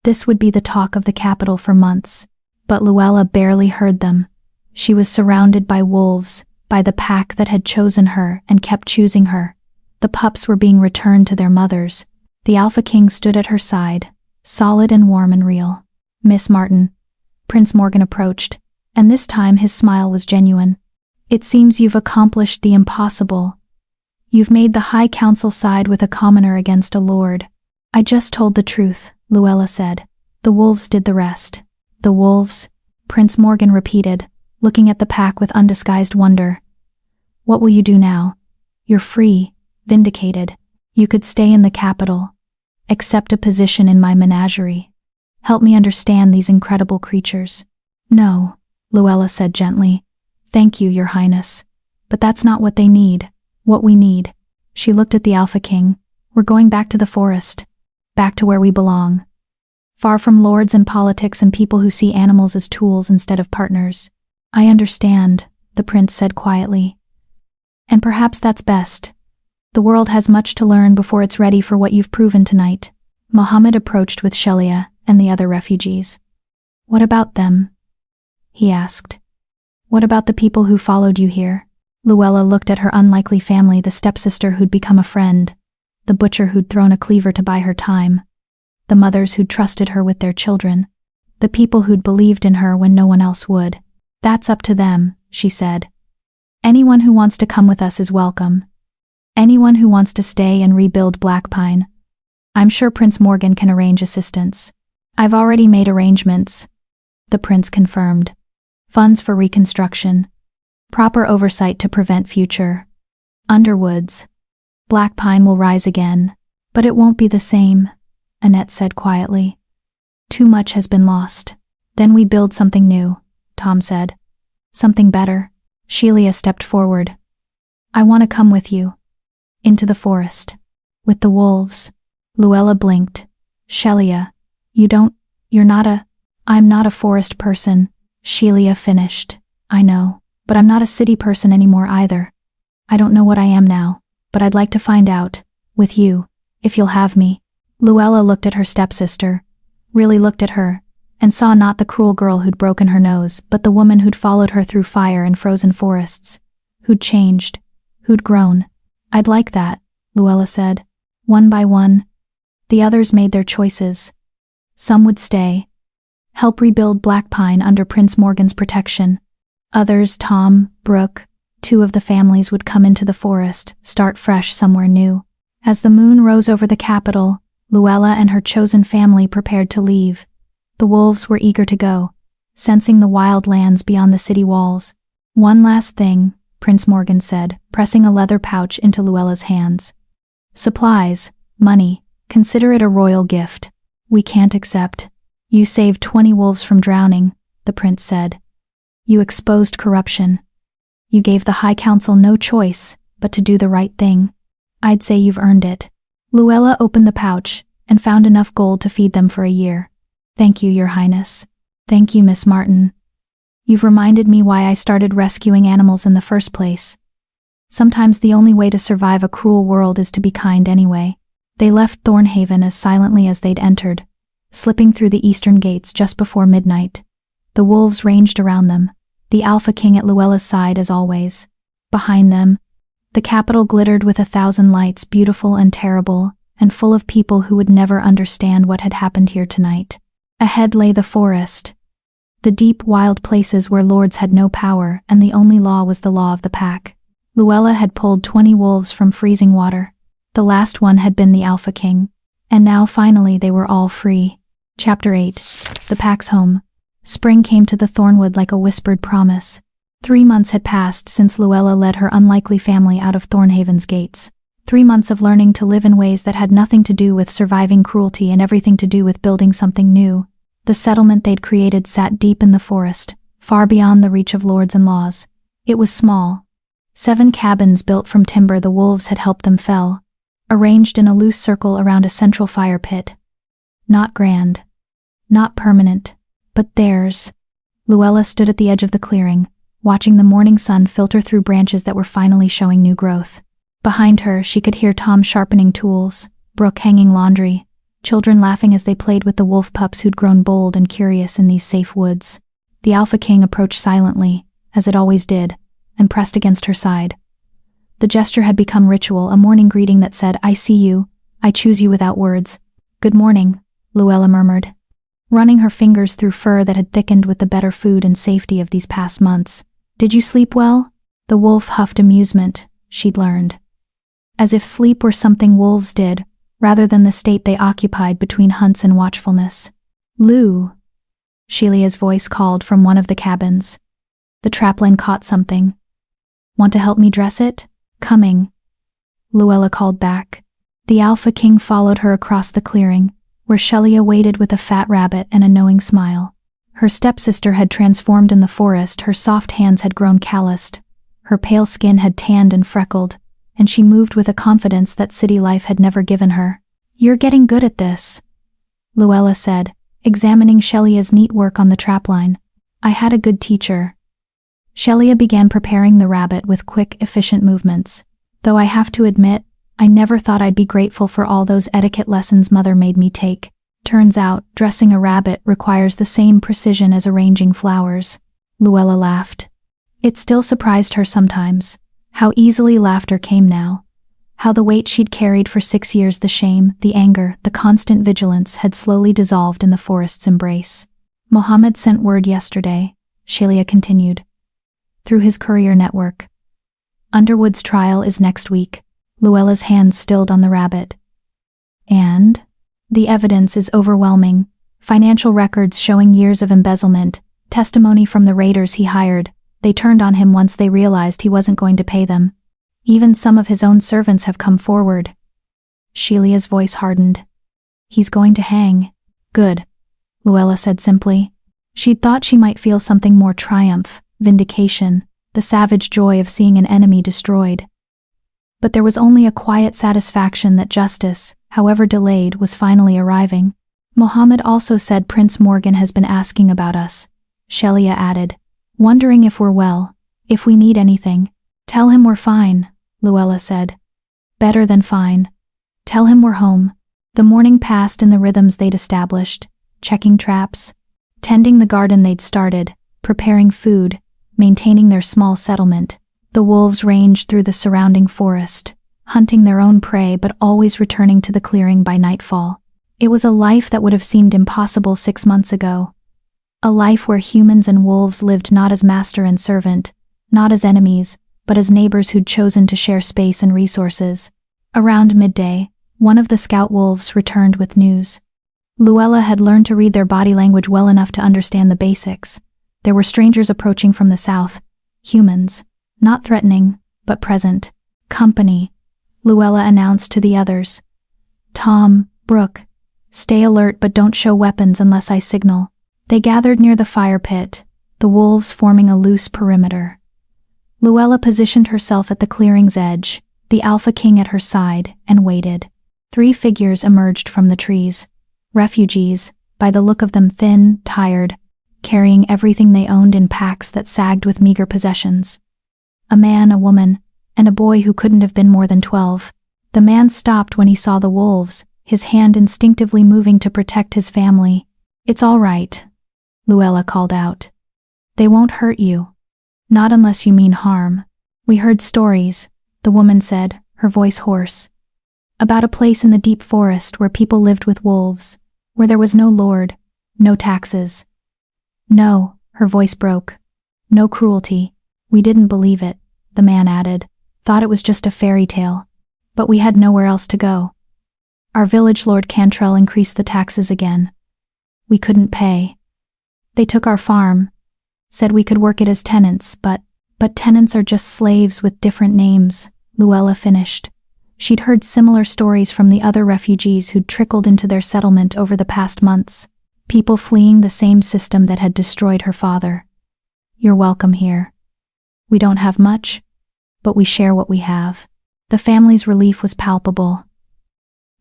This would be the talk of the capital for months, but Luella barely heard them. She was surrounded by wolves, by the pack that had chosen her and kept choosing her. The pups were being returned to their mothers. The Alpha King stood at her side, solid and warm and real. Miss Martin. Prince Morgan approached, and this time his smile was genuine. It seems you've accomplished the impossible. You've made the High Council side with a commoner against a lord. I just told the truth, Luella said. The wolves did the rest. The wolves? Prince Morgan repeated, looking at the pack with undisguised wonder. What will you do now? You're free, vindicated. You could stay in the capital. Accept a position in my menagerie. Help me understand these incredible creatures. No, Luella said gently. Thank you, Your Highness. But that's not what they need. What we need. She looked at the Alpha King. We're going back to the forest. Back to where we belong. Far from lords and politics and people who see animals as tools instead of partners. I understand, the prince said quietly. And perhaps that's best. The world has much to learn before it's ready for what you've proven tonight. Mohammed approached with Shelia and the other refugees. What about them? He asked. What about the people who followed you here? Luella looked at her unlikely family, the stepsister who'd become a friend, the butcher who'd thrown a cleaver to buy her time, the mothers who'd trusted her with their children, the people who'd believed in her when no one else would. That's up to them, she said. Anyone who wants to come with us is welcome. Anyone who wants to stay and rebuild Blackpine. I'm sure Prince Morgan can arrange assistance. I've already made arrangements, the prince confirmed. Funds for reconstruction. Proper oversight to prevent future underwoods. Blackpine will rise again, but it won't be the same, Annette said quietly. Too much has been lost. Then we build something new, Tom said. Something better. Shelia stepped forward. I want to come with you. Into the forest. With the wolves. Luella blinked. Shelia, I'm not a forest person, Shelia finished. I know, but I'm not a city person anymore either. I don't know what I am now, but I'd like to find out, with you, if you'll have me. Luella looked at her stepsister, really looked at her, and saw not the cruel girl who'd broken her nose, but the woman who'd followed her through fire and frozen forests, who'd changed, who'd grown. I'd like that, Luella said. One by one, the others made their choices. Some would stay, help rebuild Blackpine under Prince Morgan's protection. Others, Tom, Brooke, 2 of the families would come into the forest, start fresh somewhere new. As the moon rose over the capital, Luella and her chosen family prepared to leave. The wolves were eager to go, sensing the wild lands beyond the city walls. One last thing, Prince Morgan said, pressing a leather pouch into Luella's hands. Supplies, money, consider it a royal gift. We can't accept. You saved 20 wolves from drowning, the prince said. You exposed corruption. You gave the High Council no choice but to do the right thing. I'd say you've earned it. Luella opened the pouch and found enough gold to feed them for a year. Thank you, Your Highness. Thank you, Miss Martin. You've reminded me why I started rescuing animals in the first place. Sometimes the only way to survive a cruel world is to be kind anyway. They left Thornhaven as silently as they'd entered, slipping through the eastern gates just before midnight. The wolves ranged around them, the Alpha King at Luella's side as always. Behind them, the capital glittered with 1,000 lights, beautiful and terrible, and full of people who would never understand what had happened here tonight. Ahead lay the forest, the deep, wild places where lords had no power and the only law was the law of the pack. Luella had pulled 20 wolves from freezing water. The last one had been the Alpha King, and now finally they were all free. Chapter 8. The Pack's Home. Spring came to the Thornwood like a whispered promise. 3 months had passed since Luella led her unlikely family out of Thornhaven's gates. 3 months of learning to live in ways that had nothing to do with surviving cruelty and everything to do with building something new. The settlement they'd created sat deep in the forest, far beyond the reach of lords and laws. It was small. 7 cabins built from timber the wolves had helped them fell, arranged in a loose circle around a central fire pit. Not grand, not permanent, but theirs. Luella stood at the edge of the clearing, watching the morning sun filter through branches that were finally showing new growth. Behind her, she could hear Tom sharpening tools, Brooke hanging laundry, children laughing as they played with the wolf pups who'd grown bold and curious in these safe woods. The Alpha King approached silently, as it always did, and pressed against her side. The gesture had become ritual, a morning greeting that said, I see you, I choose you without words. Good morning, Luella murmured, running her fingers through fur that had thickened with the better food and safety of these past months. Did you sleep well? The wolf huffed amusement, she'd learned. As if sleep were something wolves did, rather than the state they occupied between hunts and watchfulness. Lou, Shelia's voice called from one of the cabins. The trapline caught something. Want to help me dress it? Coming, Luella called back. The Alpha King followed her across the clearing, where Shelia waited with a fat rabbit and a knowing smile. Her stepsister had transformed in the forest, her soft hands had grown calloused, her pale skin had tanned and freckled, and she moved with a confidence that city life had never given her. You're getting good at this, Luella said, examining Shelia's neat work on the trapline. I had a good teacher. Shelia began preparing the rabbit with quick, efficient movements. Though I have to admit, I never thought I'd be grateful for all those etiquette lessons Mother made me take. Turns out, dressing a rabbit requires the same precision as arranging flowers. Luella laughed. It still surprised her sometimes, how easily laughter came now. How the weight she'd carried for 6 years, the shame, the anger, the constant vigilance, had slowly dissolved in the forest's embrace. Mohammed sent word yesterday, Shelia continued, through his courier network. Underwood's trial is next week. Luella's hands stilled on the rabbit. And? The evidence is overwhelming. Financial records showing years of embezzlement, testimony from the raiders he hired. They turned on him once they realized he wasn't going to pay them. Even some of his own servants have come forward. Shelia's voice hardened. He's going to hang. Good, Luella said simply. She'd thought she might feel something more: triumph, vindication, the savage joy of seeing an enemy destroyed. But there was only a quiet satisfaction that justice, however delayed, was finally arriving. Mohammed also said Prince Morgan has been asking about us, Shelia added, wondering if we're well, if we need anything. Tell him we're fine, Luella said. Better than fine. Tell him we're home. The morning passed in the rhythms they'd established, checking traps, tending the garden they'd started, preparing food, maintaining their small settlement. The wolves ranged through the surrounding forest, hunting their own prey but always returning to the clearing by nightfall. It was a life that would have seemed impossible 6 months ago. A life where humans and wolves lived not as master and servant, not as enemies, but as neighbors who'd chosen to share space and resources. Around midday, one of the scout wolves returned with news. Luella had learned to read their body language well enough to understand the basics. There were strangers approaching from the south. Humans. Not threatening, but present. Company, Luella announced to the others. Tom, Brooke, stay alert but don't show weapons unless I signal. They gathered near the fire pit, the wolves forming a loose perimeter. Luella positioned herself at the clearing's edge, the Alpha King at her side, and waited. 3 figures emerged from the trees. Refugees, by the look of them thin, tired, carrying everything they owned in packs that sagged with meager possessions. A man, a woman, and a boy who couldn't have been more than 12. The man stopped when he saw the wolves, his hand instinctively moving to protect his family. It's all right, Luella called out. They won't hurt you. Not unless you mean harm. We heard stories, the woman said, her voice hoarse, about a place in the deep forest where people lived with wolves, where there was no lord, no taxes. No, her voice broke. No cruelty. We didn't believe it, the man added, thought it was just a fairy tale. But we had nowhere else to go. Our village lord Cantrell increased the taxes again. We couldn't pay. They took our farm, said we could work it as tenants, but tenants are just slaves with different names, Luella finished. She'd heard similar stories from the other refugees who'd trickled into their settlement over the past months, people fleeing the same system that had destroyed her father. You're welcome here. We don't have much, but we share what we have. The family's relief was palpable.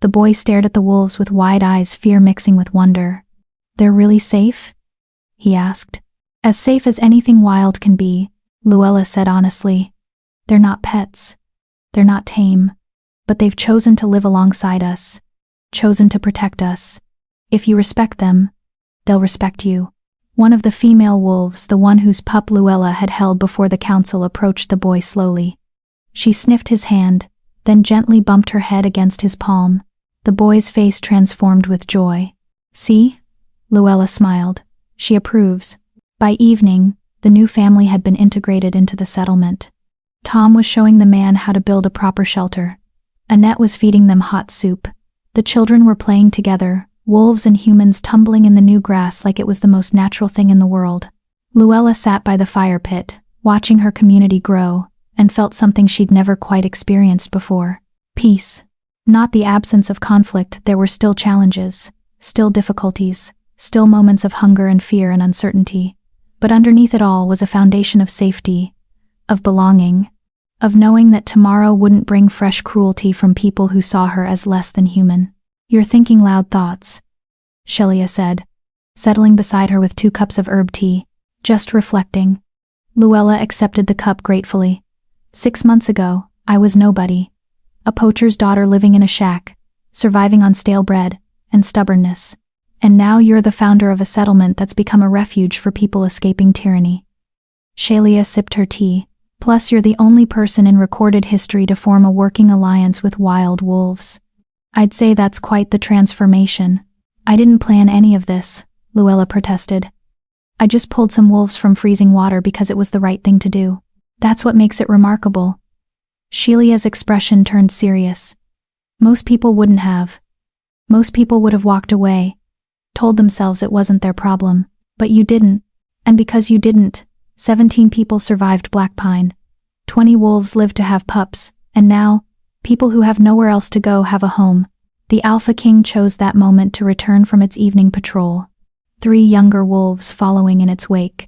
The boy stared at the wolves with wide eyes, fear mixing with wonder. They're really safe? He asked. As safe as anything wild can be, Luella said honestly. They're not pets. They're not tame. But they've chosen to live alongside us, chosen to protect us. If you respect them, they'll respect you. One of the female wolves, the one whose pup Luella had held before the council, approached the boy slowly. She sniffed his hand, then gently bumped her head against his palm. The boy's face transformed with joy. See? Luella smiled. She approves. By evening, the new family had been integrated into the settlement. Tom was showing the man how to build a proper shelter. Annette was feeding them hot soup. The children were playing together, wolves and humans tumbling in the new grass like it was the most natural thing in the world. Luella sat by the fire pit, watching her community grow, and felt something she'd never quite experienced before. Peace. Not the absence of conflict. There were still challenges, still difficulties, still moments of hunger and fear and uncertainty. But underneath it all was a foundation of safety, of belonging, of knowing that tomorrow wouldn't bring fresh cruelty from people who saw her as less than human. You're thinking loud thoughts, Shelia said. settling beside her with 2 cups of herb tea. Just reflecting. Luella accepted the cup gratefully. 6 months ago, I was nobody. A poacher's daughter living in a shack, surviving on stale bread and stubbornness. And now you're the founder of a settlement that's become a refuge for people escaping tyranny. Shelia sipped her tea. Plus you're the only person in recorded history to form a working alliance with wild wolves. I'd say that's quite the transformation. I didn't plan any of this, Luella protested. I just pulled some wolves from freezing water because it was the right thing to do. That's what makes it remarkable. Shelia's expression turned serious. Most people wouldn't have. Most people would have walked away, told themselves it wasn't their problem. But you didn't. And because you didn't, 17 people survived Black Pine. 20 wolves lived to have pups, and now, people who have nowhere else to go have a home. The Alpha King chose that moment to return from its evening patrol, 3 younger wolves following in its wake.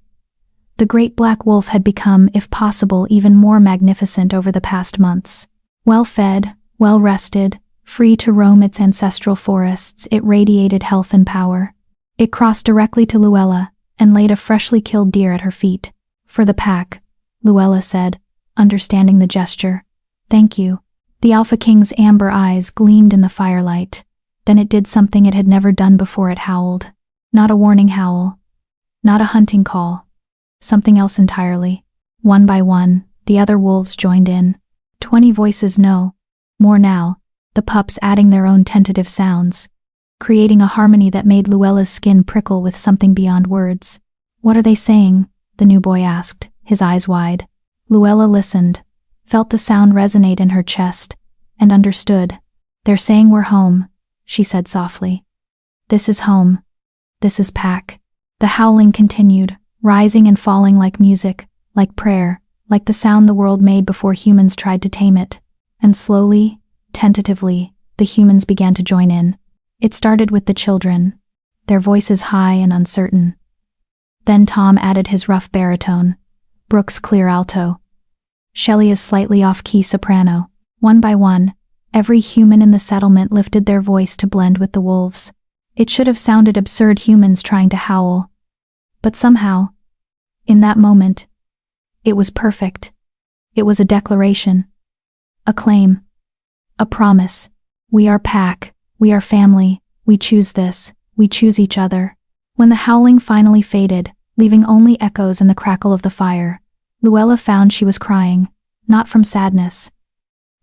The great black wolf had become, if possible, even more magnificent over the past months. Well-fed, well-rested, free to roam its ancestral forests, it radiated health and power. It crossed directly to Luella and laid a freshly killed deer at her feet. For the pack, Luella said, understanding the gesture. Thank you. The Alpha King's amber eyes gleamed in the firelight. Then it did something it had never done before. It howled. Not a warning howl. Not a hunting call. Something else entirely. One by one, the other wolves joined in. 20 voices no. More now, the pups adding their own tentative sounds, creating a harmony that made Luella's skin prickle with something beyond words. What are they saying? The new boy asked, his eyes wide. Luella listened, felt the sound resonate in her chest, and understood. They're saying we're home, she said softly. This is home. This is pack. The howling continued, rising and falling like music, like prayer, like the sound the world made before humans tried to tame it. And slowly, tentatively, the humans began to join in. It started with the children, their voices high and uncertain. Then Tom added his rough baritone, Brooke's clear alto, Shelia's slightly off-key soprano. One by one, every human in the settlement lifted their voice to blend with the wolves. It should have sounded absurd, humans trying to howl. But somehow, in that moment, it was perfect. It was a declaration. A claim. A promise. We are pack. We are family. We choose this. We choose each other. When the howling finally faded, leaving only echoes and the crackle of the fire, Luella found she was crying, not from sadness.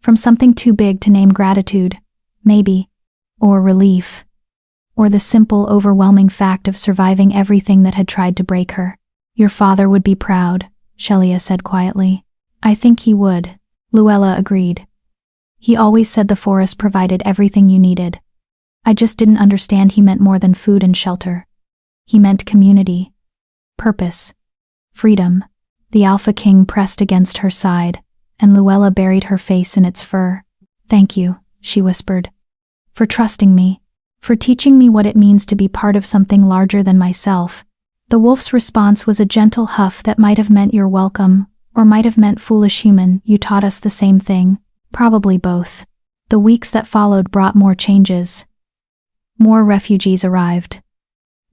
From something too big to name: gratitude, maybe, or relief, or the simple, overwhelming fact of surviving everything that had tried to break her. Your father would be proud, Shelia said quietly. I think he would, Luella agreed. He always said the forest provided everything you needed. I just didn't understand he meant more than food and shelter. He meant community, purpose, freedom. The Alpha King pressed against her side, and Luella buried her face in its fur. Thank you, she whispered, for trusting me, for teaching me what it means to be part of something larger than myself. The wolf's response was a gentle huff that might have meant you're welcome, or might have meant foolish human, you taught us the same thing. Probably both. The weeks that followed brought more changes. More refugees arrived.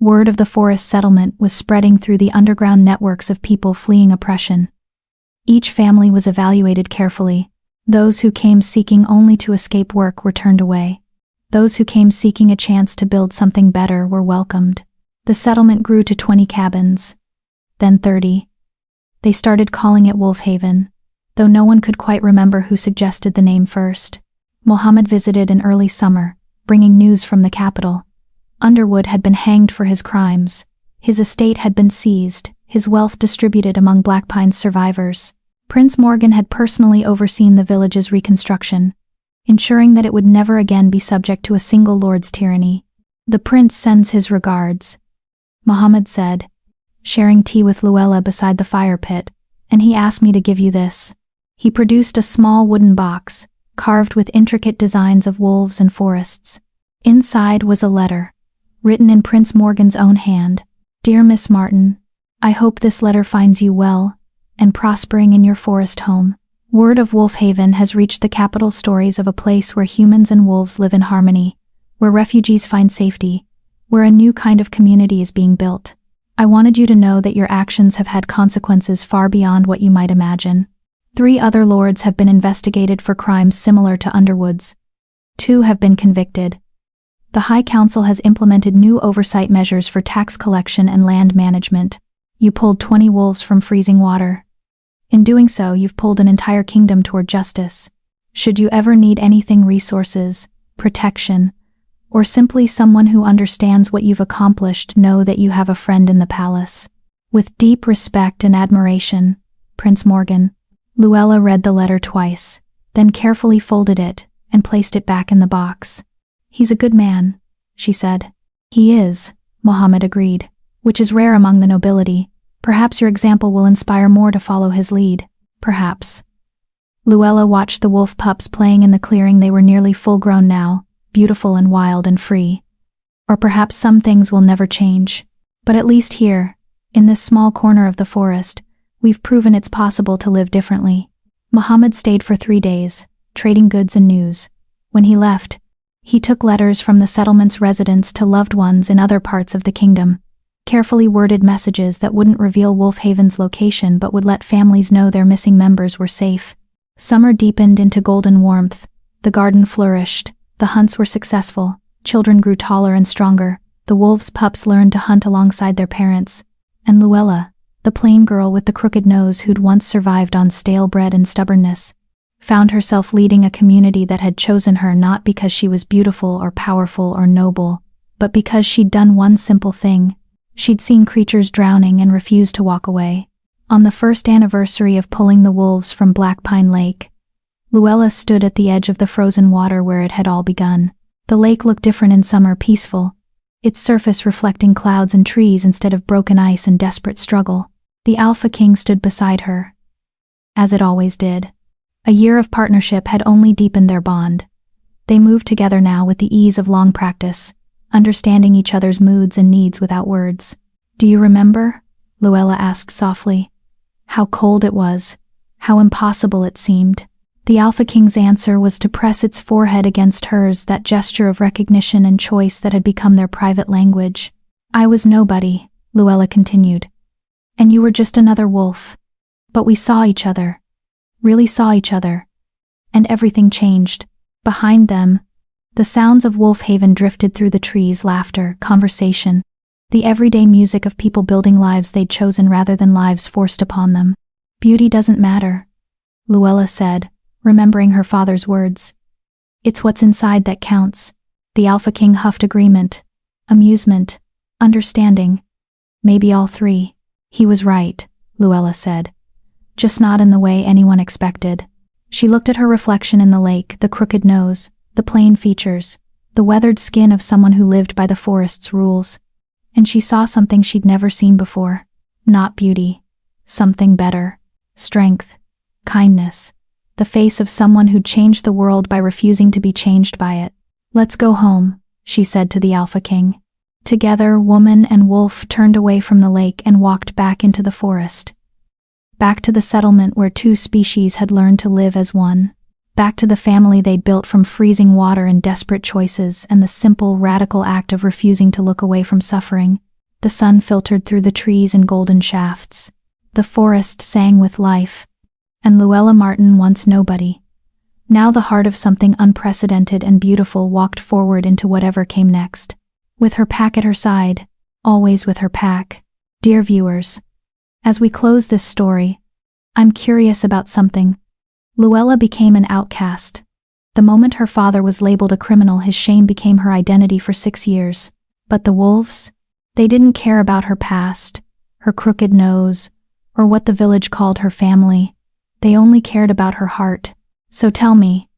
Word of the forest settlement was spreading through the underground networks of people fleeing oppression. Each family was evaluated carefully. Those who came seeking only to escape work were turned away. Those who came seeking a chance to build something better were welcomed. The settlement grew to 20 cabins, then 30. They started calling it Wolf Haven, though no one could quite remember who suggested the name first. Mohammed visited in early summer, bringing news from the capital. Underwood had been hanged for his crimes. His estate had been seized, his wealth distributed among Black Pine's survivors. Prince Morgan had personally overseen the village's reconstruction, ensuring that it would never again be subject to a single lord's tyranny. The prince sends his regards, Mohammed said, sharing tea with Luella beside the fire pit, and he asked me to give you this. He produced a small wooden box, carved with intricate designs of wolves and forests. Inside was a letter, written in Prince Morgan's own hand. Dear Miss Martin, I hope this letter finds you well and prospering in your forest home. Word of Wolf Haven has reached the capital, stories of a place where humans and wolves live in harmony, where refugees find safety, where a new kind of community is being built. I wanted you to know that your actions have had consequences far beyond what you might imagine. 3 other lords have been investigated for crimes similar to Underwood's. 2 have been convicted. The High Council has implemented new oversight measures for tax collection and land management. You pulled 20 wolves from freezing water. In doing so, you've pulled an entire kingdom toward justice. Should you ever need anything, resources, protection, or simply someone who understands what you've accomplished, know that you have a friend in the palace. With deep respect and admiration, Prince Morgan. Luella read the letter twice, then carefully folded it and placed it back in the box. He's a good man, she said. He is, Mohammed agreed, which is rare among the nobility. Perhaps your example will inspire more to follow his lead. Perhaps. Luella watched the wolf pups playing in the clearing. They were nearly full-grown now, beautiful and wild and free. Or perhaps some things will never change. But at least here, in this small corner of the forest, we've proven it's possible to live differently. Mohammed stayed for 3 days, trading goods and news. When he left, he took letters from the settlement's residents to loved ones in other parts of the kingdom. Carefully worded messages that wouldn't reveal Wolf Haven's location but would let families know their missing members were safe. Summer deepened into golden warmth. The garden flourished. The hunts were successful. Children grew taller and stronger. The wolves' pups learned to hunt alongside their parents. And Luella, the plain girl with the crooked nose who'd once survived on stale bread and stubbornness, found herself leading a community that had chosen her not because she was beautiful or powerful or noble, but because she'd done one simple thing. She'd seen creatures drowning and refused to walk away. On the first anniversary of pulling the wolves from Black Pine Lake, Luella stood at the edge of the frozen water where it had all begun. The lake looked different in summer, peaceful, its surface reflecting clouds and trees instead of broken ice and desperate struggle. The Alpha King stood beside her, as it always did. A year of partnership had only deepened their bond. They moved together now with the ease of long practice, understanding each other's moods and needs without words. "Do you remember?" Luella asked softly. How cold it was, how impossible it seemed. The Alpha King's answer was to press its forehead against hers, that gesture of recognition and choice that had become their private language. "I was nobody," Luella continued. "And you were just another wolf. But we saw each other. Really saw each other. And everything changed. Behind them, the sounds of Wolf Haven drifted through the trees, laughter, conversation, the everyday music of people building lives they'd chosen rather than lives forced upon them. "Beauty doesn't matter," Luella said, remembering her father's words. "It's what's inside that counts." The Alpha King huffed agreement, amusement, understanding. Maybe all 3. He was right, Luella said. Just not in the way anyone expected. She looked at her reflection in the lake, the crooked nose, the plain features, the weathered skin of someone who lived by the forest's rules. And she saw something she'd never seen before. Not beauty. Something better. Strength. Kindness. The face of someone who'd changed the world by refusing to be changed by it. "Let's go home," she said to the Alpha King. Together, woman and wolf turned away from the lake and walked back into the forest. Back to the settlement where 2 species had learned to live as one. Back to the family they'd built from freezing water and desperate choices and the simple, radical act of refusing to look away from suffering. The sun filtered through the trees in golden shafts. The forest sang with life. And Luella Martin, once nobody, now the heart of something unprecedented and beautiful, walked forward into whatever came next. With her pack at her side, always with her pack. Dear viewers, as we close this story, I'm curious about something. Luella became an outcast. The moment her father was labeled a criminal, his shame became her identity for 6 years. But the wolves? They didn't care about her past, her crooked nose, or what the village called her family. They only cared about her heart. So tell me,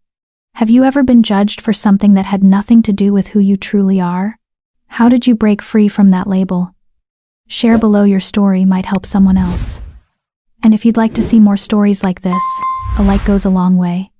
have you ever been judged for something that had nothing to do with who you truly are? How did you break free from that label? Share below, your story might help someone else. And if you'd like to see more stories like this, a like goes a long way.